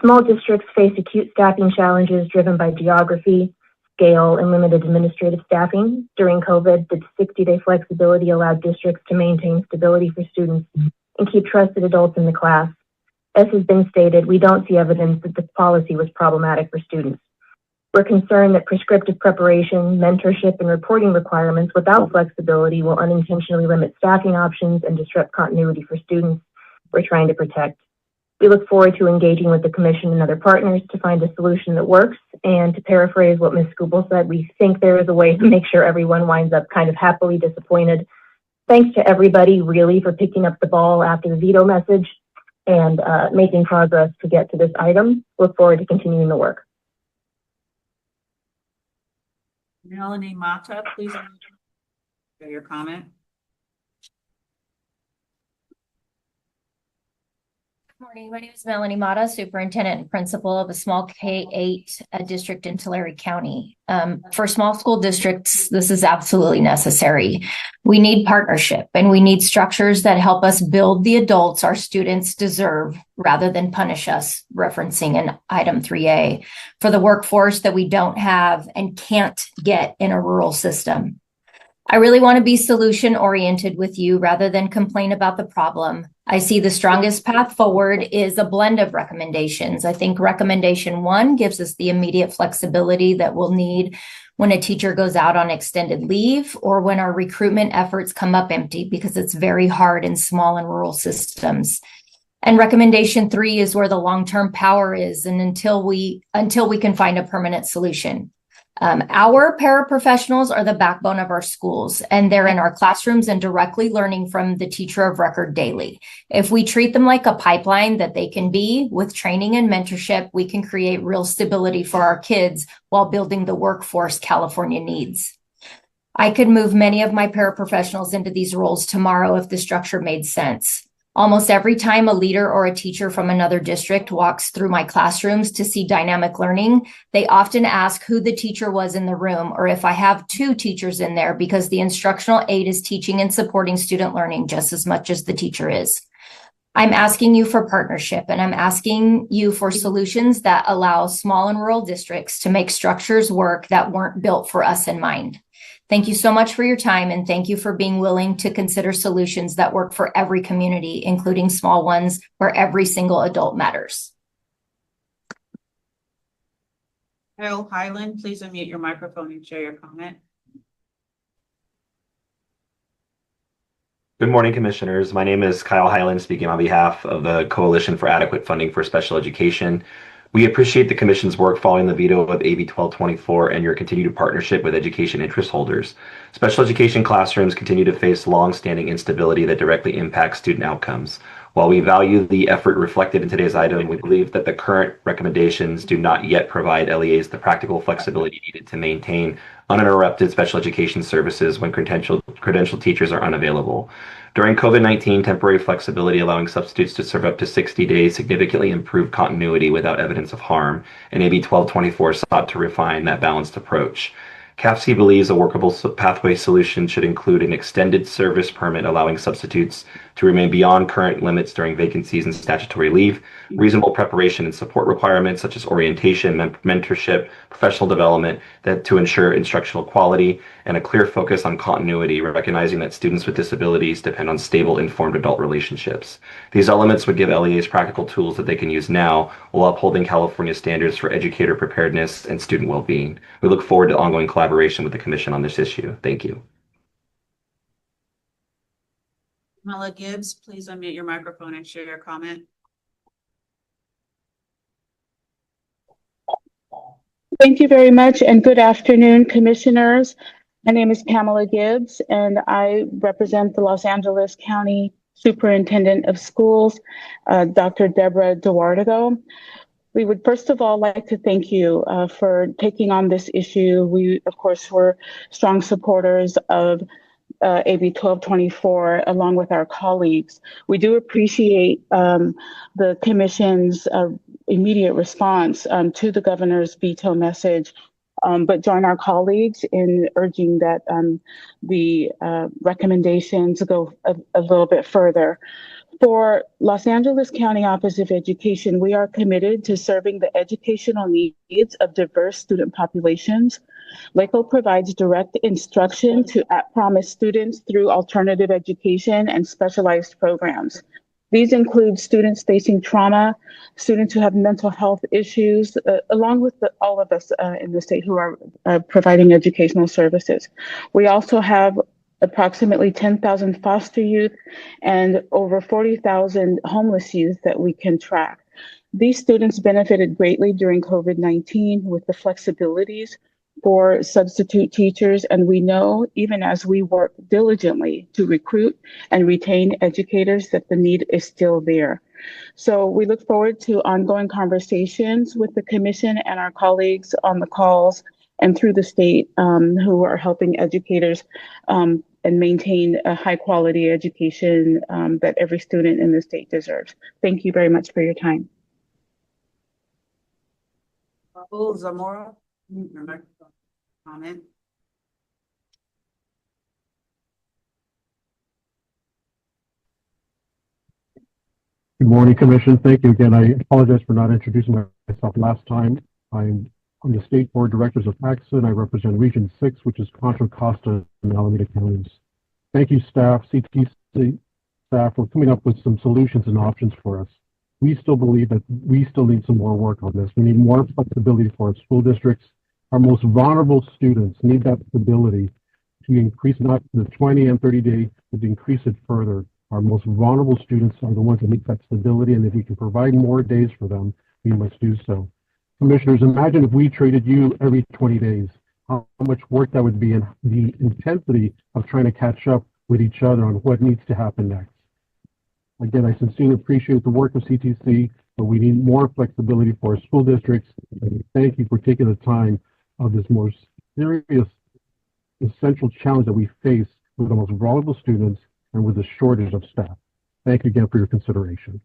Small districts face acute staffing challenges driven by geography, scale, and limited administrative staffing. During COVID, the 60-day flexibility allowed districts to maintain stability for students and keep trusted adults in the class. As has been stated, we don't see evidence that this policy was problematic for students. We're concerned that prescriptive preparation, mentorship, and reporting requirements without flexibility will unintentionally limit staffing options and disrupt continuity for students we're trying to protect. We look forward to engaging with the Commission and other partners to find a solution that works. And to paraphrase what Ms. Skubal said, we think there is a way to make sure everyone winds up kind of happily disappointed. Thanks to everybody really for picking up the ball after the veto message and making progress to get to this item. Look forward to continuing the work. Melanie Mata, please share your comment. Good morning. My name is Melanie Mata, Superintendent and Principal of a small K-8 district in Tulare County. For small school districts, this is absolutely necessary. We need partnership and we need structures that help us build the adults our students deserve rather than punish us, referencing in item 3A, for the workforce that we don't have and can't get in a rural system. I really want to be solution oriented with you rather than complain about the problem. I see the strongest path forward is a blend of recommendations. I think recommendation 1 gives us the immediate flexibility that we'll need when a teacher goes out on extended leave or when our recruitment efforts come up empty because it's very hard in small and rural systems. And recommendation 3 is where the long-term power is and until we can find a permanent solution. Our paraprofessionals are the backbone of our schools, and they're in our classrooms and directly learning from the teacher of record daily. If we treat them like a pipeline that they can be with training and mentorship, we can create real stability for our kids while building the workforce California needs. I could move many of my paraprofessionals into these roles tomorrow if the structure made sense. Almost every time a leader or a teacher from another district walks through my classrooms to see dynamic learning, they often ask who the teacher was in the room or if I have 2 teachers in there because the instructional aide is teaching and supporting student learning just as much as the teacher is. I'm asking you for partnership and I'm asking you for solutions that allow small and rural districts to make structures work that weren't built for us in mind. Thank you so much for your time and thank you for being willing to consider solutions that work for every community, including small ones where every single adult matters. Kyle Highland, please unmute your microphone and share your comment. Good morning, Commissioners. My name is Kyle Highland, speaking on behalf of the Coalition for Adequate Funding for Special Education. We appreciate the Commission's work following the veto of AB 1224 and your continued partnership with education interest holders. Special education classrooms continue to face long-standing instability that directly impacts student outcomes. While we value the effort reflected in today's item, we believe that the current recommendations do not yet provide LEAs the practical flexibility needed to maintain uninterrupted special education services when credentialed teachers are unavailable. During COVID-19, temporary flexibility allowing substitutes to serve up to 60 days significantly improved continuity without evidence of harm, and AB 1224 sought to refine that balanced approach. CAFC believes a workable pathway solution should include an extended service permit allowing substitutes to remain beyond current limits during vacancies and statutory leave, reasonable preparation and support requirements such as orientation, mentorship, professional development that to ensure instructional quality, and a clear focus on continuity, recognizing that students with disabilities depend on stable, informed adult relationships. These elements would give LEAs practical tools that they can use now while upholding California standards for educator preparedness and student well-being. We look forward to ongoing collaboration with the Commission on this issue. Thank you. Kamala Gibbs, please unmute your microphone and share your comment. Thank you very much, and good afternoon, commissioners. My name is Pamela Gibbs, and I represent the Los Angeles County Superintendent of Schools, Dr. Deborah Duardo. We would first of all like to thank you for taking on this issue. We, of course, were strong supporters of AB 1224 along with our colleagues. We do appreciate the Commission's immediate response to the governor's veto message, but join our colleagues in urging that the recommendations go a little bit further. For Los Angeles County Office of Education, we are committed to serving the educational needs of diverse student populations. LACO provides direct instruction to at-promise students through alternative education and specialized programs. These include students facing trauma, students who have mental health issues, along with all of us in the state who are providing educational services. We also have approximately 10,000 foster youth and over 40,000 homeless youth that we can track. These students benefited greatly during COVID-19 with the flexibilities for substitute teachers, and we know even as we work diligently to recruit and retain educators that the need is still there. So we look forward to ongoing conversations with the Commission and our colleagues on the calls and through the state who are helping educators and maintain a high quality education that every student in the state deserves. Thank you very much for your time. Raul Zamora, your microphone comment. Good morning, Commission. Thank you again. I apologize for not introducing myself last time. I'm on the State Board of Directors of PACSA, and I represent Region 6, which is Contra Costa and Alameda counties. Thank you, staff, CTC staff, for coming up with some solutions and options for us. We still believe that we still need some more work on this. We need more flexibility for our school districts. Our most vulnerable students need that stability to increase not the 20 and 30 day, but to increase it further. Our most vulnerable students are the ones that need that stability, and if we can provide more days for them, we must do so. Commissioners, imagine if we treated you every 20 days, how much work that would be and the intensity of trying to catch up with each other on what needs to happen next. Again, I sincerely appreciate the work of CTC, but we need more flexibility for our school districts. And thank you for taking the time of this more serious, essential challenge that we face with the most vulnerable students and with the shortage of staff. Thank you again for your consideration.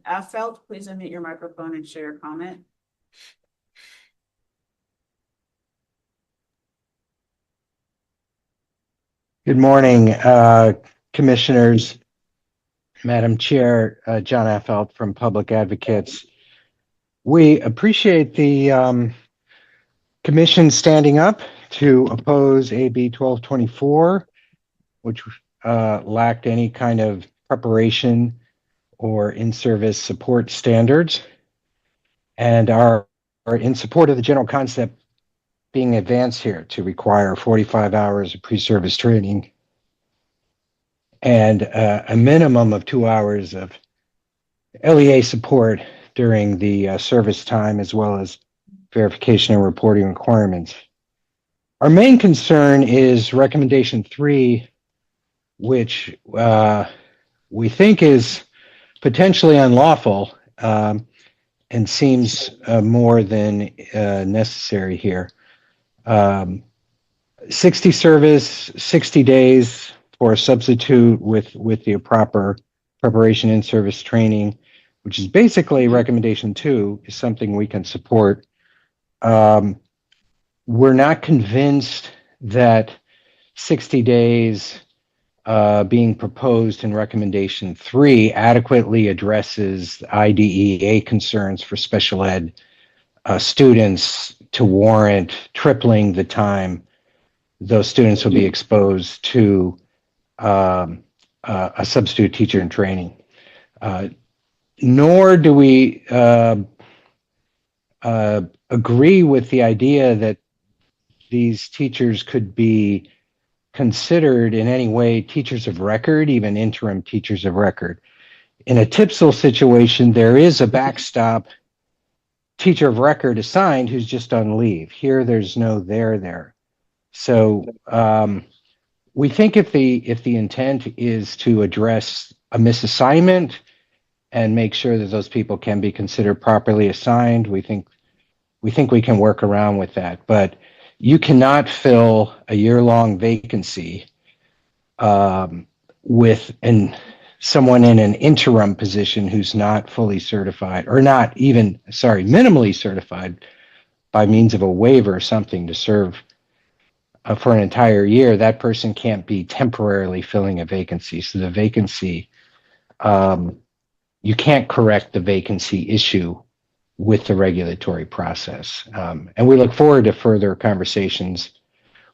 Affeld, please unmute your microphone and share your comment. Good morning, Commissioners, Madam Chair, John Affeld from Public Advocates. We appreciate the Commission standing up to oppose AB 1224, which lacked any kind of preparation or in-service support standards, and are in support of the general concept being advanced here to require 45 hours of pre-service training and a minimum of 2 hours of LEA support during the service time, as well as verification and reporting requirements. Our main concern is recommendation 3, which we think is potentially unlawful and seems more than necessary here. 60 service, 60 days for a substitute with the proper preparation in service training, which is basically recommendation 2, is something we can support. We're not convinced that 60 days being proposed in recommendation 3 adequately addresses IDEA concerns for special ed students to warrant tripling the time those students will be exposed to a substitute teacher in training. Nor do we agree with the idea that these teachers could be considered in any way teachers of record, even interim teachers of record. In a TPSL situation, there is a backstop teacher of record assigned who's just on leave. Here, there's no there. So we think if the intent is to address a misassignment and make sure that those people can be considered properly assigned, we think we can work around with that. But you cannot fill a year-long vacancy with someone in an interim position who's not fully certified, or not even, minimally certified by means of a waiver or something to serve for an entire year. That person can't be temporarily filling a vacancy. So the vacancy, you can't correct the vacancy issue with the regulatory process. And we look forward to further conversations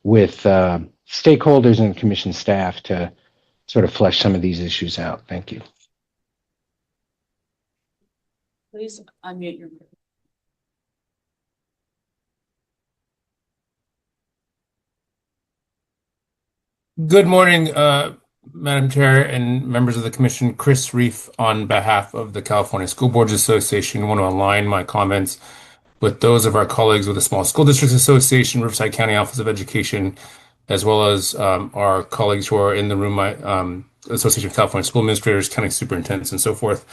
with stakeholders and commission staff to sort of flesh some of these issues out. Thank you. Please unmute your. Good morning, Madam Chair and members of the Commission. Chris Reef on behalf of the California School Boards Association. I want to align my comments with those of our colleagues with the Small School Districts Association, Riverside County Office of Education, as well as our colleagues who are in the room, Association of California School Administrators, county superintendents, and so forth.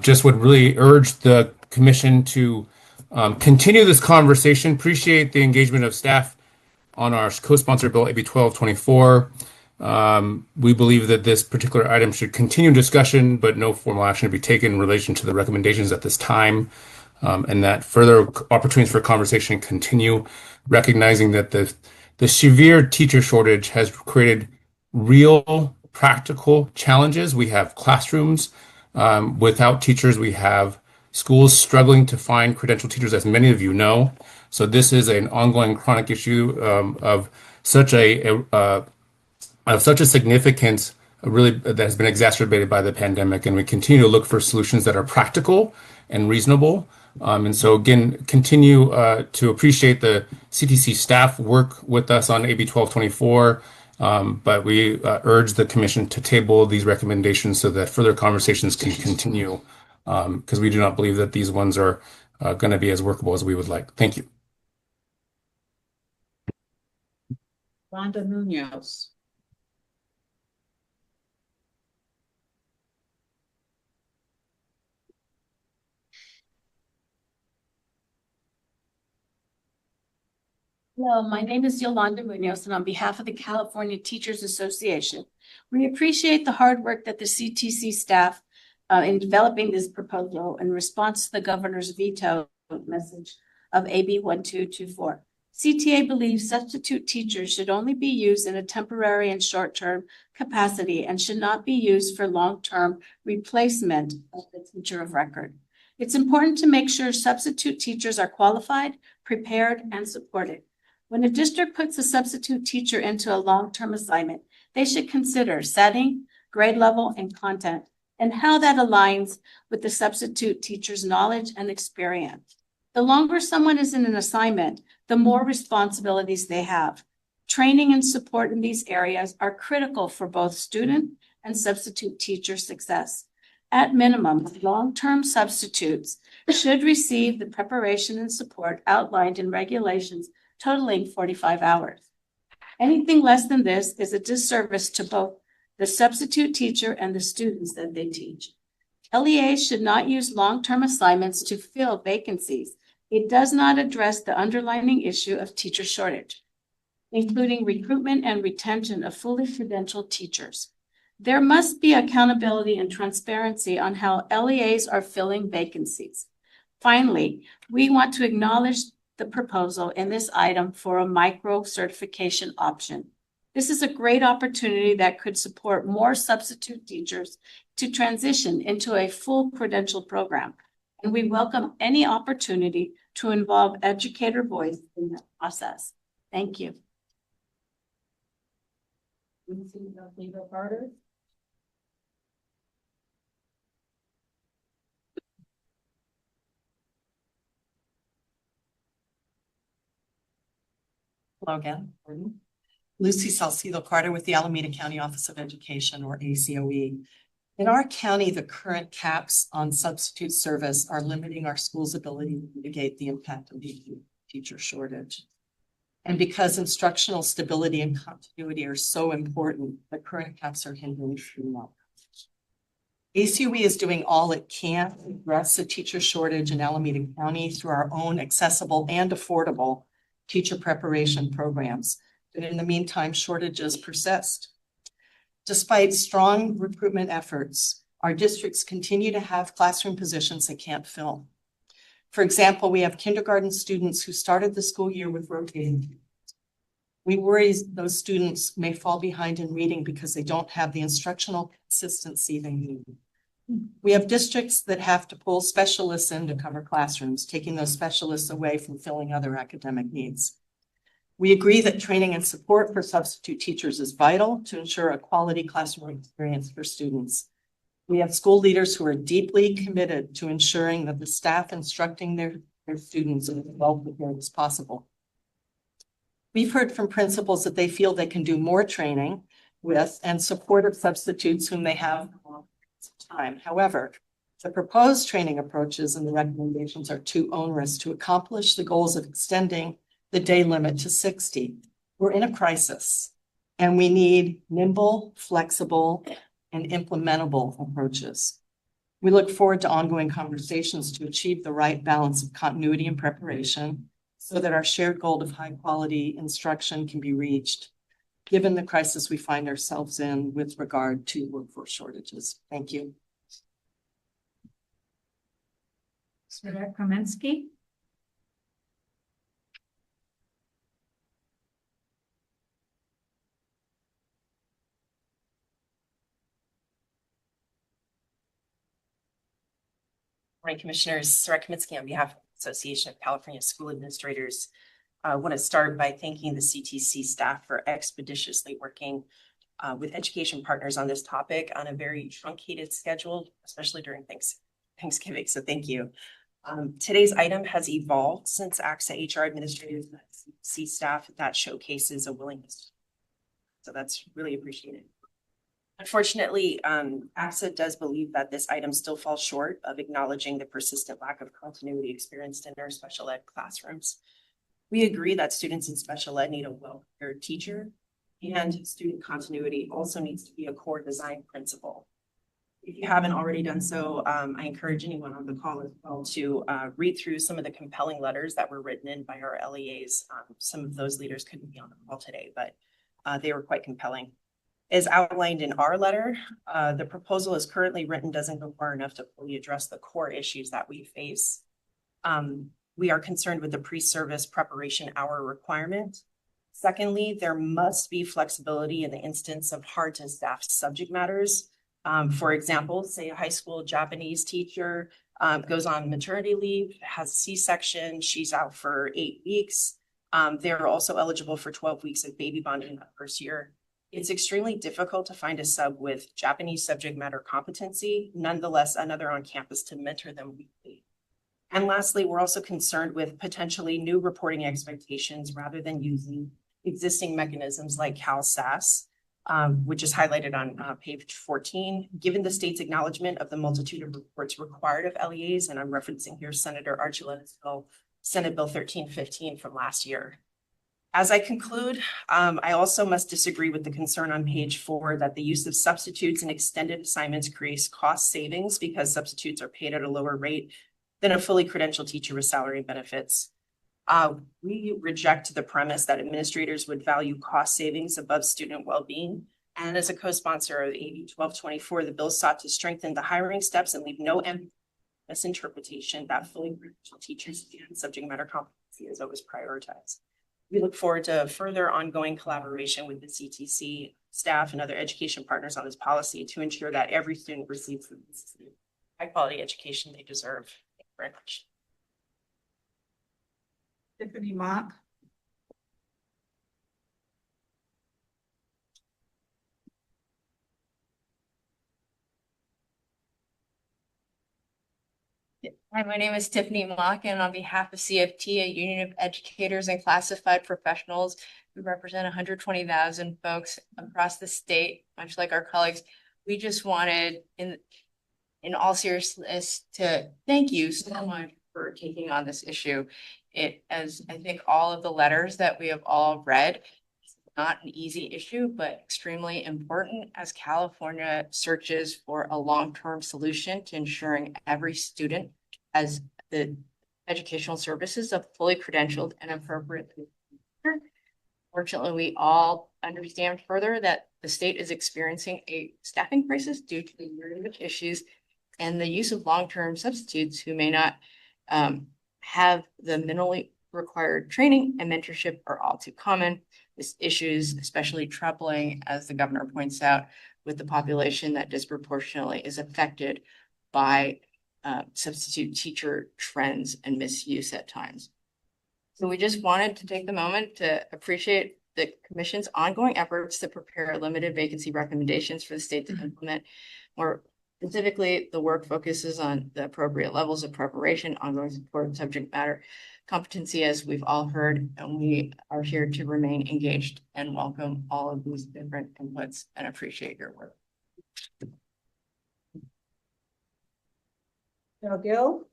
Just would really urge the Commission to continue this conversation. Appreciate the engagement of staff on our co-sponsored bill, AB 1224. We believe that this particular item should continue discussion, but no formal action to be taken in relation to the recommendations at this time, and that further opportunities for conversation continue, recognizing that the severe teacher shortage has created real practical challenges. We have classrooms without teachers. We have schools struggling to find credentialed teachers, as many of you know. So this is an ongoing chronic issue of such a significance, really, that has been exacerbated by the pandemic, and we continue to look for solutions that are practical and reasonable. And so again, continue to appreciate the CTC staff work with us on AB 1224, but we urge the Commission to table these recommendations so that further conversations can continue, because we do not believe that these ones are going to be as workable as we would like. Thank you. Wanda Munoz. Hello, my name is Yolanda Munoz, and on behalf of the California Teachers Association, we appreciate the hard work that the CTC staff in developing this proposal in response to the governor's veto message of AB 1224. CTA believes substitute teachers should only be used in a temporary and short-term capacity and should not be used for long-term replacement of the teacher of record. It's important to make sure substitute teachers are qualified, prepared, and supported. When a district puts a substitute teacher into a long-term assignment, they should consider setting, grade level, and content, and how that aligns with the substitute teacher's knowledge and experience. The longer someone is in an assignment, the more responsibilities they have. Training and support in these areas are critical for both student and substitute teacher success. At minimum, long-term substitutes should receive the preparation and support outlined in regulations totaling 45 hours. Anything less than this is a disservice to both the substitute teacher, and the students that they teach. LEAs should not use long-term assignments to fill vacancies. It does not address the underlying issue of teacher shortage, including recruitment and retention of fully credentialed teachers. There must be accountability and transparency on how LEAs are filling vacancies. Finally, we want to acknowledge the proposal in this item for a micro certification option. This is a great opportunity that could support more substitute teachers to transition into a full credential program, and we welcome any opportunity to involve educator voice in that process. Thank you. Hello again. Lucy Salcido Carter with the Alameda County Office of Education, or ACOE. In our county, the current caps on substitute service are limiting our school's ability to mitigate the impact of the teacher shortage. And because instructional stability and continuity are so important, the current caps are hindering student outcomes. ACOE is doing all it can to address the teacher shortage in Alameda County through our own accessible and affordable teacher preparation programs. But in the meantime, shortages persist. Despite strong recruitment efforts, our districts continue to have classroom positions they can't fill. For example, we have kindergarten students who started the school year with rotating. We worry those students may fall behind in reading because they don't have the instructional consistency they need. We have districts that have to pull specialists in to cover classrooms, taking those specialists away from filling other academic needs. We agree that training and support for substitute teachers is vital to ensure a quality classroom experience for students. We have school leaders who are deeply committed to ensuring that the staff instructing their students are as well prepared as possible. We've heard from principals that they feel they can do more training with and support of substitutes whom they have time. However, the proposed training approaches and the recommendations are too onerous to accomplish the goals of extending the day limit to 60. We're in a crisis and we need nimble, flexible, and implementable approaches. We look forward to ongoing conversations to achieve the right balance of continuity and preparation so that our shared goal of high quality instruction can be reached, given the crisis we find ourselves in with regard to workforce shortages. Thank you. Senator Kaminsky. Morning, Commissioners. Sarah Kaminsky on behalf of the Association of California School Administrators. I want to start by thanking the CTC staff for expeditiously working with education partners on this topic on a very truncated schedule, especially during Thanksgiving. So thank you. Today's item has evolved since AXA HR administrators and CTC staff that showcases a willingness. So that's really appreciated. Unfortunately, AXA does believe that this item still falls short of acknowledging the persistent lack of continuity experienced in our special ed classrooms. We agree that students in special ed need a well-prepared teacher, and student continuity also needs to be a core design principle. If you haven't already done so, I encourage anyone on the call as well to read through some of the compelling letters that were written in by our LEAs. Some of those leaders couldn't be on the call today, but they were quite compelling. As outlined in our letter, the proposal as currently written doesn't go far enough to fully address the core issues that we face. We are concerned with the pre-service preparation hour requirement. Secondly, there must be flexibility in the instance of hard to staff subject matters. For example, say a high school Japanese teacher goes on maternity leave, has a C-section, she's out for 8 weeks. They're also eligible for 12 weeks of baby bonding that first year. It's extremely difficult to find a sub with Japanese subject matter competency, nonetheless, another on campus to mentor them weekly. And lastly, we're also concerned with potentially new reporting expectations rather than using existing mechanisms like CalSAS, which is highlighted on page 14, given the state's acknowledgement of the multitude of reports required of LEAs, and I'm referencing here Senator Archuleta's bill, Senate Bill 1315 from last year. As I conclude, I also must disagree with the concern on page 4 that the use of substitutes and extended assignments creates cost savings because substitutes are paid at a lower rate than a fully credentialed teacher with salary benefits. We reject the premise that administrators would value cost savings above student well-being. And as a co-sponsor of AB 1224, the bill sought to strengthen the hiring steps and leave no misinterpretation that fully credentialed teachers and subject matter competency is always prioritized. We look forward to further ongoing collaboration with the CTC staff and other education partners on this policy to ensure that every student receives the high quality education they deserve. Thank you very much. Tiffany Mock. Hi, my name is Tiffany Mock, and on behalf of CFT, a union of educators and classified professionals, we represent 120,000 folks across the state, much like our colleagues. We just wanted, in all seriousness, to thank you so much for taking on this issue. It, as I think all of the letters that we have all read, it's not an easy issue, but extremely important as California searches for a long-term solution to ensuring every student has the educational services of fully credentialed and appropriately. Fortunately, we all understand further that the state is experiencing a staffing crisis due to the myriad of issues and the use of long-term substitutes who may not have the minimally required training and mentorship are all too common. This issue is especially troubling, as the governor points out, with the population that disproportionately is affected by substitute teacher trends and misuse at times. So we just wanted to take the moment to appreciate the commission's ongoing efforts to prepare limited vacancy recommendations for the state to implement. More specifically, the work focuses on the appropriate levels of preparation, ongoing support, and subject matter competency, as we've all heard, and we are here to remain engaged and welcome all of these different inputs and appreciate your work. Bill Gill.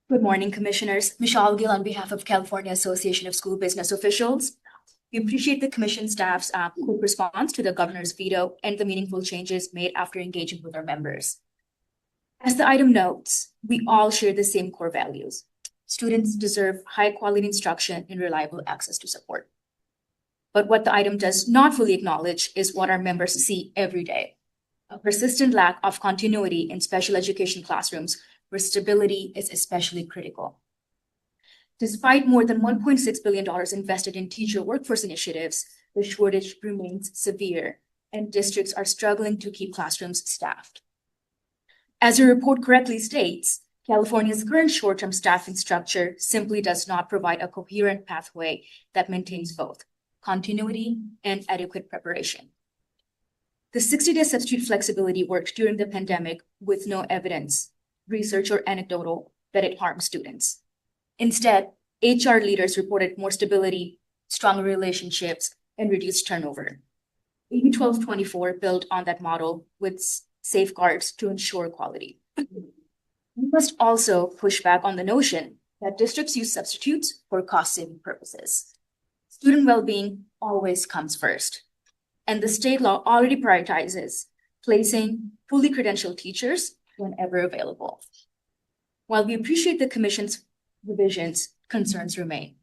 Good morning, Commissioners. Michelle Gill on behalf of California Association of School Business Officials. We appreciate the Commission staff's quick response to the Governor's veto and the meaningful changes made after engaging with our members. As the item notes, we all share the same core values. Students deserve high-quality instruction and reliable access to support. But what the item does not fully acknowledge is what our members see every day: a persistent lack of continuity in special education classrooms where stability is especially critical. Despite more than $1.6 billion invested in teacher workforce initiatives, the shortage remains severe, and districts are struggling to keep classrooms staffed. As your report correctly states, California's current short-term staffing structure simply does not provide a coherent pathway that maintains both continuity and adequate preparation. The 60-day substitute flexibility worked during the pandemic with no evidence, research or anecdotal, that it harms students. Instead, HR leaders reported more stability, stronger relationships, and reduced turnover. AB 1224 built on that model with safeguards to ensure quality. We must also push back on the notion that districts use substitutes for cost-saving purposes. Student well-being always comes first, and the state law already prioritizes placing fully credentialed teachers whenever available. While we appreciate the Commission's revisions, concerns remain.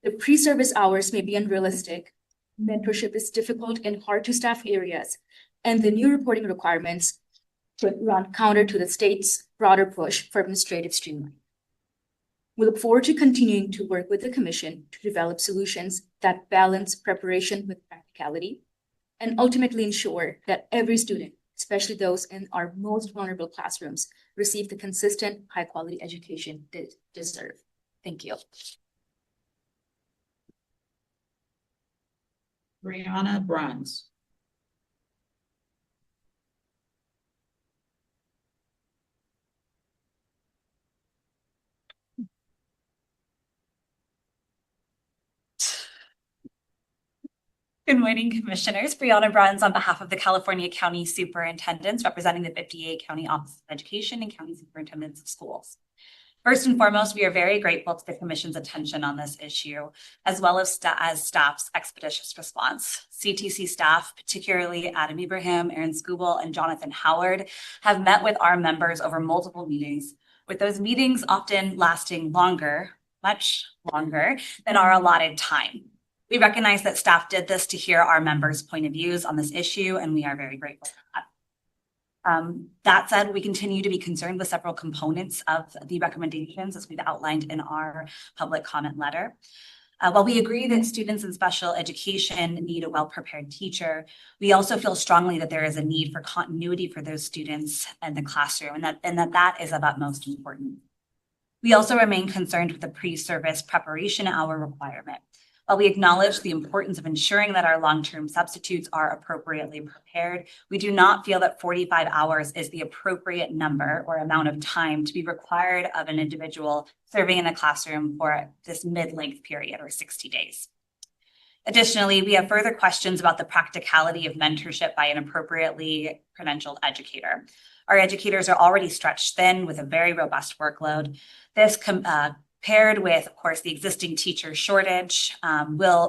The pre-service hours may be unrealistic, mentorship is difficult in hard-to-staff areas, and the new reporting requirements could run counter to the state's broader push for administrative streamlining. We look forward to continuing to work with the Commission to develop solutions that balance preparation with practicality and ultimately ensure that every student, especially those in our most vulnerable classrooms, receive the consistent, high-quality education they deserve. Thank you. Brianna Bruns. Good morning, Commissioners. Brianna Bruns on behalf of the California County Superintendents representing the 58 County Office of Education and County Superintendents of Schools. First and foremost, we are very grateful to the Commission's attention on this issue, as well as staff's expeditious response. CTC staff, particularly Adam Ibrahim, Aaron Skubal, and Jonathan Howard, have met with our members over multiple meetings, with those meetings often lasting longer, much longer than our allotted time. We recognize that staff did this to hear our members' point of views on this issue, and we are very grateful for that. That said, we continue to be concerned with several components of the recommendations as we've outlined in our public comment letter. While we agree that students in special education need a well-prepared teacher, we also feel strongly that there is a need for continuity for those students in the classroom, and that is of utmost importance. We also remain concerned with the pre-service preparation hour requirement. While we acknowledge the importance of ensuring that our long-term substitutes are appropriately prepared, we do not feel that 45 hours is the appropriate number or amount of time to be required of an individual serving in the classroom for this mid-length period or 60 days. Additionally, we have further questions about the practicality of mentorship by an appropriately credentialed educator. Our educators are already stretched thin with a very robust workload. This paired with, of course, the existing teacher shortage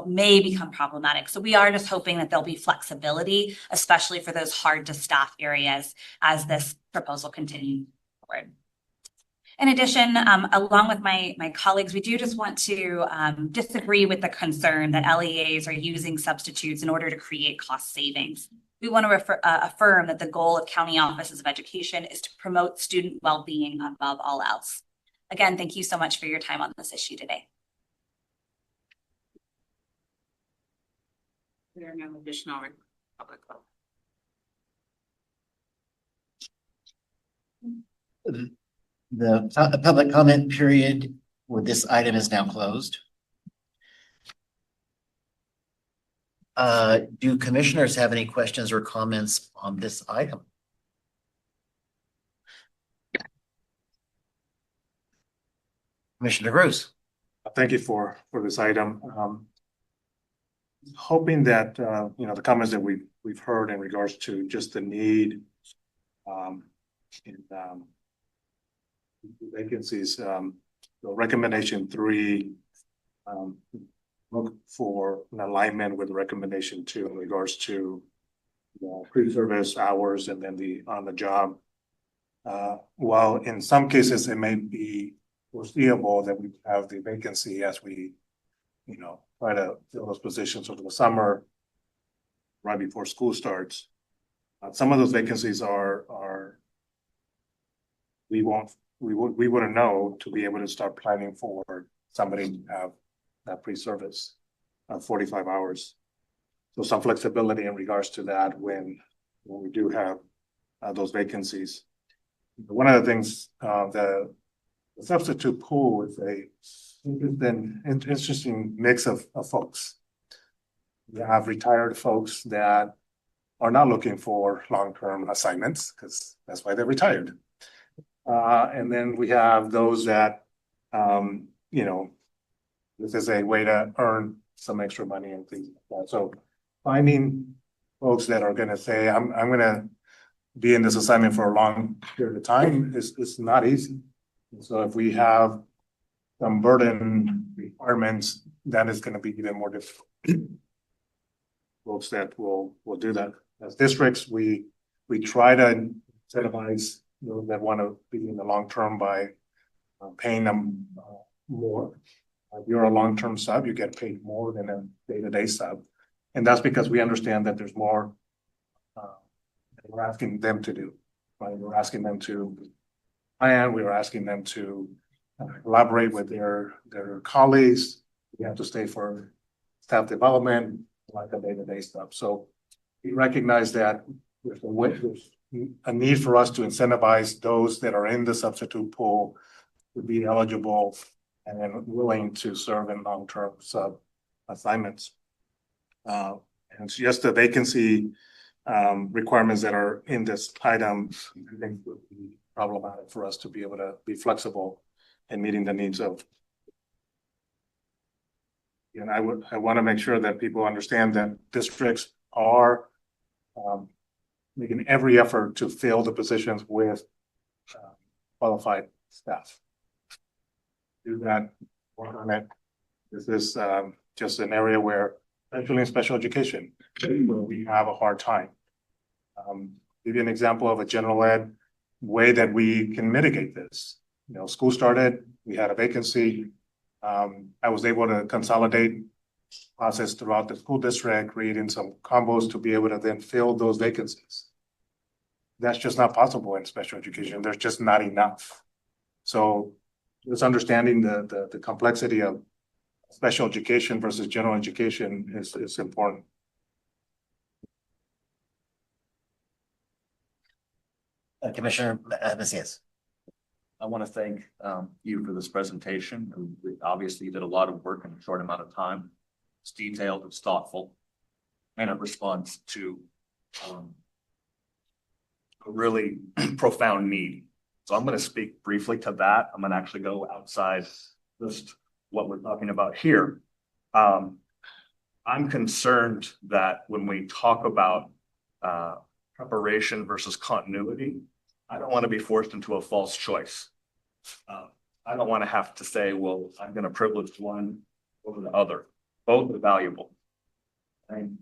may become problematic. So we are just hoping that there'll be flexibility, especially for those hard to staff areas as this proposal continues forward. In addition, along with my colleagues, we do just want to disagree with the concern that LEAs are using substitutes in order to create cost savings. We want to affirm that the goal of county offices of education is to promote student well-being above all else. Again, thank you so much for your time on this issue today. There are no additional public comments. The public comment period for this item is now closed. Do commissioners have any questions or comments on this item? Commissioner Bruce. Thank you for this item. Hoping that the comments that we've heard in regards to just the need in vacancies, recommendation 3 look for an alignment with recommendation 2 in regards to pre-service hours and then the on the job. While in some cases it may be foreseeable that we have the vacancy as we, try to fill those positions over the summer, right before school starts. Some of those vacancies we wouldn't know to be able to start planning for somebody to have that pre-service 45 hours. So some flexibility in regards to that when we do have those vacancies. One of the things the substitute pool is an interesting mix of folks. You have retired folks that are not looking for long-term assignments because that's why they're retired. And then we have those that, this is a way to earn some extra money and things like that. So finding folks that are going to say, I'm going to be in this assignment for a long period of time is not easy. So if we have some burden requirements, that is going to be even more difficult. Folks that will do that. As districts, we try to incentivize those that want to be in the long term by paying them more. If you're a long-term sub, you get paid more than a day-to-day sub. And that's because we understand that there's more that we're asking them to do. Right? We're asking them to plan, we were asking them to collaborate with their colleagues. We have to stay for staff development, like the day-to-day stuff. So we recognize that there's a need for us to incentivize those that are in the substitute pool to be eligible and then willing to serve in long-term sub assignments. And it's just the vacancy requirements that are in this item, I think would be problematic for us to be able to be flexible in meeting the needs of And I want to make sure that people understand that districts are making every effort to fill the positions with qualified staff. Do that, work on it. This is just an area where, especially in special education, where we have a hard time. Give you an example of a general ed way that we can mitigate this. You know, school started, we had a vacancy. I was able to consolidate process throughout the school district, creating some combos to be able to then fill those vacancies. That's just not possible in special education. There's just not enough. So just understanding the complexity of special education versus general education is important. Commissioner Macias. I want to thank you for this presentation. Obviously, you did a lot of work in a short amount of time. It's detailed, it's thoughtful, and it responds to a really profound need. So I'm going to speak briefly to that. I'm going to actually go outside just what we're talking about here. I'm concerned that when we talk about preparation versus continuity, I don't want to be forced into a false choice. I don't want to have to say, well, I'm going to privilege one over the other. Both are valuable. And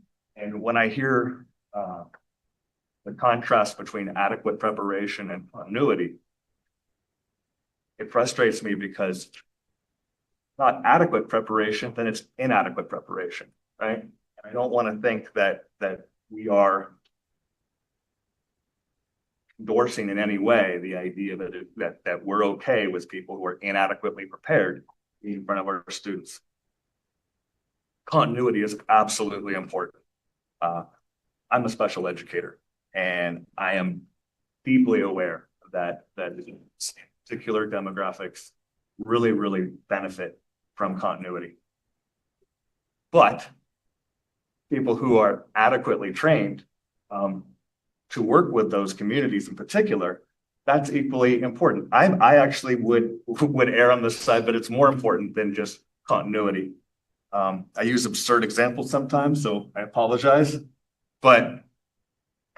when I hear the contrast between adequate preparation and continuity, it frustrates me because not adequate preparation, then it's inadequate preparation, right? And I don't want to think that we are endorsing in any way the idea that we're okay with people who are inadequately prepared in front of our students. Continuity is absolutely important. I'm a special educator, and I am deeply aware that particular demographics really benefit from continuity. But people who are adequately trained to work with those communities in particular, that's equally important. I actually would err on this side, but it's more important than just continuity. I use absurd examples sometimes, so I apologize. But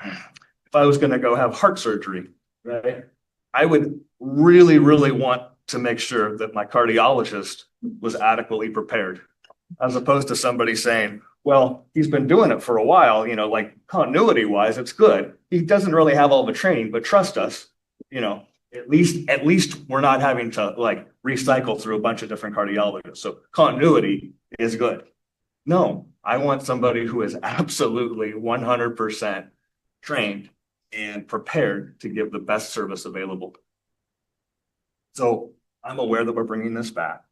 if I was going to go have heart surgery, right, I would really want to make sure that my cardiologist was adequately prepared, as opposed to somebody saying, well, he's been doing it for a while, you know, like continuity wise, it's good. He doesn't really have all the training, but trust us, you know, at least we're not having to like recycle through a bunch of different cardiologists. So continuity is good. No, I want somebody who is absolutely 100% trained and prepared to give the best service available. So I'm aware that we're bringing this back.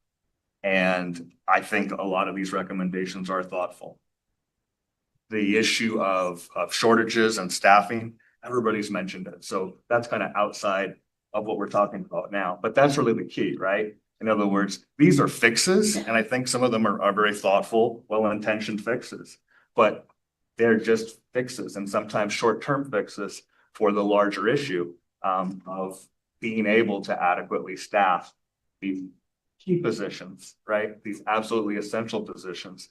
And I think a lot of these recommendations are thoughtful. The issue of shortages and staffing, everybody's mentioned it. So that's kind of outside of what we're talking about now. But that's really the key, right? In other words, these are fixes, and I think some of them are very thoughtful, well-intentioned fixes, but they're just fixes and sometimes short-term fixes for the larger issue of being able to adequately staff these key positions, right? These absolutely essential positions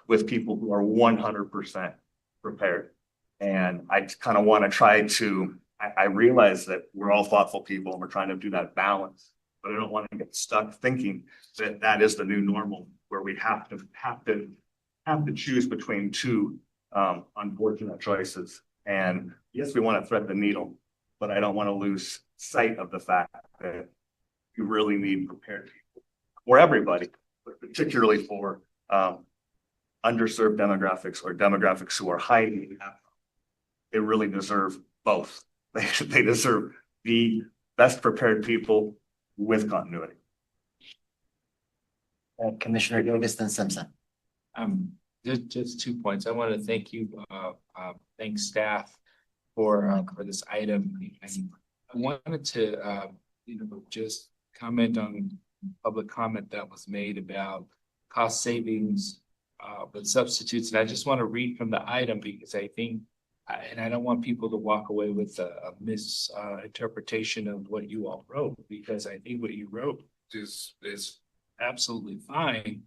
with people who are 100% prepared. And I kind of want to try to, I realize that we're all thoughtful people and we're trying to do that balance, but I don't want to get stuck thinking that that is the new normal where we have to choose between two unfortunate choices. And yes, we want to thread the needle, but I don't want to lose sight of the fact that you really need prepared people for everybody, but particularly for underserved demographics or demographics who are high need. They really deserve both. They deserve the best prepared people with continuity. Commissioner Davis, then Simpson. Just 2 points. I want to thank you, thank staff for this item. I wanted to, just comment on public comment that was made about cost savings with substitutes. And I just want to read from the item because I think, and I don't want people to walk away with a misinterpretation of what you all wrote, because I think what you wrote is absolutely fine.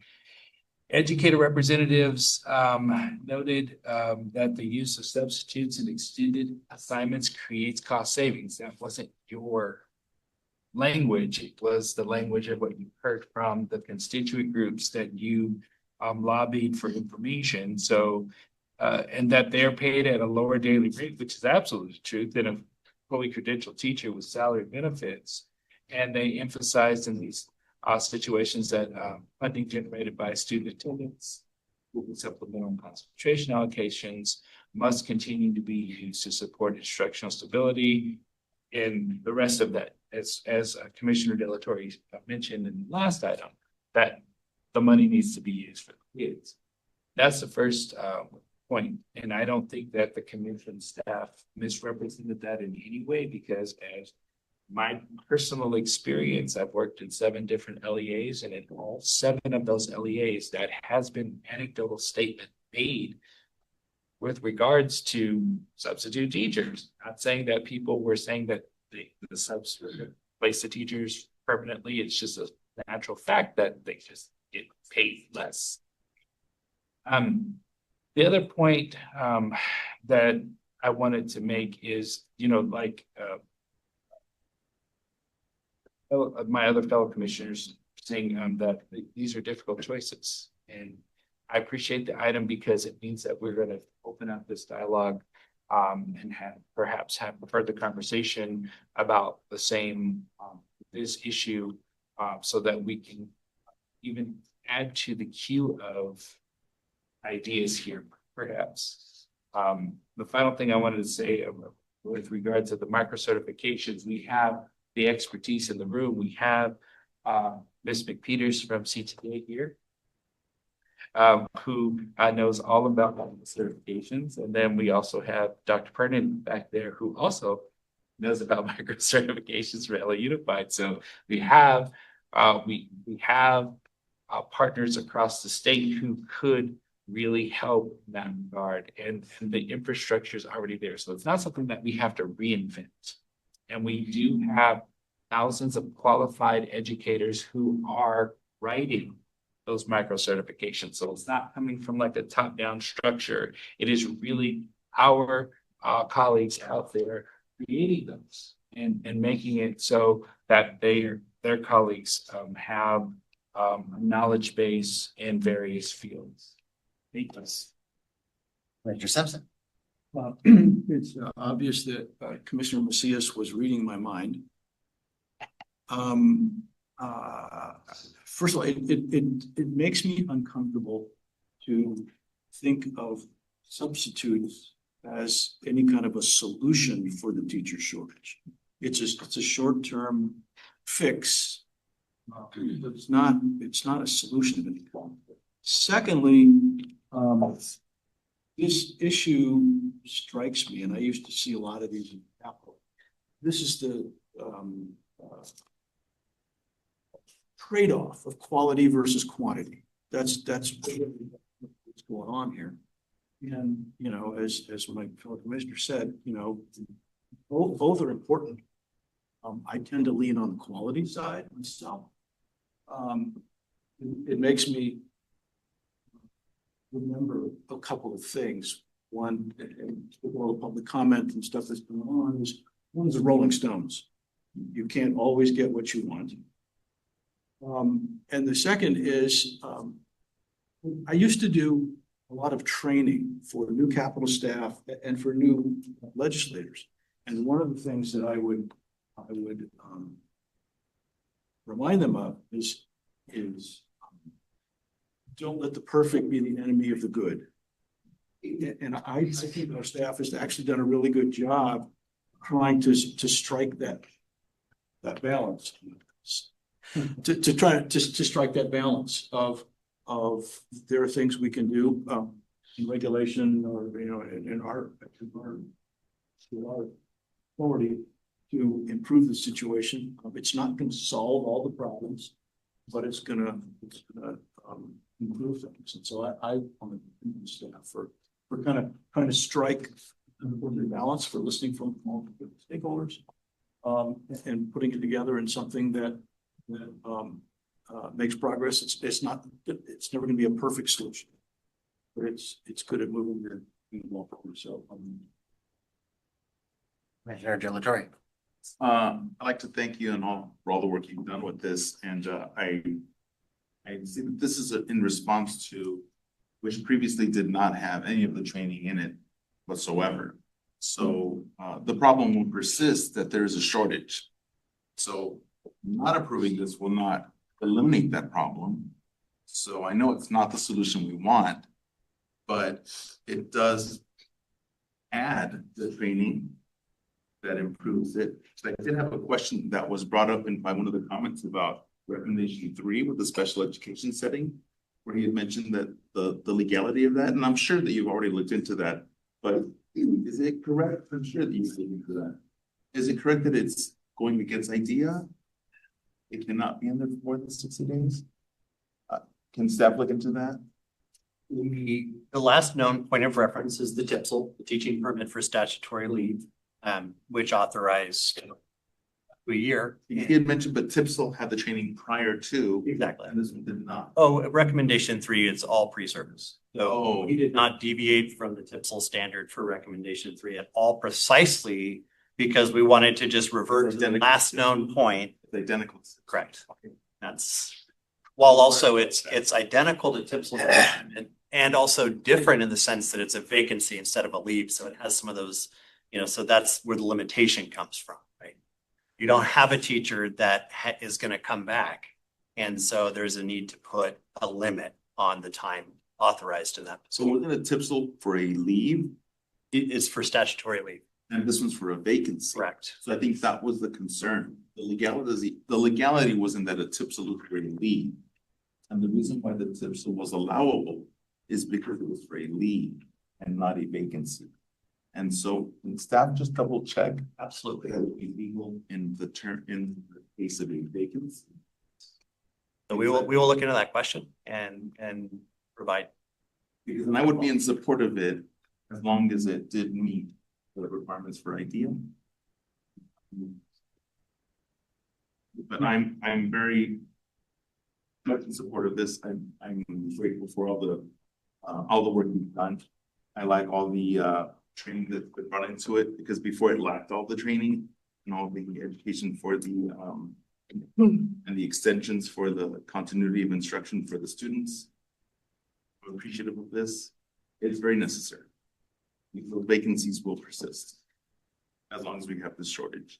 Educator representatives noted that the use of substitutes and extended assignments creates cost savings. That wasn't your language. It was the language of what you heard from the constituent groups that you lobbied for information. So, and that they're paid at a lower daily rate, which is absolutely true, than a fully credentialed teacher with salary benefits. And they emphasized in these situations that funding generated by student attendance, supplemental concentration allocations must continue to be used to support instructional stability. And the rest of that, as Commissioner Delatorre mentioned in the last item, that the money needs to be used for the kids. That's the first point. And I don't think that the commission staff misrepresented that in any way, because as my personal experience, I've worked in 7 different LEAs, and in all 7 of those LEAs, that has been anecdotal statement made with regards to substitute teachers. Not saying that people were saying that the subs replace the teachers permanently. It's just a natural fact that they just get paid less. The other point that I wanted to make is, like my other fellow commissioners saying that these are difficult choices. And I appreciate the item because it means that we're going to open up this dialogue and perhaps have a further conversation about the same this issue so that we can even add to the queue of ideas here, perhaps. The final thing I wanted to say with regard to the micro certifications, we have the expertise in the room. We have Ms. McPeters from CTA here, who knows all about certifications. And then we also have Dr. Pernin back there, who also knows about micro certifications for LA Unified. So we have partners across the state who could really help in that regard. And the infrastructure is already there. So it's not something that we have to reinvent. And we do have thousands of qualified educators who are writing those micro certifications. So it's not coming from like a top-down structure. It is really our colleagues out there creating those and making it so that their colleagues have a knowledge base in various fields. Thank you. Mr. Simpson. It's obvious that Commissioner Macias was reading my mind. First of all, it makes me uncomfortable to think of substitutes as any kind of a solution for the teacher shortage. It's a short-term fix. It's not a solution of any kind. Secondly, this issue strikes me, and I used to see a lot of these in Capitol. This is the trade-off of quality versus quantity. That's what's going on here. And as my fellow commissioner said, both are important. I tend to lean on the quality side myself. It makes me remember a couple of things. One, with all the public comment and stuff that's going on, is one is the Rolling Stones. You can't always get what you want. And the second is, I used to do a lot of training for new Capitol staff and for new legislators. And one of the things that I would remind them of is don't let the perfect be the enemy of the good. And I think our staff has actually done a really good job trying to strike that balance. To try to strike that balance of there are things we can do in regulation or in our authority to improve the situation. It's not going to solve all the problems, but it's gonna improve things. And so I want to thank the staff for kind of trying to strike the balance, for listening from multiple stakeholders, and putting it together in something that makes progress. It's never going to be a perfect solution, but it's good at moving the ball forward. So, Commissioner Delatorre. I'd like to thank you and all for all the work you've done with this, and I see that this is in response to which previously did not have any of the training in it whatsoever. So the problem will persist that there is a shortage. So not approving this will not eliminate that problem. So I know it's not the solution we want, but it does add the training that improves it. So I did have a question that was brought up by one of the comments about recommendation 3 with the special education setting, where he had mentioned that the legality of that, and I'm sure that you've already looked into that, but is it correct? I'm sure that you've looked into that. Is it correct that it's going against IDEA? It cannot be in there for more than 60 days? Can staff look into that? The last known point of reference is the TPSL, the Teaching Permit for Statutory Leave, which authorized a year. He had mentioned, but TPSL had the training prior to. Exactly. And this one did not. Oh, recommendation 3, it's all pre-service. So Oh. he did not deviate from the TPSL standard for recommendation 3 at all, precisely because we wanted to just revert to the last known point. It's identical. Correct. That's, while also it's identical to TPSL and also different in the sense that it's a vacancy instead of a leave. So it has some of those, so that's where the limitation comes from, right? You don't have a teacher that is going to come back. And so there's a need to put a limit on the time authorized in that. So we're going to TPSL for a leave? It is for statutory leave. And this one's for a vacancy. Correct. So I think that was the concern. The legality wasn't that a TPSL was for a leave. And the reason why the TPSL was allowable is because it was for a leave and not a vacancy. And so can staff just double check? Absolutely. That would be legal in the case of a vacancy. So we will look into that question and provide. Because then I would be in support of it as long as it did meet the requirements for IDEA. But I'm very much in support of this. I'm grateful for all the work you've done. I like all the training that's been brought into it, because before it lacked all the training and all the education for the and the extensions for the continuity of instruction for the students. I'm appreciative of this. It's very necessary. The vacancies will persist as long as we have this shortage.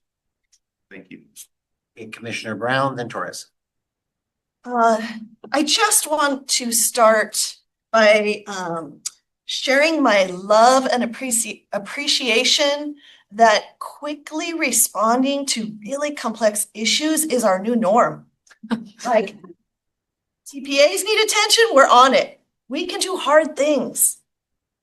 Thank you. Okay, Commissioner Brown, then Torres. I just want to start by sharing my love and appreciation that quickly responding to really complex issues is our new norm. Like, CPAs need attention, we're on it. We can do hard things.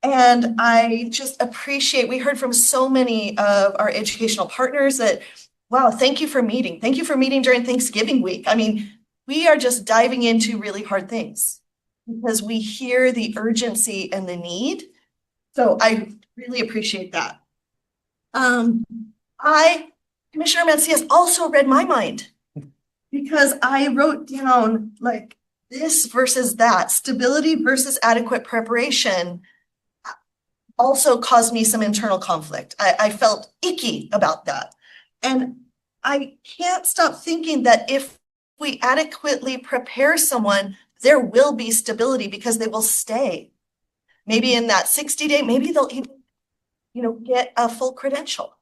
And I just appreciate, we heard from so many of our educational partners that, wow, thank you for meeting. Thank you for meeting during Thanksgiving week. I mean, we are just diving into really hard things because we hear the urgency and the need. So I really appreciate that. Commissioner Mancias also read my mind because I wrote down like this versus that, stability versus adequate preparation also caused me some internal conflict. I felt icky about that. And I can't stop thinking that if we adequately prepare someone, there will be stability because they will stay. Maybe in that 60-day, maybe they'll even, get a full credential.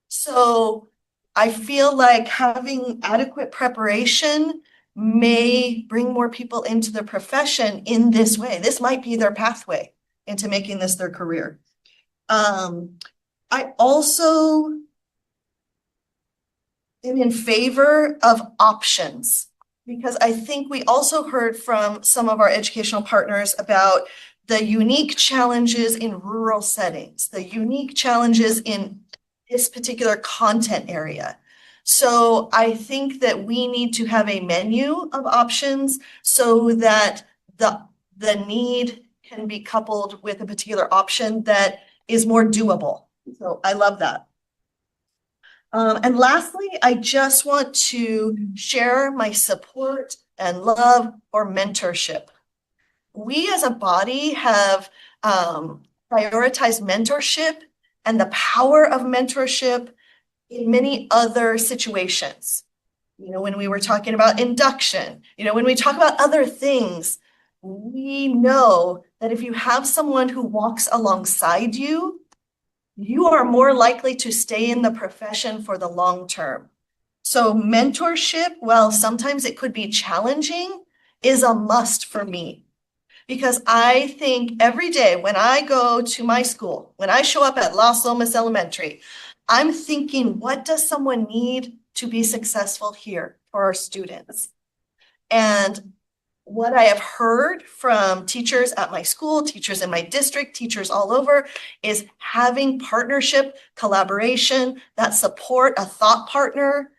So I feel like having adequate preparation may bring more people into the profession in this way. This might be their pathway into making this their career. I also am in favor of options because I think we also heard from some of our educational partners about the unique challenges in rural settings, the unique challenges in this particular content area. So I think that we need to have a menu of options so that the need can be coupled with a particular option that is more doable. So I love that. And lastly, I just want to share my support and love or mentorship. We as a body have prioritized mentorship and the power of mentorship in many other situations. You know, when we were talking about induction, you know, when we talk about other things, we know that if you have someone who walks alongside you, you are more likely to stay in the profession for the long term. So mentorship, while sometimes it could be challenging, is a must for me. Because I think every day when I go to my school, when I show up at Las Lomas Elementary, I'm thinking, what does someone need to be successful here for our students? And what I have heard from teachers at my school, teachers in my district, teachers all over, is having partnership, collaboration, that support, a thought partner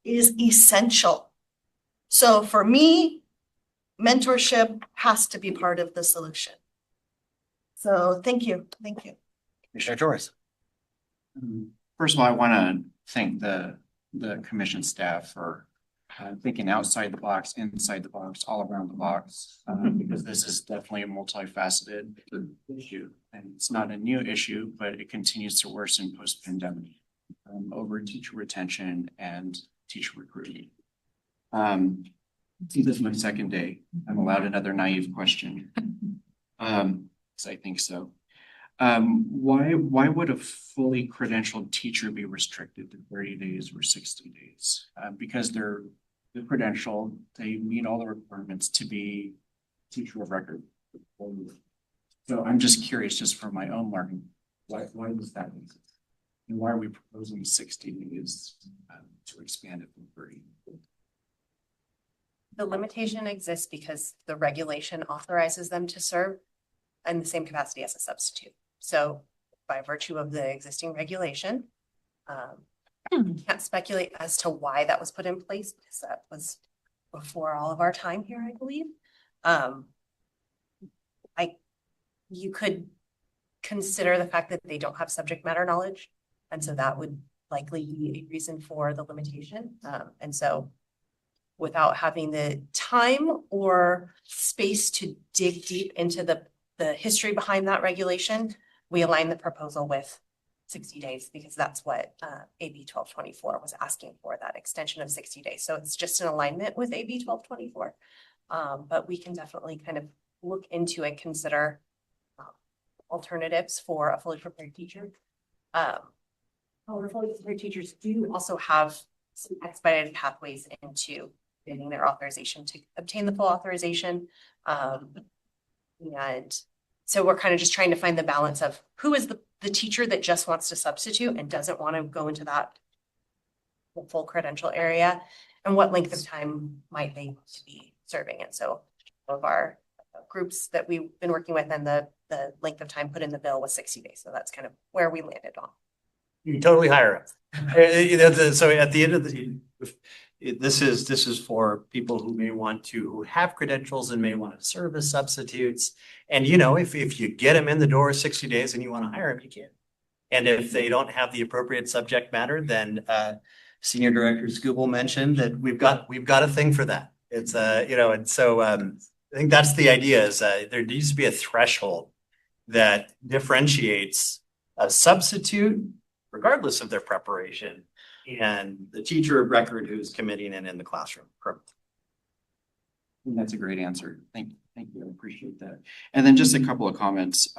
is essential. So for me, mentorship has to be part of the solution. So thank you. Thank you. Commissioner Torres. First of all, I want to thank the commission staff for thinking outside the box, inside the box, all around the box, because this is definitely a multifaceted issue. And it's not a new issue, but it continues to worsen post-pandemic over teacher retention and teacher recruiting. This is my second day. I'm allowed another naive question. Because I think so. Why would a fully credentialed teacher be restricted to 30 days or 60 days? Because they're credentialed, they meet all the requirements to be teacher of record. So I'm just curious, just for my own learning, why does that exist? And why are we proposing 60 days to expand it from 30? The limitation exists because the regulation authorizes them to serve in the same capacity as a substitute. So by virtue of the existing regulation, can't speculate as to why that was put in place because that was before all of our time here, I believe. You could consider the fact that they don't have subject matter knowledge. And so that would likely be a reason for the limitation. And so without having the time or space to dig deep into the history behind that regulation, we align the proposal with 60 days because that's what AB 1224 was asking for, that extension of 60 days. So it's just an alignment with AB 1224. But we can definitely kind of look into and consider alternatives for a fully prepared teacher. However, fully prepared teachers do also have some expedited pathways into getting their authorization to obtain the full authorization. And so we're kind of just trying to find the balance of who is the teacher that just wants to substitute and doesn't want to go into that full credential area, and what length of time might they want to be serving. And so all of our groups that we've been working with and the length of time put in the bill was 60 days. So that's kind of where we landed on. You totally hire them. So at the end of the, this is for people who may want to, who have credentials and may want to serve as substitutes. And you know, if you get them in the door 60 days and you want to hire them, you can. And if they don't have the appropriate subject matter, then Senior Director Scooble mentioned that we've got a thing for that. It's you know, and so I think that's the idea is there needs to be a threshold that differentiates a substitute regardless of their preparation and the teacher of record who's committing it in the classroom. That's a great answer. Thank you. I appreciate that. And then just a couple of comments.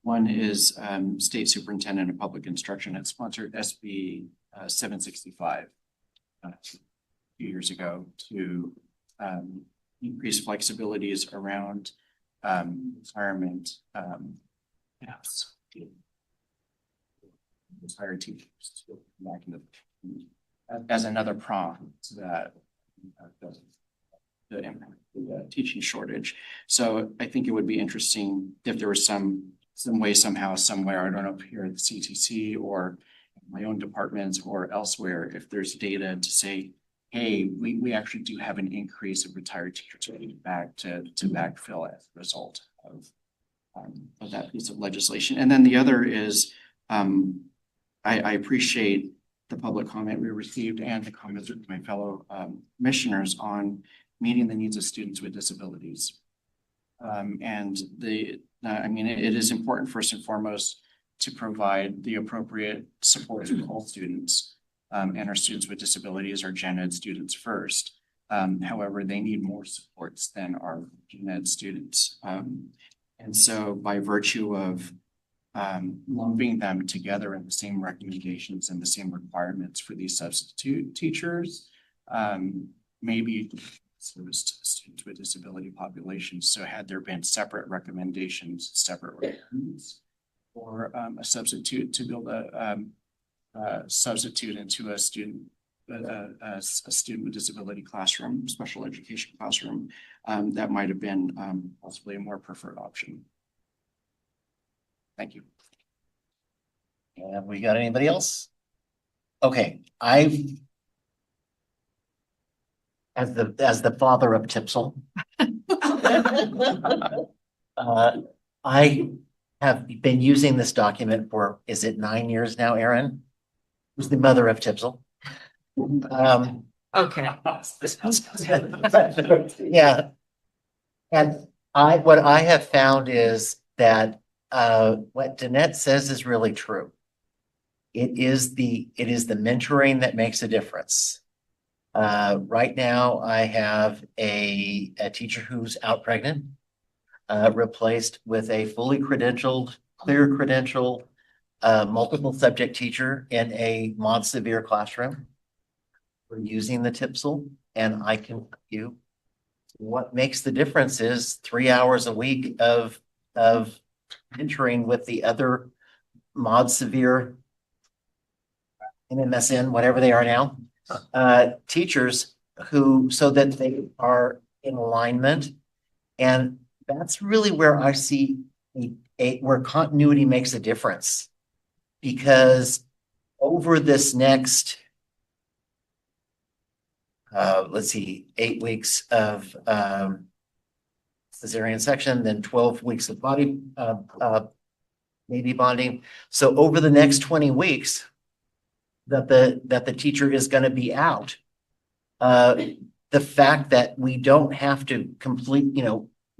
One is State Superintendent of Public Instruction had sponsored SB 765 a few years ago to increase flexibilities around retirement. Retired teachers back in as another prong to that the impact of the teaching shortage. So I think it would be interesting if there was some way, somehow, somewhere, I don't know if here at the CTC or my own departments or elsewhere, if there's data to say, hey, we actually do have an increase of retired teachers back to backfill as a result of that piece of legislation. And then the other is, I appreciate the public comment we received and the comments of my fellow commissioners on meeting the needs of students with disabilities. I mean, it is important first and foremost to provide the appropriate supports for all students. And our students with disabilities are gen ed students first. However, they need more supports than our gen ed students. And so by virtue of lumping them together in the same recommendations and the same requirements for these substitute teachers, maybe service to the students with disability populations. So had there been separate recommendations, separate requirements for a substitute to build a substitute into a student with disability classroom, special education classroom, that might have been possibly a more preferred option. Thank you. And we got anybody else? Okay, as the father of Tipsel, I have been using this document for, is it 9 years now, Erin? Who's the mother of Tipsel? Okay. Yeah. And what I have found is that what Danette says is really true. It is the mentoring that makes a difference. Right now, I have a teacher who's out pregnant, replaced with a fully credentialed, clear credential, multiple subject teacher in a mod severe classroom. We're using the Tipsel, and I can tell you what makes the difference is 3 hours a week of mentoring with the other mod severe MMSN, whatever they are now, teachers so that they are in alignment. And that's really where I see where continuity makes a difference, because over this next, let's see, 8 weeks of cesarean section, then 12 weeks of body baby bonding. So over the next 20 weeks that the teacher is going to be out, the fact that we don't have to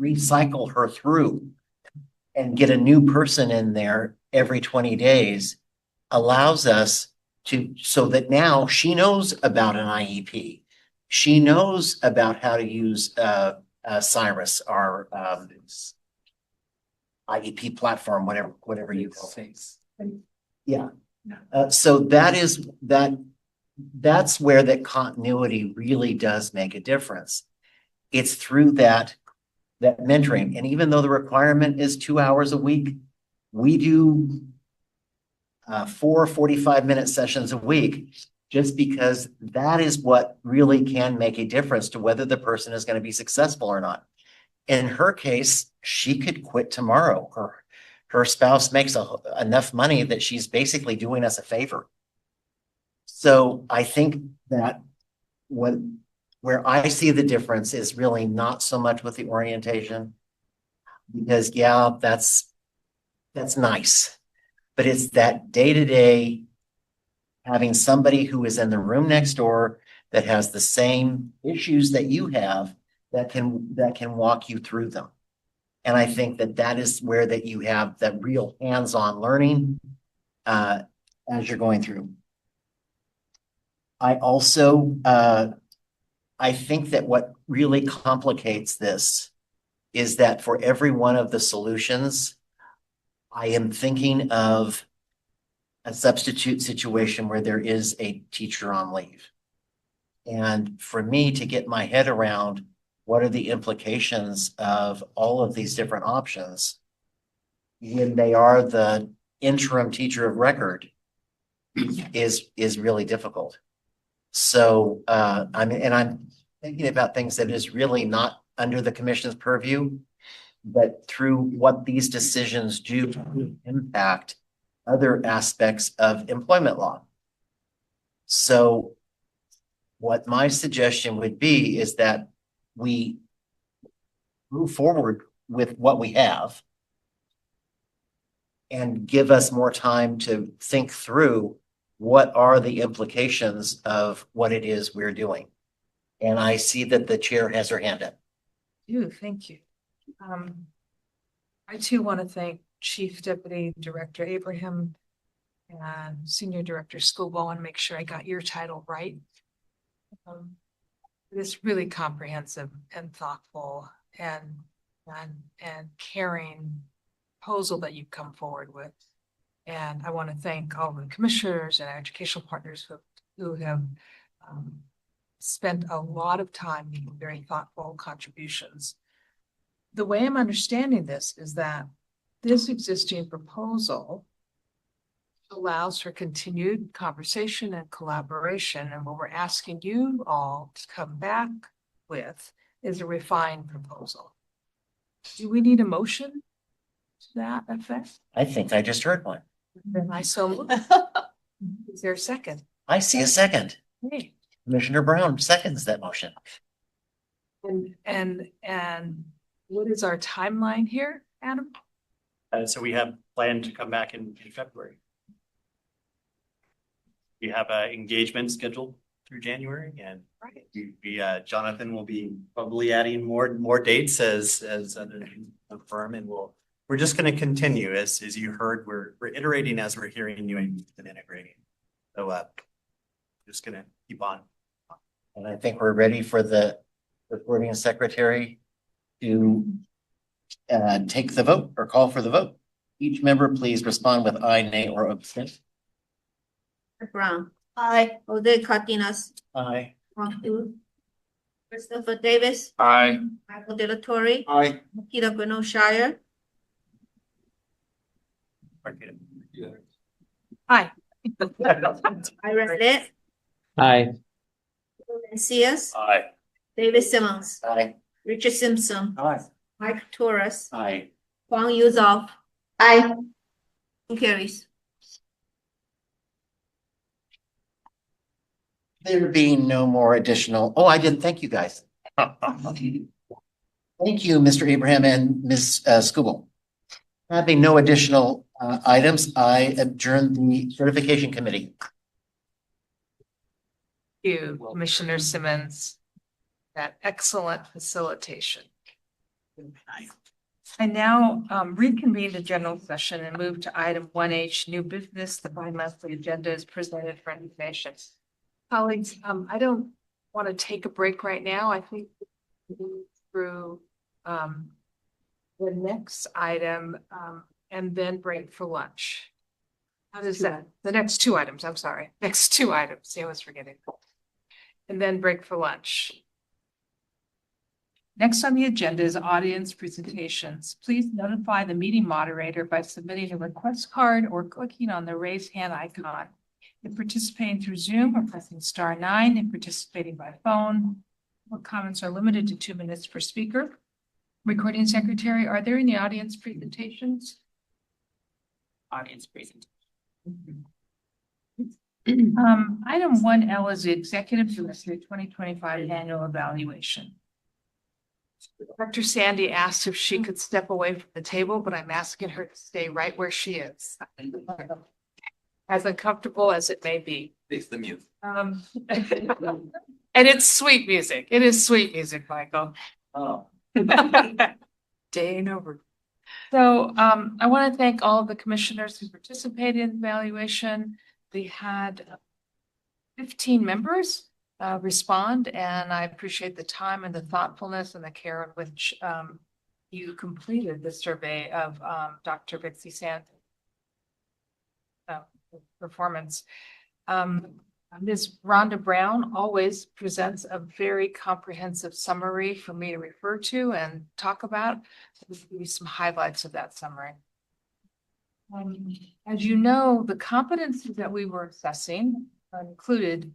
recycle her through and get a new person in there every 20 days allows us so that now she knows about an IEP. She knows about how to use Cyrus, our IEP platform, whatever you call it. Yeah. So that's where that continuity really does make a difference. It's through that mentoring. And even though the requirement is 2 hours a week, we do 4 45-minute sessions a week, just because that is what really can make a difference to whether the person is going to be successful or not. In her case, she could quit tomorrow. Her spouse makes enough money that she's basically doing us a favor. So I think that where I see the difference is really not so much with the orientation, because yeah, that's nice, but it's that day-to-day having somebody who is in the room next door that has the same issues that you have that can walk you through them. And I think that is where that you have that real hands-on learning as you're going through. I also, I think that what really complicates this is that for every one of the solutions, I am thinking of a substitute situation where there is a teacher on leave. And for me to get my head around what are the implications of all of these different options when they are the interim teacher of record is really difficult. So I'm thinking about things that is really not under the commission's purview, but through what these decisions do impact other aspects of employment law. So what my suggestion would be is that we move forward with what we have and give us more time to think through what are the implications of what it is we're doing. And I see that the chair has her hand up. Thank you. I too want to thank Chief Deputy Director Abraham and Senior Director Schoolbow, and make sure I got your title right. This really comprehensive and thoughtful and caring proposal that you've come forward with. And I want to thank all the commissioners and educational partners who have spent a lot of time making very thoughtful contributions. The way I'm understanding this is that this existing proposal allows for continued conversation and collaboration. And what we're asking you all to come back with is a refined proposal. Do we need a motion to that effect? I think I just heard one. Then I so move. Is there a second? I see a second. Hey. Commissioner Brown seconds that motion. And what is our timeline here, Adam? So we have planned to come back in February. We have an engagement scheduled through January, and Jonathan will be probably adding more dates as a firm, and we're just going to continue as you heard. We're iterating as we're hearing you and integrating. So just going to keep on. And I think we're ready for the recording secretary to take the vote or call for the vote. Each member, please respond with aye, nay, or abstain. Brown. Aye. Jose Cardenas. Aye. Christopher Davis. Aye. Michael De La Torre. Aye. Makita Gwinnett Shire. Aye. Ira Lit. Aye. Mencius. Aye. David Simmons. Aye. Richard Simpson. Aye. Mike Torres. Aye. Huang Yuzoff. Aye. Carries. There being no more additional, I didn't thank you guys. Thank you, Mr. Abraham and Ms. Scooble. Having no additional items, I adjourn the certification committee. Thank you, Commissioner Simmons. That excellent facilitation. I now reconvene the general session and move to item 1H, new business. The bi-monthly agenda is presented for information. Colleagues, I don't want to take a break right now. I think we'll move through the next item and then break for lunch. How does that? The next two items, I'm sorry. Next two items. See, I was forgetting. And then break for lunch. Next on the agenda is audience presentations. Please notify the meeting moderator by submitting a request card or clicking on the raise hand icon. If participating through Zoom or pressing *9, if participating by phone, all comments are limited to 2 minutes per speaker. Recording secretary, are there any audience presentations? Audience presentation. Item 1L is the executive director 2025 annual evaluation. Dr. Sandy asked if she could step away from the table, but I'm asking her to stay right where she is. As uncomfortable as it may be. Face the mute. And it's sweet music. It is sweet music, Michael. Oh. Day ain't over. So I want to thank all of the commissioners who participated in the evaluation. We had 15 members respond, and I appreciate the time and the thoughtfulness and the care in which you completed the survey of Dr. Bixie Sand performance. Ms. Rhonda Brown always presents a very comprehensive summary for me to refer to and talk about. So I'll give you some highlights of that summary. As you know, the competencies that we were assessing included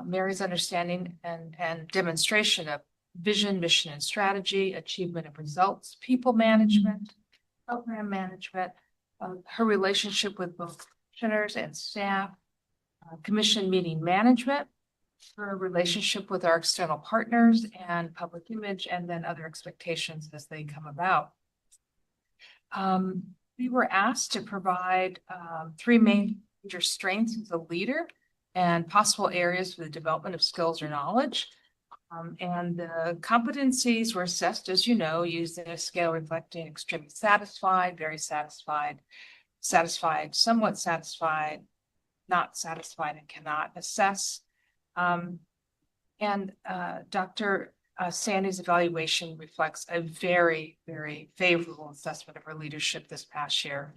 Mary's understanding and demonstration of vision, mission, and strategy, achievement of results, people management, program management, her relationship with both commissioners and staff, commission meeting management, her relationship with our external partners and public image, and then other expectations as they come about. We were asked to provide 3 major strengths as a leader and possible areas for the development of skills or knowledge. And the competencies were assessed, as you know, using a scale reflecting extremely satisfied, very satisfied, satisfied, somewhat satisfied, not satisfied, and cannot assess. Dr. Sandy's evaluation reflects a very, very favorable assessment of her leadership this past year.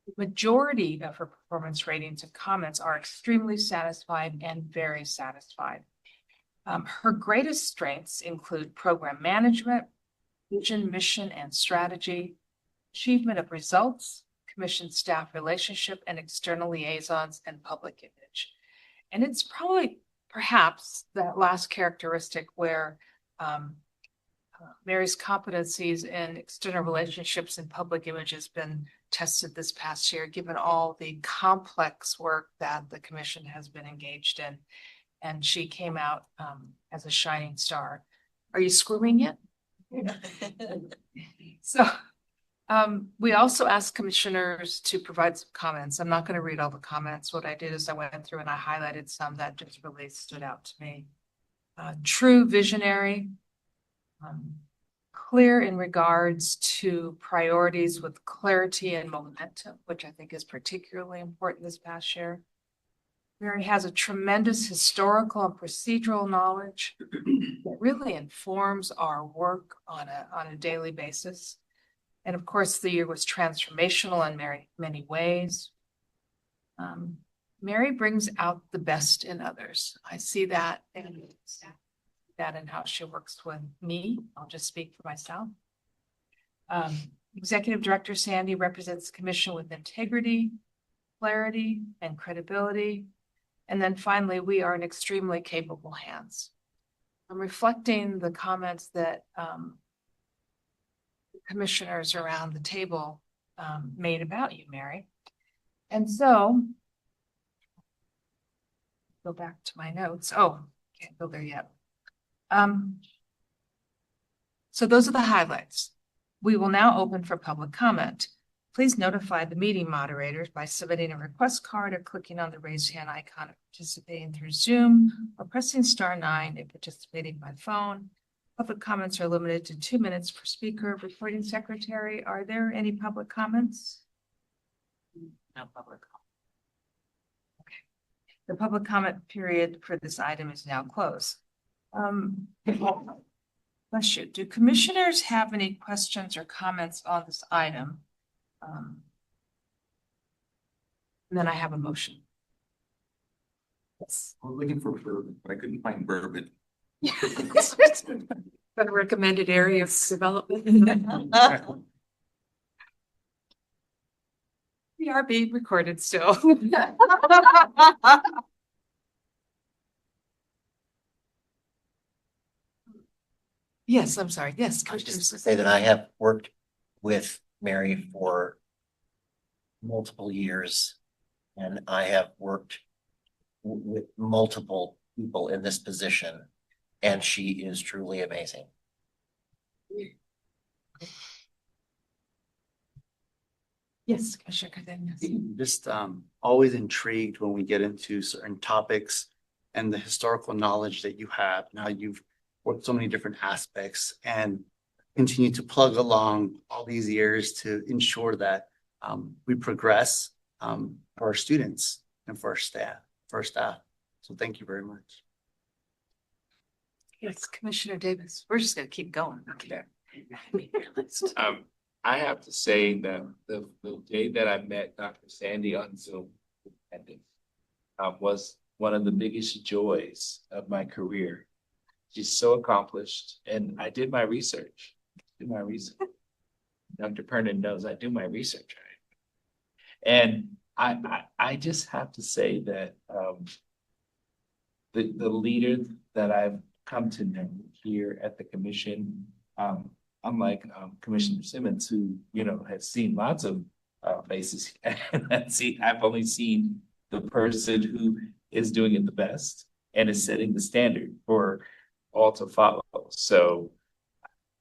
The majority of her performance ratings and comments are extremely satisfied and very satisfied. Her greatest strengths include program management, vision, mission, and strategy, achievement of results, commission staff relationship, and external liaisons and public image. And it's probably perhaps that last characteristic where Mary's competencies in external relationships and public image has been tested this past year, given all the complex work that the commission has been engaged in. And she came out as a shining star. Are you squirming yet? So we also asked commissioners to provide some comments. I'm not going to read all the comments. What I did is I went through and I highlighted some that just really stood out to me. True visionary, clear in regards to priorities with clarity and momentum, which I think is particularly important this past year. Mary has a tremendous historical and procedural knowledge that really informs our work on a daily basis. And of course, the year was transformational in many ways. Mary brings out the best in others. I see that in how she works with me. I'll just speak for myself. Executive Director Sandy represents the commission with integrity, clarity, and credibility. And then finally, we are in extremely capable hands. I'm reflecting the comments that commissioners around the table made about you, Mary. And so, go back to my notes. Oh, can't go there yet. So those are the highlights. We will now open for public comment. Please notify the meeting moderators by submitting a request card or clicking on the raise hand icon if participating through Zoom or pressing *9 if participating by phone. Public comments are limited to 2 minutes per speaker. Recording secretary, are there any public comments? No public comment. Okay. The public comment period for this item is now closed. Bless you. Do commissioners have any questions or comments on this item? And then I have a motion. Yes. I was looking for bourbon, but I couldn't find bourbon. But a recommended area of development. We are being recorded still. Yes, I'm sorry. Yes. I was just to say that I have worked with Mary for multiple years, and I have worked with multiple people in this position, and she is truly amazing. Yes, Commissioner Cardenas. Just always intrigued when we get into certain topics and the historical knowledge that you have. Now you've worked so many different aspects and continue to plug along all these years to ensure that we progress for our students and for our staff. So thank you very much. Yes, Commissioner Davis. We're just gonna keep going. Okay. I have to say that the day that I met Dr. Sandy on Zoom was one of the biggest joys of my career. She's so accomplished, and I did my research. Dr. Pernin knows I do my research, right? And I just have to say that the leader that I've come to know here at the commission, unlike Commissioner Simmons, who has seen lots of faces, and I've only seen the person who is doing it the best and is setting the standard for all to follow. So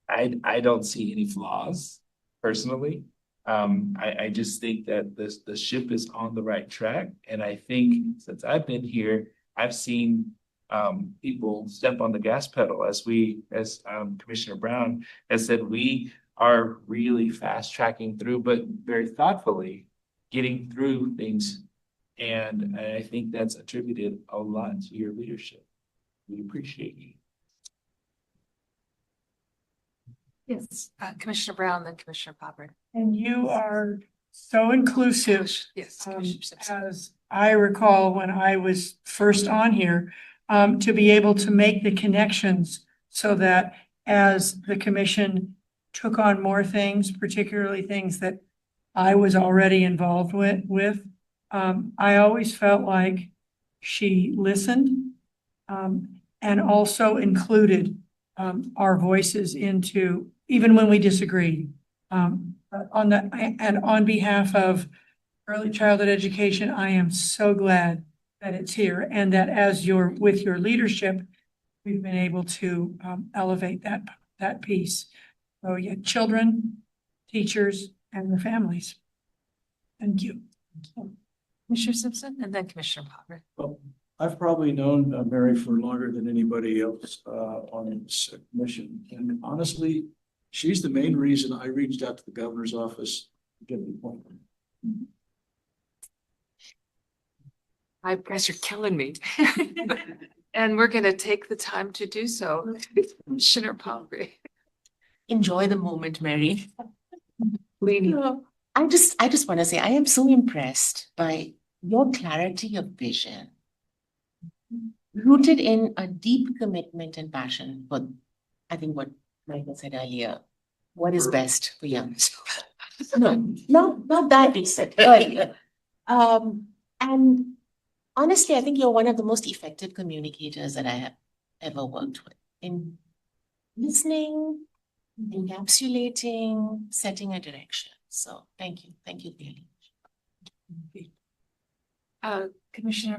I don't see any flaws personally. I just think that the ship is on the right track, and I think since I've been here, I've seen people step on the gas pedal as Commissioner Brown has said, we are really fast tracking through, but very thoughtfully getting through things. And I think that's attributed a lot to your leadership. We appreciate you. Yes, Commissioner Brown, then Commissioner Popper. And you are so inclusive. Yes. As I recall when I was first on here, to be able to make the connections so that as the commission took on more things, particularly things that I was already involved with, I always felt like she listened, and also included, our voices into, even when we disagreed. On behalf of early childhood education, I am so glad that it's here, and that with your leadership, we've been able to elevate that piece. So yeah, children, teachers, and the families. Thank you. Commissioner Simpson and then Commissioner Popper. Well, I've probably known Mary for longer than anybody else on this commission. And honestly, she's the main reason I reached out to the governor's office to get the appointment. You guys are killing me. And we're going to take the time to do so. Commissioner Popper. Enjoy the moment, Mary. Leanie. I just want to say I am so impressed by your clarity of vision, rooted in a deep commitment and passion for, I think what Michael said earlier, what is best for young. No, not that he said earlier. And honestly, I think you're one of the most effective communicators that I have ever worked with in listening, encapsulating, setting a direction. So thank you really. Commissioner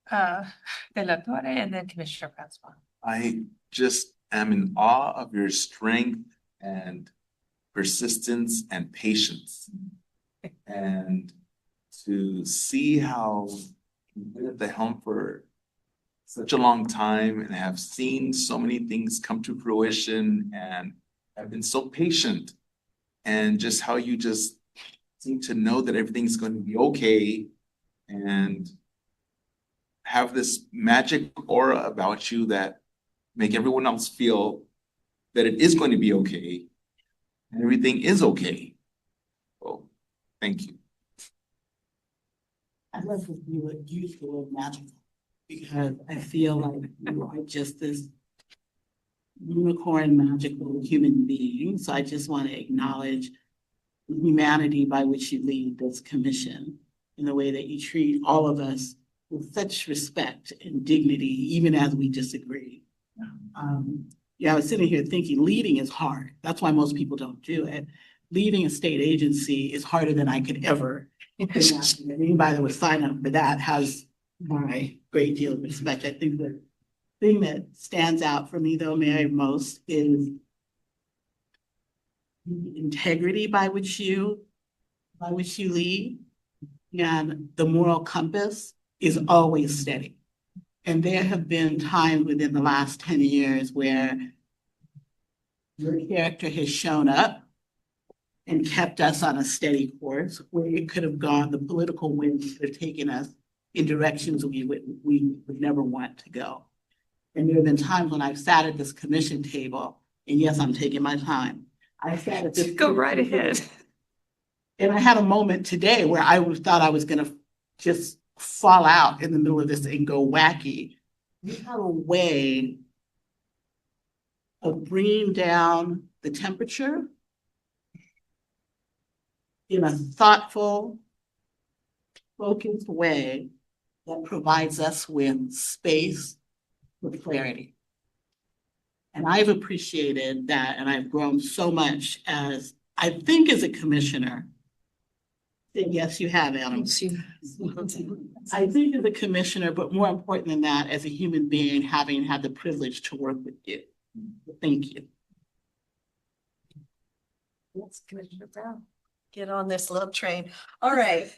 De La Torre and then Commissioner Francois. I just am in awe of your strength and persistence and patience. And to see how you've been at the helm for such a long time and have seen so many things come to fruition and have been so patient, and just how you just seem to know that everything's going to be okay and have this magic aura about you that make everyone else feel that it is going to be okay and everything is okay. So thank you. I love when you would use the word magical, because I feel like you are just this unicorn magical human being. So I just want to acknowledge the humanity by which you lead this commission in the way that you treat all of us with such respect and dignity, even as we disagree. Yeah, I was sitting here thinking leading is hard. That's why most people don't do it. Leading a state agency is harder than I could ever imagine. And anybody that would sign up for that has my great deal of respect. I think the thing that stands out for me, though, Mary, most is the integrity by which you lead, and the moral compass is always steady. And there have been times within the last 10 years where your character has shown up and kept us on a steady course, where it could have gone, the political wind could have taken us in directions we would never want to go. And there have been times when I've sat at this commission table, and yes, I'm taking my time. I sat at this. Go right ahead. And I had a moment today where I thought I was gonna just fall out in the middle of this and go wacky. You have a way of bringing down the temperature in a thoughtful, focused way that provides us with space, with clarity. And I've appreciated that, and I've grown so much as, I think as a commissioner. Yes, you have, Adam. I think as a commissioner, but more important than that, as a human being, having had the privilege to work with you. Thank you. Yes, Commissioner Brown. Get on this love train. All right.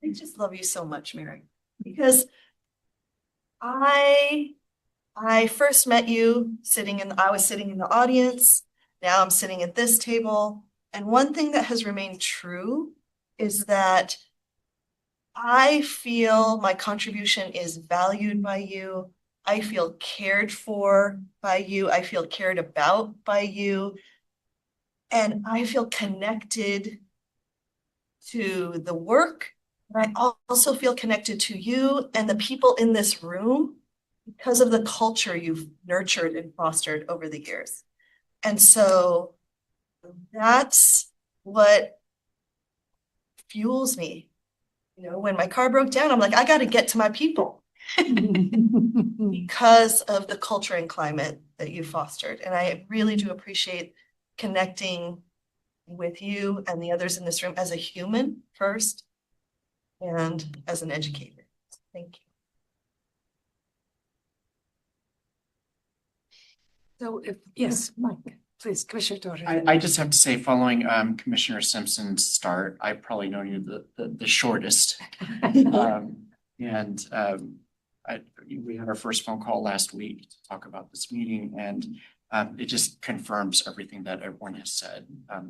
I just love you so much, Mary, because I first met you I was sitting in the audience. Now I'm sitting at this table. And one thing that has remained true is that I feel my contribution is valued by you. I feel cared for by you. I feel cared about by you. And I feel connected to the work. And I also feel connected to you and the people in this room because of the culture you've nurtured and fostered over the years. And so that's what fuels me. You know, when my car broke down, I'm like, I got to get to my people because of the culture and climate that you fostered. And I really do appreciate connecting with you and the others in this room as a human first and as an educator. Thank you. So yes, Mike, please, Commissioner Torres. I just have to say, following Commissioner Simpson's start, I've probably known you the shortest. We had our first phone call last week to talk about this meeting, and it just confirms everything that everyone has said.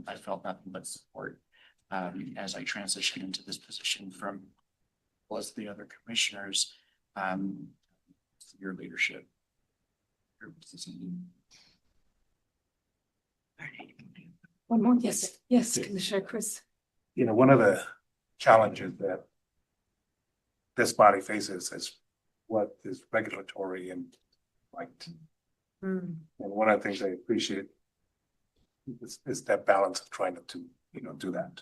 I felt nothing but support as I transitioned into this position from plus the other commissioners, your leadership. One more, yes, Commissioner Chris. You know, one of the challenges that this body faces is what is regulatory and right. And one of the things I appreciate is that balance of trying to, you know, do that.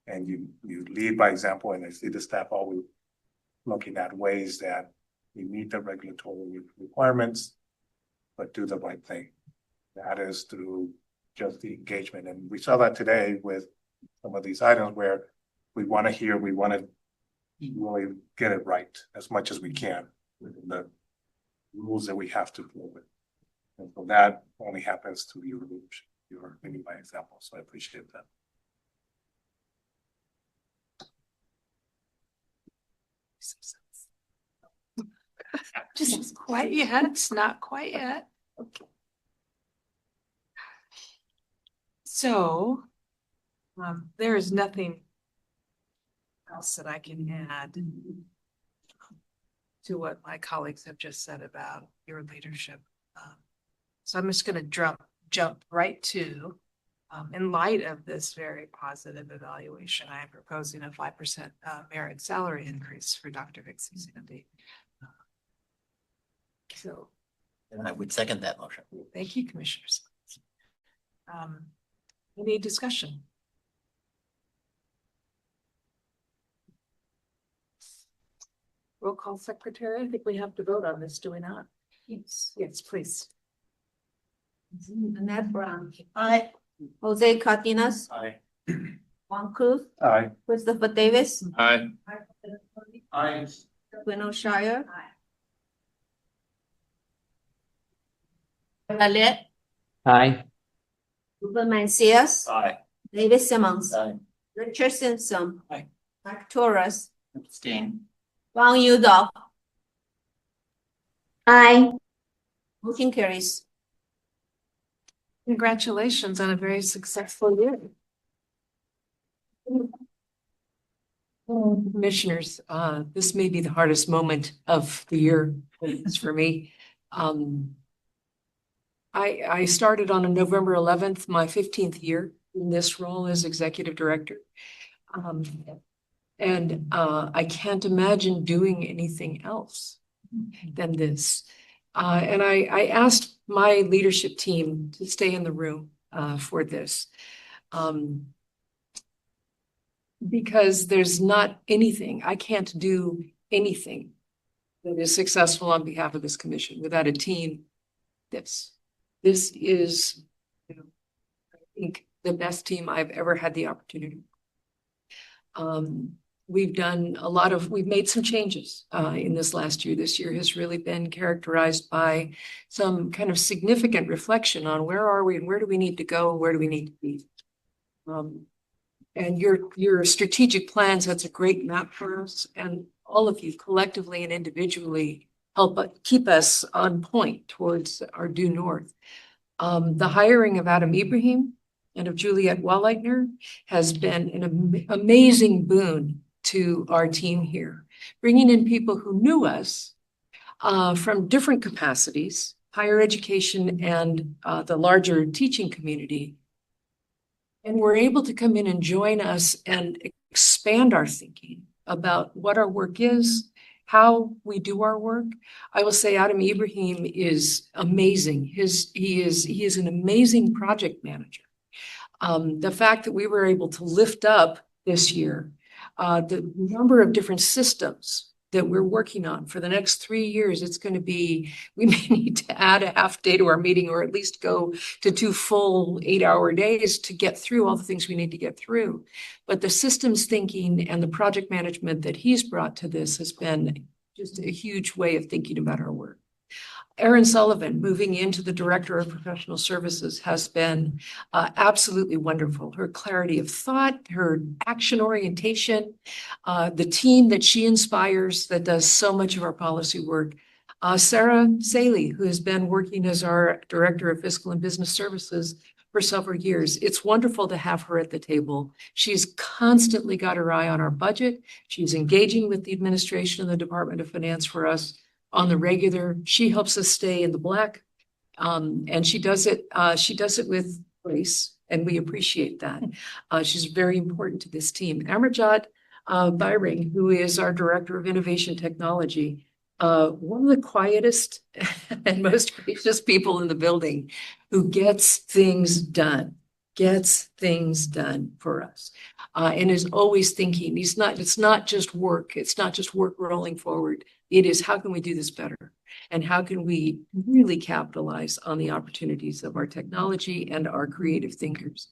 And you lead by example, and I see the staff always looking at ways that we meet the regulatory requirements, but do the right thing. That is through just the engagement. And we saw that today with some of these items where we want to hear, we want to really get it right as much as we can within the rules that we have to deal with. And so that only happens through your leadership, your leading by example. So I appreciate that. Just quite yet, not quite yet. Okay. So, there is nothing else that I can add to what my colleagues have just said about your leadership. So I'm just going to jump right to, in light of this very positive evaluation, I am proposing a 5% merit salary increase for Dr. Vixie Sandy. So. And I would second that motion. Thank you, Commissioners. Any discussion? Roll call, Secretary. I think we have to vote on this, do we not? Yes. Yes, please. Annette Brown. Aye. Jose Cardenas. Aye. Juan Cruz. Aye. Christopher Davis. Aye. Aye. Gwen Shire. Lalette. Aye. Ruben Mancias. Aye. David Simmons. Aye. Richard Simpson. Aye. Mike Torres. Abstain. Wang Yudao. Aye. Motion carries. Congratulations on a very successful year. Commissioners, this may be the hardest moment of the year for me. I started on November 11th, my 15th year in this role as executive director. And I can't imagine doing anything else than this. And I asked my leadership team to stay in the room for this. Because there's not anything, I can't do anything that is successful on behalf of this commission without a team. This is, you know, I think the best team I've ever had the opportunity. We've made some changes in this last year. This year has really been characterized by some kind of significant reflection on where are we and where do we need to go, where do we need to be. And your strategic plan sets a great map for us, and all of you collectively and individually help keep us on point towards our due north. The hiring of Adam Ibrahim and of Juliet Walleitner has been an amazing boon to our team here, bringing in people who knew us from different capacities, higher education and the larger teaching community. And we're able to come in and join us and expand our thinking about what our work is, how we do our work. I will say Adam Ibrahim is amazing. He is an amazing project manager. The fact that we were able to lift up this year the number of different systems that we're working on for the next 3 years, it's going to be, we may need to add a half day to our meeting or at least go to 2 full 8-hour days to get through all the things we need to get through. But the systems thinking and the project management that he's brought to this has been just a huge way of thinking about our work. Erin Sullivan, moving into the Director of Professional Services, has been absolutely wonderful. Her clarity of thought, her action orientation, the team that she inspires that does so much of our policy work. Sarah Saley, who has been working as our Director of Fiscal and Business Services for several years. It's wonderful to have her at the table. She's constantly got her eye on our budget. She's engaging with the administration and the Department of Finance for us on the regular. She helps us stay in the black. And she does it with grace, and we appreciate that. She's very important to this team. Amarjot Byring, who is our Director of Innovation Technology, one of the quietest and most gracious people in the building, who gets things done for us, and is always thinking. It's not just work. It's not just work rolling forward. It is, how can we do this better? And how can we really capitalize on the opportunities of our technology and our creative thinkers?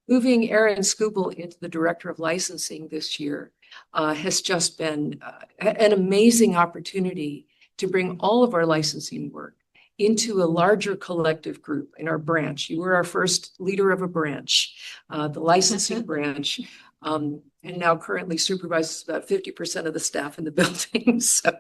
Moving Erin Skubel into the Director of Licensing this year has just been an amazing opportunity to bring all of our licensing work into a larger collective group in our branch. You were our first leader of a branch, the licensing branch, and now currently supervises about 50% of the staff in the building. So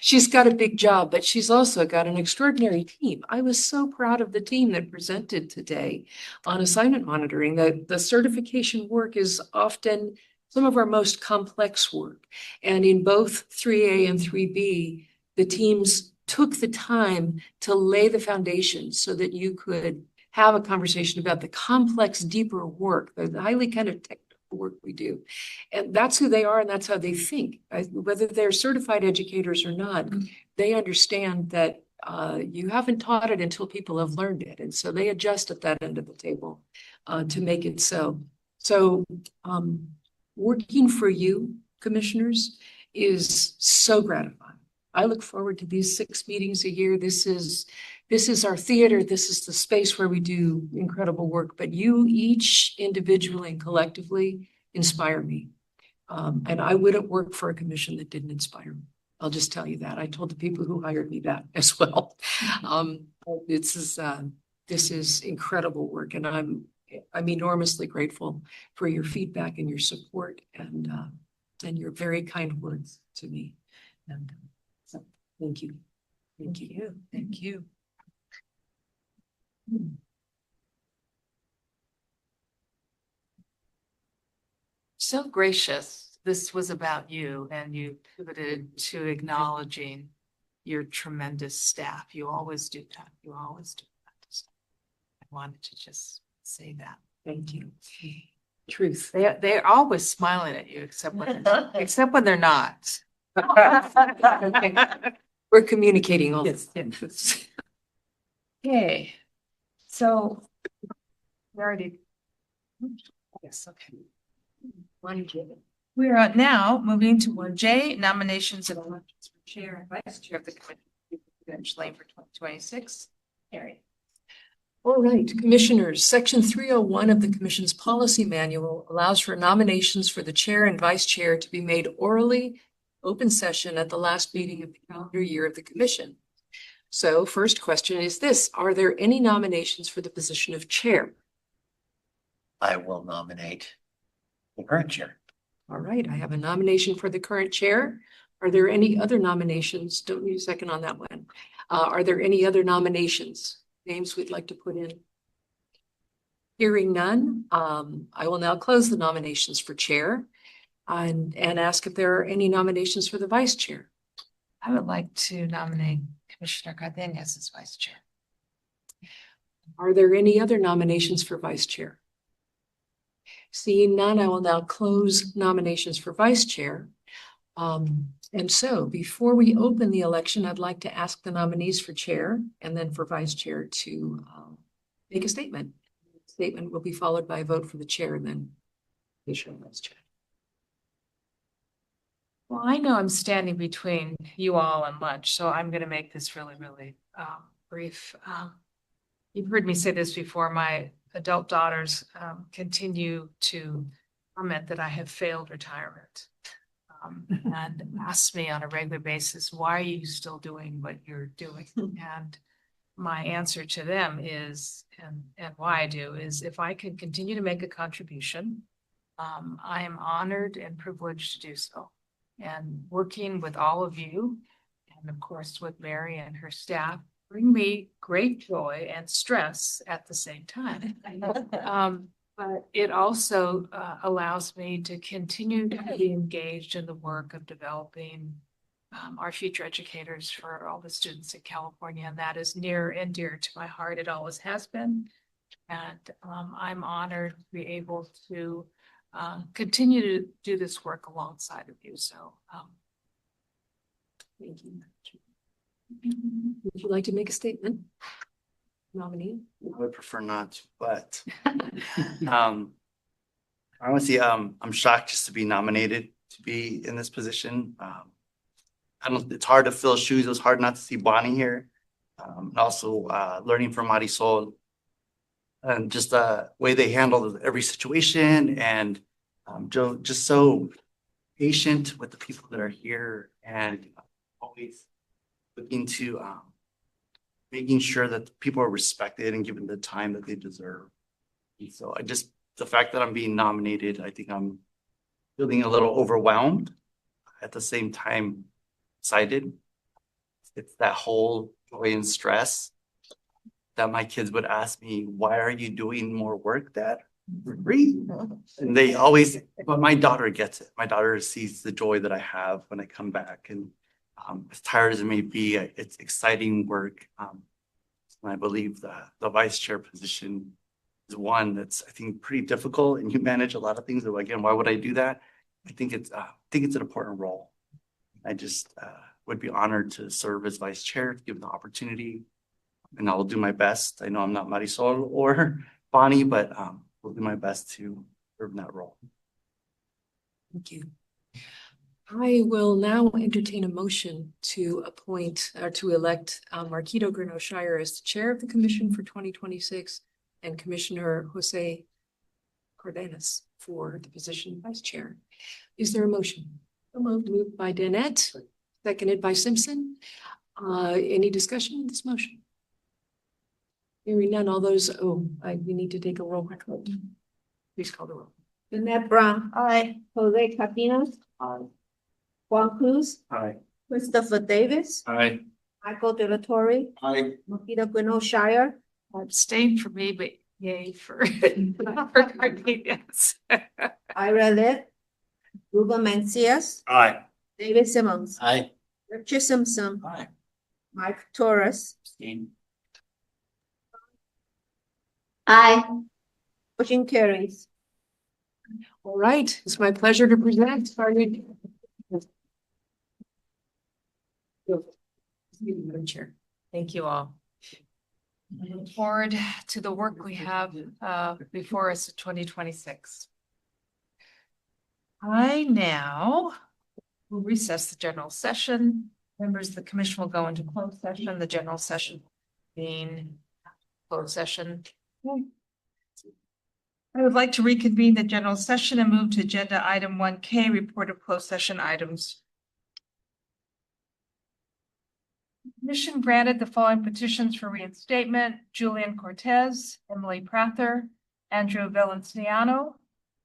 she's got a big job, but she's also got an extraordinary team. I was so proud of the team that presented today on assignment monitoring. The certification work is often some of our most complex work. And in both 3A and 3B, the teams took the time to lay the foundation so that you could have a conversation about the complex, deeper work, the highly kind of technical work we do. And that's who they are, and that's how they think. Whether they're certified educators or not, they understand that you haven't taught it until people have learned it. And so they adjust at that end of the table to make it so. So working for you, commissioners, is so gratifying. I look forward to these 6 meetings a year. This is our theater. This is the space where we do incredible work. But you each individually and collectively inspire me. And I wouldn't work for a commission that didn't inspire me. I'll just tell you that. I told the people who hired me that as well. This is incredible work, and I'm enormously grateful for your feedback and your support and your very kind words to me. And so thank you. Thank you. Thank you. So gracious. This was about you, and you pivoted to acknowledging your tremendous staff. You always do that. You always do that. I wanted to just say that. Thank you. Truth. They're always smiling at you, except when they're not. We're communicating all Yes, this. Okay. So we already. Yes, okay. 1J. We are now moving to 1J, nominations and elections for chair and vice chair of the Credentialing for 2026. Harry. All right, commissioners, section 301 of the commission's policy manual allows for nominations for the chair and vice chair to be made orally, open session at the last meeting of the calendar year of the commission. So first question is this: are there any nominations for the position of chair? I will nominate the current chair. All right, I have a nomination for the current chair. Are there any other nominations? Don't need a second on that one. Are there any other nominations? Names we'd like to put in? Hearing none, I will now close the nominations for chair and ask if there are any nominations for the vice chair. I would like to nominate Commissioner Cardenas as vice chair. Are there any other nominations for vice chair? Seeing none, I will now close nominations for vice chair. And so before we open the election, I'd like to ask the nominees for chair and then for vice chair to make a statement. Statement will be followed by a vote for the chair and then additional vice chair. Well, I know I'm standing between you all and lunch, so I'm going to make this really, really brief. You've heard me say this before. My adult daughters continue to comment that I have failed retirement and ask me on a regular basis, why are you still doing what you're doing? And my answer to them is, and why I do, is if I can continue to make a contribution, I am honored and privileged to do so. And working with all of you, and of course with Mary and her staff, bring me great joy and stress at the same time. But it also allows me to continue to be engaged in the work of developing our future educators for all the students in California. And that is near and dear to my heart. It always has been. And I'm honored to be able to continue to do this work alongside of you. So thank you. Would you like to make a statement? Nominee? I would prefer not to, but honestly, I'm shocked just to be nominated to be in this position. It's hard to fill shoes. It was hard not to see Bonnie here. And also learning from Marisol and just the way they handle every situation, and Joe, just so patient with the people that are here and always looking to making sure that people are respected and given the time that they deserve. And so the fact that I'm being nominated, I think I'm feeling a little overwhelmed. At the same time, excited. It's that whole joy and stress that my kids would ask me, why are you doing more work, Dad? And they always, but my daughter gets it. My daughter sees the joy that I have when I come back, and as tired as it may be, it's exciting work. And I believe the vice chair position is one that's, I think, pretty difficult, and you manage a lot of things. So again, why would I do that? I think it's an important role. I just would be honored to serve as vice chair, given the opportunity, and I'll do my best. I know I'm not Marisol or Bonnie, but will do my best to serve in that role. Thank you. I will now entertain a motion to appoint or to elect Marquito Grano-Shire as the chair of the commission for 2026 and Commissioner Jose Cardenas for the position of vice chair. Is there a motion? Moved by Danette, seconded by Simpson. Any discussion on this motion? Hearing none, all those, we need to take a roll call vote. Please call the roll. Danette Brown. Aye. Jose Cardenas. Aye. Juan Cruz. Aye. Christopher Davis. Aye. Michael De La Torre. Aye. Marquito Grano-Shire. abstain for me, but yay for Cardenas. Ira Lit. Ruben Mencias. Aye. David Simmons. Aye. Richard Simpson. Aye. Mike Torres. Abstain. Aye. Motion carries. All right, it's my pleasure to present our new Madam Chair. Thank you all. I look forward to the work we have before us in 2026. I now will recess the general session. Members of the commission will go into closed session, the general session being closed session. I would like to reconvene the general session and move to agenda item 1K, report of closed session items. The commission granted the following petitions for reinstatement: Julian Cortez, Emily Prather, Andrew Valenciano.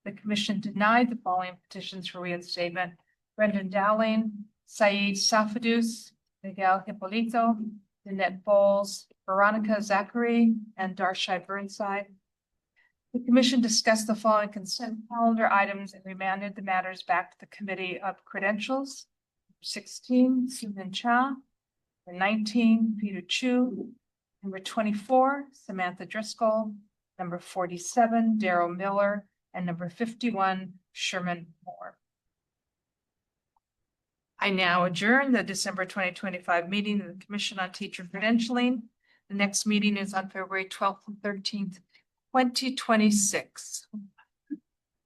The commission denied the following petitions for reinstatement: Brendan Dowling, Saeed Safadus, Miguel Hippolito, Nanette Bowles, Veronica Zachary, and Darshai Burnside. The commission discussed the following consent calendar items and remanded the matters back to the Committee of Credentials. 16, Susan Cha. Number 19, Peter Chu. Number 24, Samantha Driscoll. Number 47, Daryl Miller. And number 51, Sherman Moore. I now adjourn the December 2025 meeting of the Commission on Teacher Credentialing. The next meeting is on February 12th and 13th, 2026.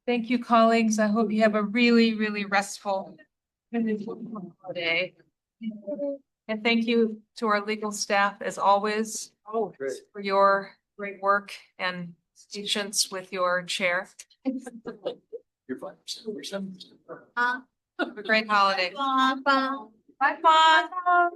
Thank you, colleagues. I hope you have a really, really restful day. And thank you to our legal staff, as always, for your great work and patience with your chair. You're fine. Have a great holiday. Bye. Bye, Fawn.